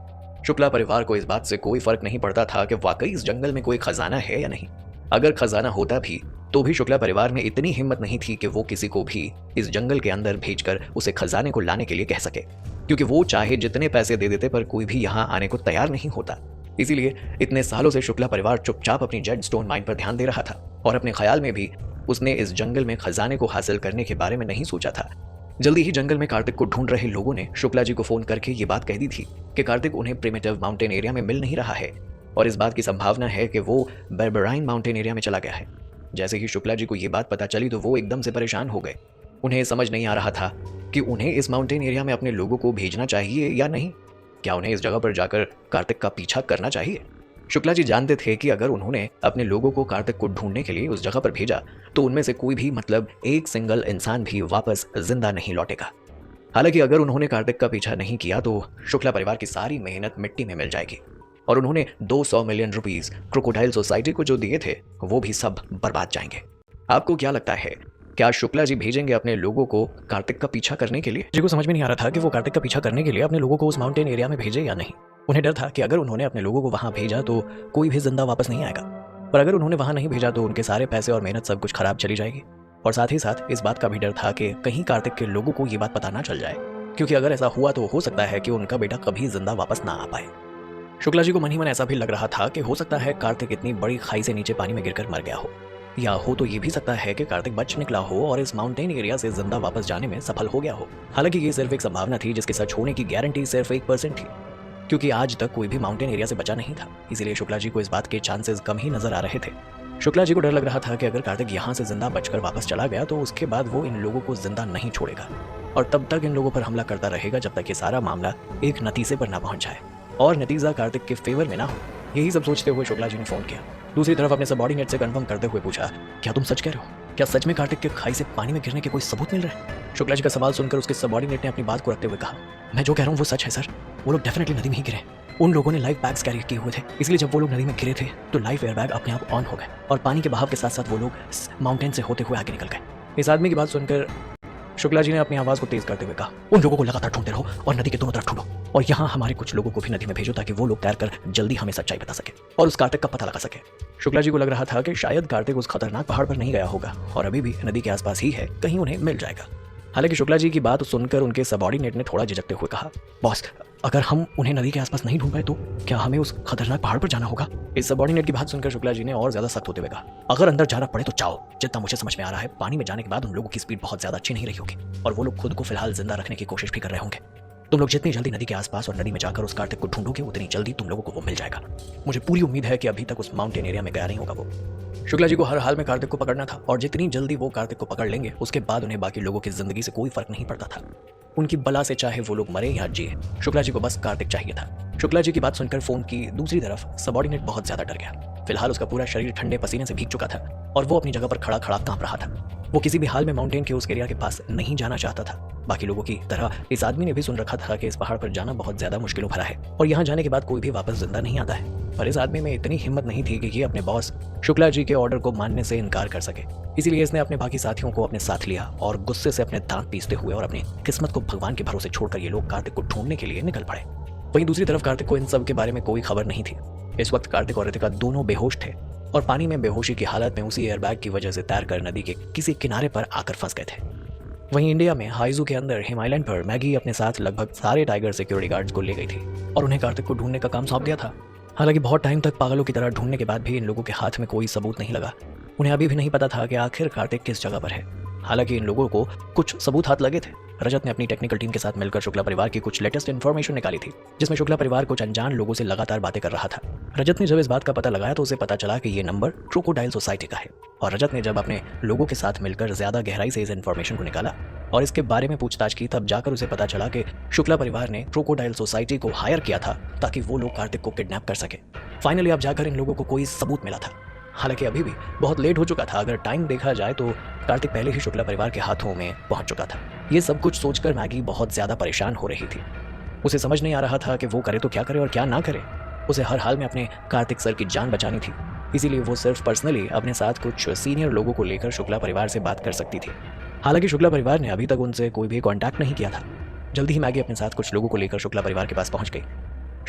शुक्ला परिवार को इस बात से कोई फर्क नहीं पड़ता था कि वाकई इस जंगल में कोई खजाना है या नहीं। अगर खजाना होता भी तो भी शुक्ला परिवार में इतनी हिम्मत नहीं थी कि वो किसी को भी इस जंगल के अंदर भेजकर उसे खजाने को लाने के लिए कह सके, क्योंकि वो चाहे जितने पैसे दे देते पर कोई भी यहाँ आने को तैयार नहीं होता। इसीलिए इतने सालों से शुक्ला परिवार चुपचाप अपनी जेड स्टोन माइन पर ध्यान दे रहा था और अपने ख्याल में भी उसने इस जंगल में खजाने को हासिल करने के बारे में नहीं सोचा था। जल्दी ही जंगल में कार्तिक को ढूंढ रहे लोगों ने शुक्ला जी को फोन करके ये बात कह दी थी कि कार्तिक उन्हें प्रिमिटिव माउंटेन एरिया में मिल नहीं रहा है और इस बात की संभावना है कि वो बेरबेराइन माउंटेन एरिया में चला गया है। जैसे ही शुक्ला जी को ये बात पता चली तो वो एकदम से परेशान हो गए। उन्हें समझ नहीं आ रहा था कि उन्हें इस माउंटेन एरिया में अपने लोगों को भेजना चाहिए या नहीं। क्या उन्हें इस जगह पर जाकर कार्तिक का पीछा करना चाहिए? शुक्ला जी जानते थे कि अगर उन्होंने अपने लोगों को कार्तिक को ढूंढने के लिए उस जगह पर भेजा तो उनमें से कोई भी, मतलब एक सिंगल इंसान भी वापस जिंदा नहीं लौटेगा। हालांकि अगर उन्होंने कार्तिक का पीछा नहीं किया तो शुक्ला परिवार की सारी मेहनत मिट्टी में मिल जाएगी और उन्होंने 200 मिलियन रुपीस क्रोकोडाइल सोसाइटी को जो दिए थे वो भी सब बर्बाद जाएंगे। आपको क्या लगता है, क्या शुक्ला जी भेजेंगे अपने लोगों को कार्तिक का पीछा करने के लिए? जी को समझ में नहीं आ रहा था कि वो कार्तिक का पीछा करने के लिए अपने लोगों को उस माउंटेन एरिया में भेजे या नहीं। उन्हें डर था कि अगर उन्होंने अपने लोगों को वहां भेजा तो कोई भी जिंदा वापस नहीं आएगा, पर अगर उन्होंने वहां नहीं भेजा तो उनके सारे पैसे और मेहनत सब कुछ खराब चली जाएगी। और साथ ही साथ इस बात का भी डर था कि कहीं कार्तिक के लोगों को ये बात पता ना चल जाए, क्योंकि अगर ऐसा हुआ तो हो सकता है कि उनका बेटा कभी जिंदा वापस ना आ पाए। शुक्ला जी को मन ही मन ऐसा भी लग रहा था कि हो सकता है कार्तिक इतनी बड़ी खाई से नीचे पानी में गिरकर मर गया हो, या हो तो ये भी सकता है कि कार्तिक बच निकला हो और इस माउंटेन एरिया से जिंदा वापस जाने में सफल हो गया हो। हालांकि ये सिर्फ एक संभावना थी जिसके सच होने की गारंटी सिर्फ 1% थी, क्योंकि आज तक कोई भी माउंटेन एरिया से बचा नहीं था। इसीलिए शुक्ला जी को इस बात के चांसेस कम ही नजर आ रहे थे। शुक्ला जी को डर लग रहा था कि अगर कार्तिक यहाँ से जिंदा बचकर वापस चला गया तो उसके बाद वो इन लोगों को जिंदा नहीं छोड़ेगा और तब तक इन लोगों पर हमला करता रहेगा जब तक ये सारा मामला एक नतीजे पर ना पहुंच जाए और नतीजा कार्तिक के फेवर में ना हो। यही सब सोचते हुए शुक्ला जी ने फोन किया। दूसरी तरफ अपने सबऑर्डिनेट से कंफर्म करते हुए पूछा, क्या तुम सच कह रहे हो? क्या सच में कार्तिक के खाई से पानी में गिरने के कोई सबूत मिल रहे हैं? शुक्ला जी का सवाल सुनकर उसके सबऑर्डिनेट ने अपनी बात को रखते हुए कहा, मैं जो कह रहा हूँ वो सच है सर। वो लोग डेफिनेटली नदी में ही गिरे। उन लोगों ने लाइफ बैग्स कैरी किए हुए थे, इसलिए जब वो लोग नदी में गिरे थे तो लाइफ एयर बैग अपने आप ऑन हो गए और पानी के बहाव के साथ साथ वो लोग माउंटेन से होते हुए आगे निकल गए। इस आदमी की बात सुनकर शुक्ला जी ने अपनी आवाज को तेज करते हुए कहा, उन लोगों को लगातार ढूंढते रहो और नदी के दोनों तरफ ढूंढो और यहाँ हमारे कुछ लोगों को भी नदी में भेजो ताकि वो लोग तैरकर जल्दी हमें सच्चाई बता सके और उस कार्तिक का पता लगा सके। शुक्ला जी को लग रहा था कि शायद कार्तिक उस खतरनाक पहाड़ पर नहीं गया होगा और अभी भी नदी के आसपास ही है, कहीं उन्हें मिल जाएगा। हालांकि शुक्ला जी की बात सुनकर उनके सबऑर्डिनेट ने थोड़ा झिझकते हुए कहा, बॉस अगर हम उन्हें नदी के आसपास नहीं ढूंढ पाए तो क्या हमें उस खतरनाक पहाड़ पर जाना होगा? इस सबऑर्डिनेट की बात सुनकर शुक्ला जी ने और ज्यादा सख्त होते हुए कहा, अगर अंदर जाना पड़े तो जाओ। जितना मुझे समझ में आ रहा है पानी में जाने के बाद उन लोगों की स्पीड बहुत ज्यादा अच्छी नहीं रही होगी और वो लोग खुद को फिलहाल जिंदा रखने की कोशिश भी कर रहे होंगे। तुम लोग जितनी जल्दी नदी के आसपास और नदी में जाकर उस कार्तिक को ढूंढोगे उतनी जल्दी तुम लोगों को वो मिल जाएगा। मुझे पूरी उम्मीद है कि अभी तक उस माउंटेन एरिया में गया नहीं होगा वो। शुक्ला जी को हर हाल में कार्तिक को पकड़ना था और जितनी जल्दी वो कार्तिक को पकड़ लेंगे उसके बाद उन्हें बाकी लोगों की जिंदगी से कोई फर्क नहीं पड़ता था। उनकी बला से चाहे वो लोग मरे या जिए, शुक्ला जी को बस कार्तिक चाहिए था। शुक्ला जी की बात सुनकर फोन की दूसरी तरफ सबऑर्डिनेट बहुत ज्यादा डर गया। फिलहाल उसका पूरा शरीर ठंडे पसीने से भीग चुका था और वो अपनी जगह पर खड़ा खड़ा कांप रहा था। वो किसी भी हाल में माउंटेन के उस एरिया के पास नहीं जाना चाहता था। बाकी लोगों की तरह इस आदमी ने भी सुन रखा था कि इस पहाड़ पर जाना बहुत ज्यादा मुश्किलों भरा है और यहाँ जाने के बाद कोई भी वापस जिंदा नहीं आता है। पर इस आदमी में इतनी हिम्मत नहीं थी कि ये अपने बॉस शुक्ला जी के ऑर्डर को मानने से इनकार कर सके। इसीलिए इसने अपने बाकी साथियों को अपने साथ लिया और गुस्से से अपने दांत पीसते हुए और अपनी किस्मत को भगवान के भरोसे छोड़कर ये लोग कार्तिक को ढूंढने के लिए निकल पड़े। वहीं दूसरी तरफ कार्तिक को इन सब के बारे में कोई खबर नहीं थी। इस वक्त कार्तिक और रितिका दोनों बेहोश थे और पानी में बेहोशी की हालत में उसी एयरबैग की वजह से तैरकर नदी के किसी किनारे पर आकर फंस गए थे। वहीं इंडिया में हाइजू के अंदर हिमालयन पर मैगी अपने साथ लगभग सारे टाइगर सिक्योरिटी गार्ड्स को ले गई थी और उन्हें कार्तिक को ढूंढने का काम सौंप दिया था। हालांकि बहुत टाइम तक पागलों की तरह ढूंढने के बाद भी इन लोगों के हाथ में कोई सबूत नहीं लगा। उन्हें अभी भी नहीं पता था कि आखिर कार्तिक किस जगह पर है। हालांकि इन लोगों को कुछ सबूत हाथ लगे थे। रजत ने अपनी टेक्निकल टीम के साथ मिलकर शुक्ला परिवार की कुछ लेटेस्ट इन्फॉर्मेशन निकाली थी, जिसमें शुक्ला परिवार कुछ अनजान लोगों से लगातार बातें कर रहा था। रजत ने जब इस बात का पता लगाया तो उसे पता चला कि ये नंबर क्रोकोडाइल सोसाइटी का है। और रजत ने जब अपने लोगों के साथ मिलकर ज्यादा गहराई से इस इन्फॉर्मेशन को निकाला और इसके बारे में पूछताछ की, तब जाकर उसे पता चला कि शुक्ला परिवार ने क्रोकोडाइल सोसाइटी को हायर किया था ताकि वो लोग कार्तिक को किडनैप कर सके। फाइनली अब जाकर इन लोगों को कोई सबूत मिला था। हालांकि अभी भी बहुत लेट हो चुका था। अगर टाइम देखा जाए तो कार्तिक पहले ही शुक्ला परिवार के हाथों में पहुंच चुका था। ये सब कुछ सोचकर मैगी बहुत ज्यादा परेशान हो रही थी। उसे समझ नहीं आ रहा था कि वो करे तो क्या करे और क्या ना करे। उसे हर हाल में अपने कार्तिक सर की जान बचानी थी, इसीलिए वो सिर्फ पर्सनली अपने साथ कुछ सीनियर लोगों को लेकर शुक्ला परिवार से बात कर सकती थी। हालांकि शुक्ला परिवार ने अभी तक उनसे कोई भी कॉन्टैक्ट नहीं किया था। जल्दी ही मैगी अपने साथ कुछ लोगों को लेकर शुक्ला परिवार के पास पहुंच गई।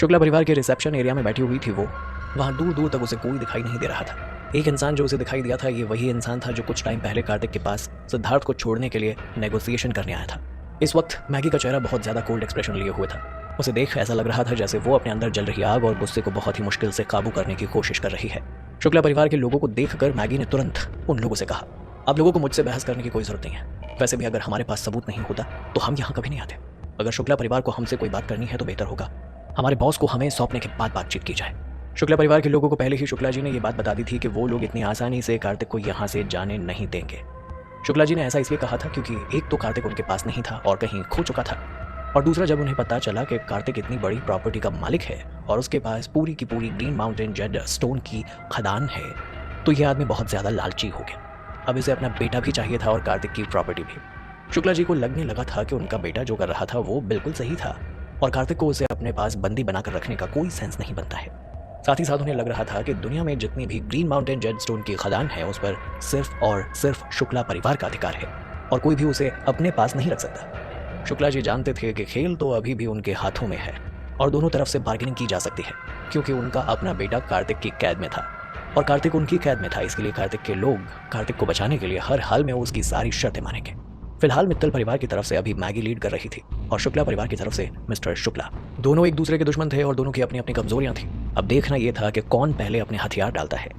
शुक्ला परिवार के रिसेप्शन एरिया में बैठी हुई थी वो। वहाँ दूर दूर तक उसे कोई दिखाई नहीं दे रहा था। एक इंसान जो उसे दिखाई दिया था, ये वही इंसान था जो कुछ टाइम पहले कार्तिक के पास सिद्धार्थ को छोड़ने के लिए नेगोशिएशन करने आया था। इस वक्त मैगी का चेहरा बहुत ज्यादा कोल्ड एक्सप्रेशन लिए हुए था। उसे देख ऐसा लग रहा था जैसे वो अपने अंदर जल रही आग और गुस्से को बहुत ही मुश्किल से काबू करने की कोशिश कर रही है। शुक्ला परिवार के लोगों को देखकर मैगी ने तुरंत उन लोगों से कहा, आप लोगों को मुझसे बहस करने की कोई जरूरत नहीं है। वैसे भी अगर हमारे पास सबूत नहीं होता तो हम यहाँ कभी नहीं आते। अगर शुक्ला परिवार को हमसे कोई बात करनी है तो बेहतर होगा हमारे बॉस को हमें सौंपने के बाद बातचीत की जाए। शुक्ला परिवार के लोगों को पहले ही शुक्ला जी ने ये बात बता दी थी कि वो लोग इतनी आसानी से कार्तिक को यहाँ से जाने नहीं देंगे। शुक्ला जी ने ऐसा इसलिए कहा था क्योंकि एक तो कार्तिक उनके पास नहीं था और कहीं खो चुका था, और दूसरा जब उन्हें पता चला कि कार्तिक इतनी बड़ी प्रॉपर्टी का मालिक है और उसके पास पूरी की पूरी ग्रीन माउंटेन जेड स्टोन की खदान है, तो यह आदमी बहुत ज्यादा लालची हो गया। अब इसे अपना बेटा भी चाहिए था और कार्तिक की प्रॉपर्टी भी। शुक्ला जी को लगने लगा था कि उनका बेटा जो कर रहा था वो बिल्कुल सही था और कार्तिक को उसे अपने पास बंदी बनाकर रखने का कोई सेंस नहीं बनता है। साथ ही साथ उन्हें लग रहा था कि दुनिया में जितनी भी ग्रीन माउंटेन जेड स्टोन की खदान है उस पर सिर्फ और सिर्फ शुक्ला परिवार का अधिकार है और कोई भी उसे अपने पास नहीं रख सकता। शुक्ला जी जानते थे कि खेल तो अभी भी उनके हाथों में है और दोनों तरफ से बार्गेनिंग की जा सकती है, क्योंकि उनका अपना बेटा कार्तिक की कैद में था और कार्तिक उनकी कैद में था। इसके लिए कार्तिक के लोग कार्तिक को बचाने के लिए हर हाल में उसकी सारी शर्तें मानेंगे। फिलहाल मित्तल परिवार की तरफ से अभी मैगी लीड कर रही थी और शुक्ला परिवार की तरफ से मिस्टर शुक्ला। दोनों एक दूसरे के दुश्मन थे और दोनों की अपनी अपनी कमजोरियां थी। अब देखना यह था कि कौन पहले अपने हथियार डालता है।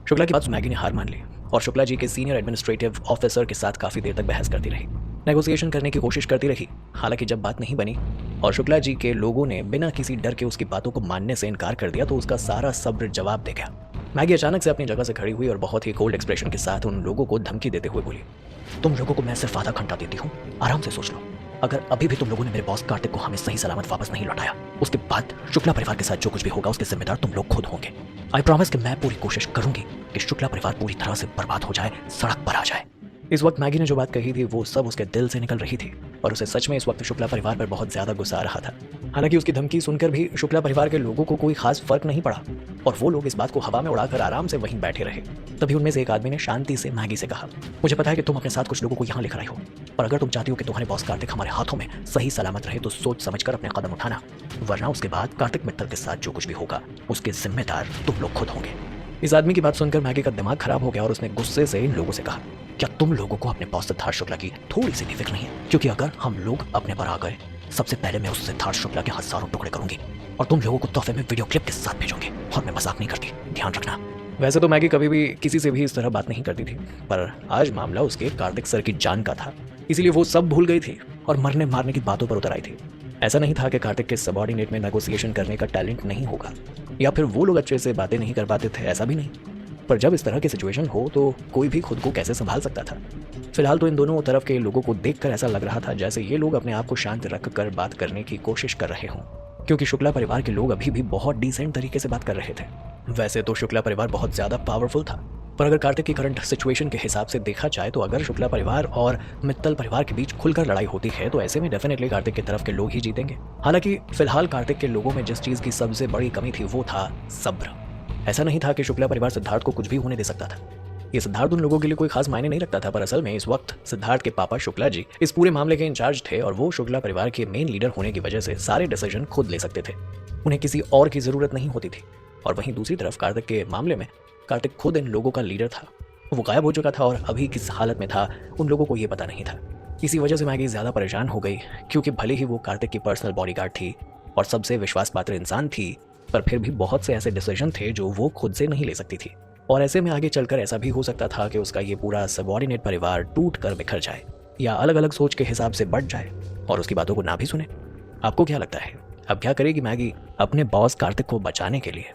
शुक्ला की बात मैगी ने हार मान ली और शुक्ला जी के सीनियर एडमिनिस्ट्रेटिव ऑफिसर के साथ काफी देर तक बहस करती रही, नेगोशिएशन करने की कोशिश करती रही। हालांकि जब बात नहीं बनी और शुक्ला जी के लोगों ने बिना किसी डर के उसकी बातों को मानने से इनकार कर दिया तो उसका सारा सब्र जवाब दे गया। मैगी अचानक से अपनी जगह से खड़ी हुई और बहुत ही कोल्ड एक्सप्रेशन के साथ उन लोगों को धमकी देते हुए बोली, तुम लोगों को मैं सिर्फ आधा घंटा देती हूँ, आराम से सोच लो। अगर अभी भी तुम लोगों ने मेरे बॉस कार्तिक को हमें सही सलामत वापस नहीं लौटाया, उसके बाद शुक्ला परिवार के साथ जो कुछ भी होगा उसके जिम्मेदार तुम लोग खुद होंगे। आई प्रॉमिस कि मैं पूरी कोशिश करूंगी कि शुक्ला परिवार पूरी तरह से बर्बाद हो जाए, सड़क पर आ जाए। इस वक्त मैगी ने जो बात कही थी वो सब उसके दिल से निकल रही थी और उसे सच में इस वक्त शुक्ला परिवार पर बहुत ज्यादा गुस्सा आ रहा था। हालांकि उसकी धमकी सुनकर भी शुक्ला परिवार के लोगों को कोई खास फर्क नहीं पड़ा और वो लोग इस बात को हवा में उड़ाकर आराम से वहीं बैठे रहे। तभी उनमें से एक आदमी ने शांति से मैगी से कहा, मुझे पता है कि तुम अपने साथ कुछ लोगों को यहाँ लेकर आई हो, पर अगर तुम चाहती हो कि तुम्हारे बॉस कार्तिक हमारे हाथों में सही सलामत रहे तो सोच समझकर अपने कदम उठाना, वरना उसके बाद कार्तिक मित्तल के साथ जो कुछ भी होगा उसके जिम्मेदार तुम लोग खुद होंगे। इस आदमी की बात सुनकर मैगी का दिमाग खराब हो गया और उसने गुस्से से इन लोगों से कहा, क्या तुम लोगों को अपने बॉस सिद्धार्थ शुक्ला की थोड़ी सी भी फिक्र नहीं है? क्योंकि अगर हम लोग अपने पर आ गए, सबसे पहले मैं उस सिद्धार्थ शुक्ला के हजारों टुकड़े करूंगी और तुम लोगों को तोहफे में वीडियो क्लिप के साथ भेजूंगी। और मैं मजाक नहीं करती, ध्यान रखना। वैसे तो मैगी कभी भी किसी से भी इस तरह बात नहीं करती थी, पर आज मामला उसके कार्तिक सर की जान का था, इसीलिए वो सब भूल गई थी और मरने मारने की बातों पर उतर आई थी। ऐसा नहीं था कि कार्तिक के सबऑर्डिनेट में नेगोशिएशन करने का टैलेंट नहीं होगा या फिर वो लोग अच्छे से बातें नहीं कर पाते थे, ऐसा भी नहीं। पर जब इस तरह की सिचुएशन हो तो कोई भी खुद को कैसे संभाल सकता था। फिलहाल तो इन दोनों तरफ के लोगों को देखकर ऐसा लग रहा था जैसे ये लोग अपने आप को शांत रख कर बात करने की कोशिश कर रहे हों, क्योंकि शुक्ला परिवार के लोग अभी भी बहुत डिसेंट तरीके से बात कर रहे थे। वैसे तो शुक्ला परिवार बहुत ज्यादा पावरफुल था, पर अगर कार्तिक की करंट सिचुएशन के हिसाब से देखा जाए तो अगर शुक्ला परिवार और मित्तल परिवार के बीच खुलकर लड़ाई होती है तो ऐसे में डेफिनेटली कार्तिक की तरफ के लोग ही जीतेंगे। हालांकि फिलहाल कार्तिक के लोगों में जिस चीज की सबसे बड़ी कमी थी वो था सब्र। ऐसा नहीं था कि शुक्ला परिवार सिद्धार्थ को कुछ भी होने दे सकता था। ये सिद्धार्थ उन लोगों के लिए कोई खास मायने नहीं रखता था, पर असल में इस वक्त सिद्धार्थ के पापा शुक्ला जी इस पूरे मामले के इंचार्ज थे और वो शुक्ला परिवार के मेन लीडर होने की वजह से सारे डिसीजन खुद ले सकते थे। उन्हें किसी और की जरूरत नहीं होती थी। और वहीं दूसरी तरफ कार्तिक के मामले में कार्तिक खुद इन लोगों का लीडर था। वो गायब हो चुका था और अभी किस हालत में था उन लोगों को ये पता नहीं था। इसी वजह से मैगी ज़्यादा परेशान हो गई, क्योंकि भले ही वो कार्तिक की पर्सनल बॉडीगार्ड थी और सबसे विश्वास पात्र इंसान थी, पर फिर भी बहुत से ऐसे डिसीजन थे जो वो खुद से नहीं ले सकती थी। और ऐसे में आगे चलकर ऐसा भी हो सकता था कि उसका ये पूरा सबॉर्डिनेट परिवार टूट कर बिखर जाए या अलग अलग सोच के हिसाब से बढ़ जाए और उसकी बातों को ना भी सुने। आपको क्या लगता है, अब क्या करेगी मैगी अपने बॉस कार्तिक को बचाने के लिए,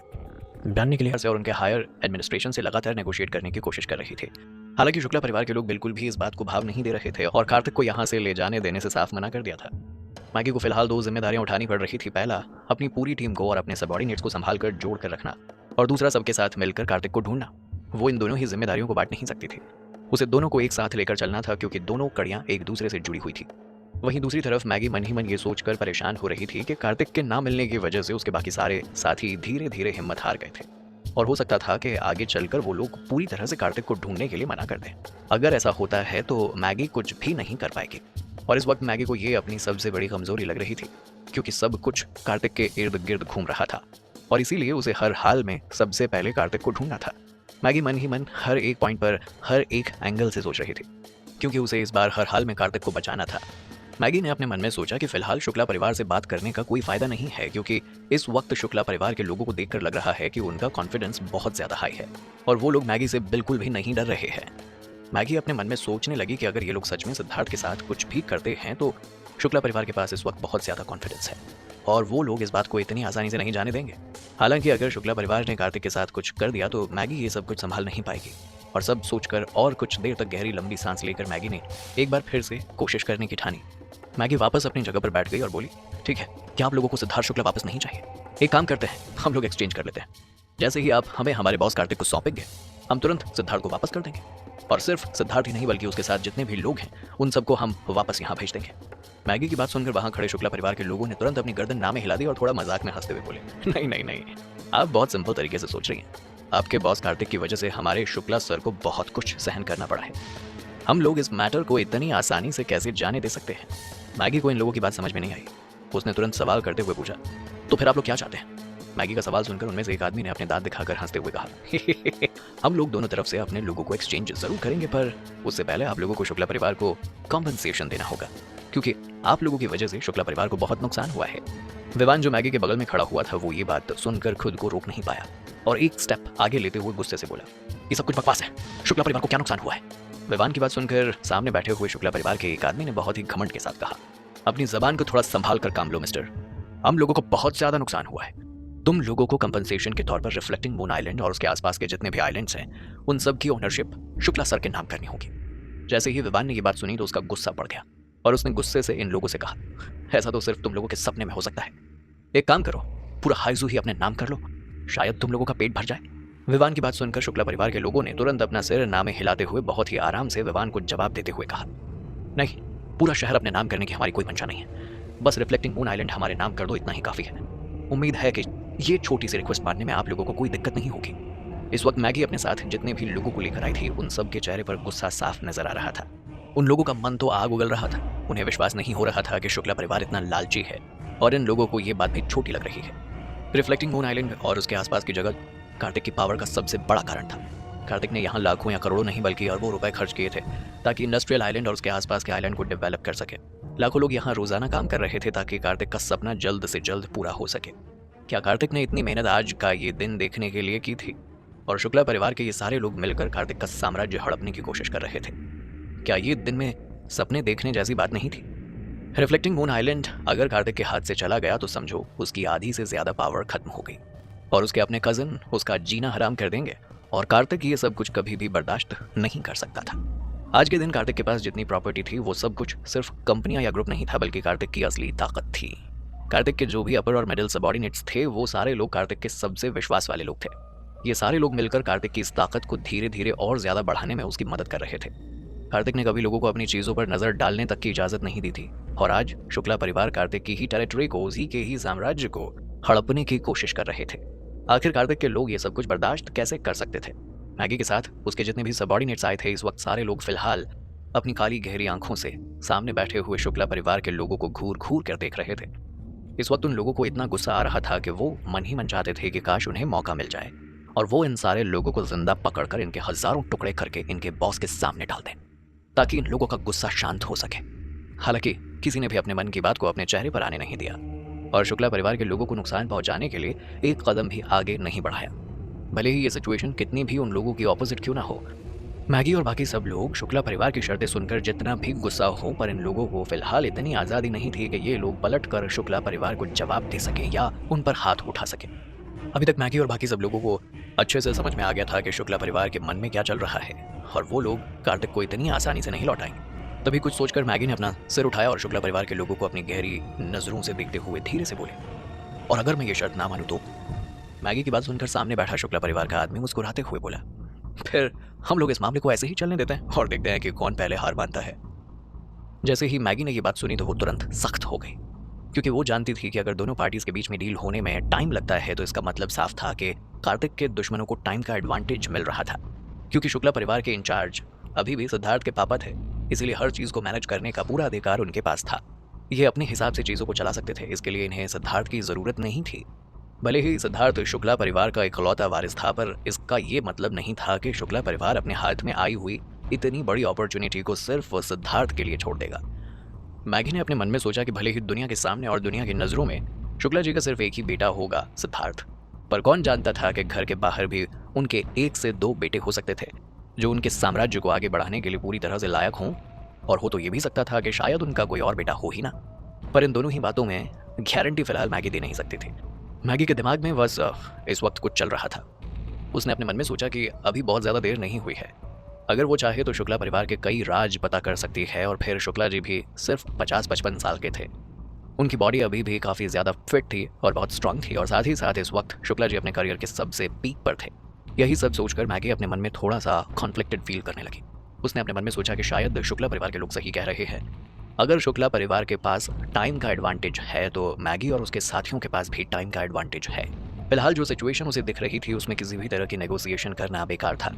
जानने के लिए और उनके हायर एडमिनिस्ट्रेशन से लगातार नेगोशिएट करने की कोशिश कर रही थी। हालांकि शुक्ला परिवार के लोग बिल्कुल भी इस बात को भाव नहीं दे रहे थे और कार्तिक को यहाँ से ले जाने देने से साफ मना कर दिया था। मैगी को फिलहाल 2 जिम्मेदारियां उठानी पड़ रही थी। पहला, अपनी पूरी टीम को और अपने सबॉर्डिनेट्स को संभाल कर जोड़ कर रखना, और दूसरा, सबके साथ मिलकर कार्तिक को ढूंढना। वो इन दोनों ही जिम्मेदारियों को बांट नहीं सकती थी। उसे दोनों को एक साथ लेकर चलना था, क्योंकि दोनों कड़ियां एक दूसरे से जुड़ी हुई थी। वहीं दूसरी तरफ मैगी मन ही मन ये सोचकर परेशान हो रही थी कि कार्तिक के ना मिलने की वजह से उसके बाकी सारे साथी धीरे धीरे हिम्मत हार गए थे और हो सकता था कि आगे चलकर वो लोग पूरी तरह से कार्तिक को ढूंढने के लिए मना कर दें। अगर ऐसा होता है तो मैगी कुछ भी नहीं कर पाएगी, और इस वक्त मैगी को ये अपनी सबसे बड़ी कमजोरी लग रही थी, क्योंकि सब कुछ कार्तिक के इर्द गिर्द घूम रहा था और इसीलिए उसे हर हाल में सबसे पहले कार्तिक को ढूंढना था। मैगी मन ही मन हर एक पॉइंट पर हर एक एंगल से सोच रही थी, क्योंकि उसे इस बार हर हाल में कार्तिक को बचाना था। मैगी ने अपने मन में सोचा कि फिलहाल शुक्ला परिवार से बात करने का कोई फायदा नहीं है, क्योंकि इस वक्त शुक्ला परिवार के लोगों को देखकर लग रहा है कि उनका कॉन्फिडेंस बहुत ज्यादा हाई है और वो लोग मैगी से बिल्कुल भी नहीं डर रहे हैं। मैगी अपने मन में सोचने लगी कि अगर ये लोग सच में सिद्धार्थ के साथ कुछ भी करते हैं तो शुक्ला परिवार के पास इस वक्त बहुत ज्यादा कॉन्फिडेंस है और वो लोग इस बात को इतनी आसानी से नहीं जाने देंगे। हालांकि अगर शुक्ला परिवार ने कार्तिक के साथ कुछ कर दिया तो मैगी ये सब कुछ संभाल नहीं पाएगी, और सब सोचकर और कुछ देर तक गहरी लंबी सांस लेकर मैगी ने एक बार फिर से कोशिश करने की ठानी। मैगी वापस अपनी जगह पर बैठ गई और बोली, ठीक है, क्या आप लोगों को सिद्धार्थ शुक्ला वापस नहीं चाहिए? एक काम करते हैं, हम लोग एक्सचेंज कर लेते हैं। जैसे ही आप हमें हमारे बॉस कार्तिक को सौंपेंगे, हम तुरंत सिद्धार्थ को वापस कर देंगे, और सिर्फ सिद्धार्थ ही नहीं बल्कि उसके साथ जितने भी लोग हैं उन सबको हम वापस यहाँ भेज देंगे। मैगी की बात सुनकर वहां खड़े शुक्ला परिवार के लोगों ने तुरंत अपनी गर्दन नामे हिला दी और थोड़ा मजाक में हंसते हुए बोले, नहीं नहीं नहीं, आप बहुत सिंपल तरीके से सोच रही हैं। आपके बॉस कार्तिक की वजह से हमारे शुक्ला सर को बहुत कुछ सहन करना पड़ा है। हम लोग इस मैटर को इतनी आसानी से कैसे जाने दे सकते हैं? मैगी को इन लोगों की बात समझ में नहीं आई। उसने तुरंत सवाल करते हुए पूछा, तो फिर आप लोग क्या चाहते हैं? मैगी का सवाल सुनकर उनमें से एक आदमी ने अपने दांत दिखाकर हंसते हुए कहा, हम लोग दोनों तरफ से अपने लोगों को एक्सचेंज जरूर करेंगे, पर उससे पहले आप लोगों को शुक्ला परिवार को कॉम्पनसेशन देना होगा, क्योंकि आप लोगों की वजह से शुक्ला परिवार को बहुत नुकसान हुआ है। विवान जो मैगी के बगल में खड़ा हुआ था वो ये बात सुनकर खुद को रोक नहीं पाया और एक स्टेप आगे लेते हुए गुस्से से बोला, ये सब कुछ बकवास है, शुक्ला परिवार को क्या नुकसान हुआ है? विवान की बात सुनकर सामने बैठे हुए शुक्ला परिवार के एक आदमी ने बहुत ही घमंड के साथ कहा, अपनी जबान को थोड़ा संभाल कर काम लो मिस्टर, हम लोगों को बहुत ज्यादा नुकसान हुआ है। तुम लोगों को कंपनसेशन के तौर पर रिफ्लेक्टिंग मून आइलैंड और उसके आसपास के जितने भी आइलैंड्स हैं उन सब की ओनरशिप शुक्ला सर के नाम करनी होगी। जैसे ही विवान ने ये बात सुनी तो उसका गुस्सा बढ़ गया और उसने गुस्से से इन लोगों से कहा, ऐसा तो सिर्फ तुम लोगों के सपने में हो सकता है। एक काम करो, पूरा हाइजू ही अपने नाम कर लो, शायद तुम लोगों का पेट भर जाए। विवान की बात सुनकर शुक्ला परिवार के लोगों ने तुरंत अपना सिर नामे हिलाते हुए बहुत ही आराम से विवान को जवाब देते हुए कहा, नहीं, पूरा शहर अपने नाम करने की हमारी कोई मंशा नहीं है, बस रिफ्लेक्टिंग मून आइलैंड हमारे नाम कर दो, इतना ही काफी है। उम्मीद है कि ये छोटी सी रिक्वेस्ट मानने में आप लोगों को कोई दिक्कत नहीं होगी। इस वक्त मैगी अपने साथ जितने भी लोगों को लेकर आई थी उन सब के चेहरे पर गुस्सा साफ नजर आ रहा था। उन लोगों का मन तो आग उगल रहा था। उन्हें विश्वास नहीं हो रहा था कि शुक्ला परिवार इतना लालची है और इन लोगों को ये बात भी छोटी लग रही है। रिफ्लेक्टिंग मून आइलैंड और उसके आसपास की जगह कार्तिक की पावर का सबसे बड़ा कारण था। कार्तिक ने यहाँ लाखों या करोड़ों नहीं बल्कि अरबों रुपए खर्च किए थे ताकि इंडस्ट्रियल आइलैंड और उसके आसपास के आइलैंड को डेवलप कर सके। लाखों लोग यहाँ रोजाना काम कर रहे थे ताकि कार्तिक का सपना जल्द से जल्द पूरा हो सके। क्या कार्तिक ने इतनी मेहनत आज का ये दिन देखने के लिए की थी? और शुक्ला परिवार के ये सारे लोग मिलकर कार्तिक का साम्राज्य हड़पने की कोशिश कर रहे थे। क्या ये दिन में सपने देखने जैसी बात नहीं थी? रिफ्लेक्टिंग मून आइलैंड अगर कार्तिक के हाथ से चला गया तो समझो उसकी आधी से ज्यादा पावर खत्म हो गई और उसके अपने कजिन उसका जीना हराम कर देंगे और कार्तिक ये सब कुछ कभी भी बर्दाश्त नहीं कर सकता था। आज के दिन कार्तिक के पास जितनी प्रॉपर्टी थी वो सब कुछ सिर्फ कंपनियां या ग्रुप नहीं था बल्कि कार्तिक की असली ताकत थी। कार्तिक के जो भी अपर और मिडिल सबऑर्डिनेट्स थे वो सारे लोग कार्तिक के सबसे विश्वास वाले लोग थे। ये सारे लोग मिलकर कार्तिक की इस ताकत को धीरे धीरे और ज्यादा बढ़ाने में उसकी मदद कर रहे थे। कार्तिक ने कभी लोगों को अपनी चीजों पर नजर डालने तक की इजाजत नहीं दी थी और आज शुक्ला परिवार कार्तिक की ही टेरिटरी को, उसी के ही साम्राज्य को हड़पने की कोशिश कर रहे थे। आखिर कार्तिक के लोग ये सब कुछ बर्दाश्त कैसे कर सकते थे? मैगी के साथ उसके जितने भी सबऑर्डिनेट्स आए थे इस वक्त सारे लोग फिलहाल अपनी काली गहरी आंखों से सामने बैठे हुए शुक्ला परिवार के लोगों को घूर घूर कर देख रहे थे। इस वक्त उन लोगों को इतना गुस्सा आ रहा था कि वो मन ही मन चाहते थे कि काश उन्हें मौका मिल जाए और वो इन सारे लोगों को जिंदा पकड़कर इनके हजारों टुकड़े करके इनके बॉस के सामने डाल दें, ताकि इन लोगों का गुस्सा शांत हो सके। हालांकि किसी ने भी अपने मन की बात को अपने चेहरे पर आने नहीं दिया और शुक्ला परिवार के लोगों को नुकसान पहुंचाने के लिए एक कदम भी आगे नहीं बढ़ाया, भले ही ये सिचुएशन कितनी भी उन लोगों की ऑपोजिट क्यों ना हो। मैगी और बाकी सब लोग शुक्ला परिवार की शर्तें सुनकर जितना भी गुस्सा हो, पर इन लोगों को फिलहाल इतनी आज़ादी नहीं थी कि ये लोग पलट कर शुक्ला परिवार को जवाब दे सके या उन पर हाथ उठा सके। अभी तक मैगी और बाकी सब लोगों को अच्छे से समझ में आ गया था कि शुक्ला परिवार के मन में क्या चल रहा है और वो लोग कार्तिक को इतनी आसानी से नहीं लौटाएंगे। तभी कुछ सोचकर मैगी ने अपना सिर उठाया और शुक्ला परिवार के लोगों को अपनी गहरी नजरों से देखते हुए धीरे से बोले, और अगर मैं ये शर्त ना मानूं तो? मैगी की बात सुनकर सामने बैठा शुक्ला परिवार का आदमी मुस्कुराते हुए बोला, फिर हम लोग इस मामले को ऐसे ही चलने देते हैं और देखते हैं कि कौन पहले हार मानता है। जैसे ही मैगी ने ये बात सुनी तो वो तुरंत सख्त हो गई, क्योंकि वो जानती थी कि अगर दोनों पार्टीज के बीच में डील होने में टाइम लगता है तो इसका मतलब साफ था कि कार्तिक के दुश्मनों को टाइम का एडवांटेज मिल रहा था, क्योंकि शुक्ला परिवार के इंचार्ज अभी भी सिद्धार्थ के पापा थे, इसीलिए हर चीज को मैनेज करने का पूरा अधिकार उनके पास था। ये अपने हिसाब से चीजों को चला सकते थे, इसके लिए इन्हें सिद्धार्थ की जरूरत नहीं थी। भले ही सिद्धार्थ शुक्ला परिवार का इकलौता वारिस था, पर इसका ये मतलब नहीं था कि शुक्ला परिवार अपने हाथ में आई हुई इतनी बड़ी अपॉर्चुनिटी को सिर्फ सिद्धार्थ के लिए छोड़ देगा। मैगी ने अपने मन में सोचा कि भले ही दुनिया के सामने और दुनिया की नजरों में शुक्ला जी का सिर्फ एक ही बेटा होगा, सिद्धार्थ, पर कौन जानता था कि घर के बाहर भी उनके 1 से 2 बेटे हो सकते थे जो उनके साम्राज्य को आगे बढ़ाने के लिए पूरी तरह से लायक हों, और हो तो ये भी सकता था कि शायद उनका कोई और बेटा हो ही ना। पर इन दोनों ही बातों में गारंटी फिलहाल मैगी दे नहीं सकती थी। मैगी के दिमाग में बस इस वक्त कुछ चल रहा था। उसने अपने मन में सोचा कि अभी बहुत ज़्यादा देर नहीं हुई है, अगर वो चाहे तो शुक्ला परिवार के कई राज पता कर सकती है, और फिर शुक्ला जी भी सिर्फ 50-55 साल के थे। उनकी बॉडी अभी भी काफ़ी ज़्यादा फिट थी और बहुत स्ट्रांग थी, और साथ ही साथ इस वक्त शुक्ला जी अपने करियर के सबसे पीक पर थे। यही सब सोचकर मैगी अपने मन में थोड़ा सा कॉन्फ्लिक्टेड फील करने लगी। उसने अपने मन में सोचा कि शायद शुक्ला परिवार के लोग सही कह रहे हैं। अगर शुक्ला परिवार के पास टाइम का एडवांटेज है तो मैगी और उसके साथियों के पास भी टाइम का एडवांटेज है। फिलहाल जो सिचुएशन उसे दिख रही थी उसमें किसी भी तरह की नेगोशिएशन करना बेकार था।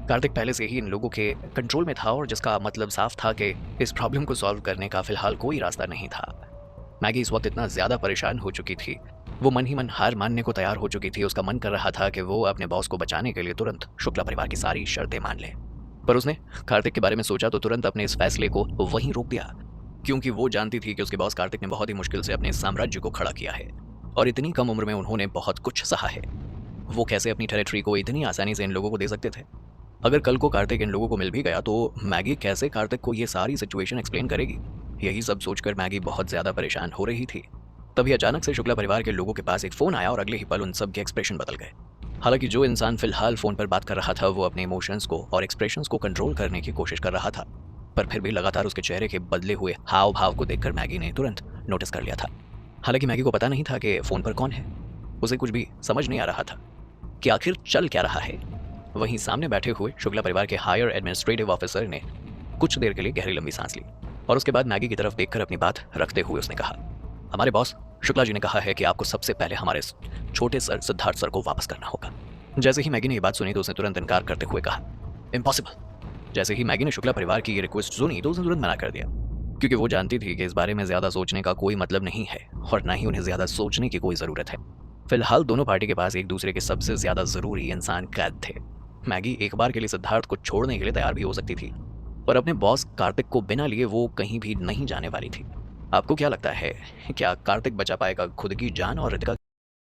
कार्तिक पहले से ही इन लोगों के कंट्रोल में था, और जिसका मतलब साफ था कि इस प्रॉब्लम को सॉल्व करने का फिलहाल कोई रास्ता नहीं था। मैगी इस वक्त इतना ज़्यादा परेशान हो चुकी थी, वो मन ही मन हार मानने को तैयार हो चुकी थी। उसका मन कर रहा था कि वो अपने बॉस को बचाने के लिए तुरंत शुक्ला परिवार की सारी शर्तें मान ले, पर उसने कार्तिक के बारे में सोचा तो तुरंत अपने इस फैसले को वहीं रोक दिया, क्योंकि वो जानती थी कि उसके बॉस कार्तिक ने बहुत ही मुश्किल से अपने साम्राज्य को खड़ा किया है, और इतनी कम उम्र में उन्होंने बहुत कुछ सहा है। वो कैसे अपनी टेरिटरी को इतनी आसानी से इन लोगों को दे सकते थे? अगर कल को कार्तिक इन लोगों को मिल भी गया तो मैगी कैसे कार्तिक को ये सारी सिचुएशन एक्सप्लेन करेगी? यही सब सोचकर मैगी बहुत ज़्यादा परेशान हो रही थी। तभी अचानक से शुक्ला परिवार के लोगों के पास एक फ़ोन आया और अगले ही पल उन सब के एक्सप्रेशन बदल गए। हालांकि जो इंसान फिलहाल फ़ोन पर बात कर रहा था वो अपने इमोशंस को और एक्सप्रेशंस को कंट्रोल करने की कोशिश कर रहा था, पर फिर भी लगातार उसके चेहरे के बदले हुए हाव भाव को देखकर मैगी ने तुरंत नोटिस कर लिया था। हालांकि मैगी को पता नहीं था कि फ़ोन पर कौन है, उसे कुछ भी समझ नहीं आ रहा था कि आखिर चल क्या रहा है। वहीं सामने बैठे हुए शुक्ला परिवार के हायर एडमिनिस्ट्रेटिव ऑफिसर ने कुछ देर के लिए गहरी लंबी सांस ली, और उसके बाद मैगी की तरफ देखकर अपनी बात रखते हुए उसने कहा, हमारे बॉस शुक्ला जी ने कहा है कि आपको सबसे पहले हमारे छोटे सर सिद्धार्थ सर को वापस करना होगा। जैसे ही मैगी ने ये बात सुनी तो उसने तुरंत इनकार करते हुए कहा, इम्पॉसिबल। जैसे ही मैगी ने शुक्ला परिवार की ये रिक्वेस्ट सुनी तो उसने तुरंत मना कर दिया, क्योंकि वो जानती थी कि इस बारे में ज़्यादा सोचने का कोई मतलब नहीं है और ना ही उन्हें ज़्यादा सोचने की कोई ज़रूरत है। फिलहाल दोनों पार्टी के पास एक दूसरे के सबसे ज़्यादा ज़रूरी इंसान कैद थे। मैगी एक बार के लिए सिद्धार्थ को छोड़ने के लिए तैयार भी हो सकती थी, पर अपने बॉस कार्तिक को बिना लिए वो कहीं भी नहीं जाने वाली थी। आपको क्या लगता है, क्या कार्तिक बचा पाएगा खुद की जान और रितिका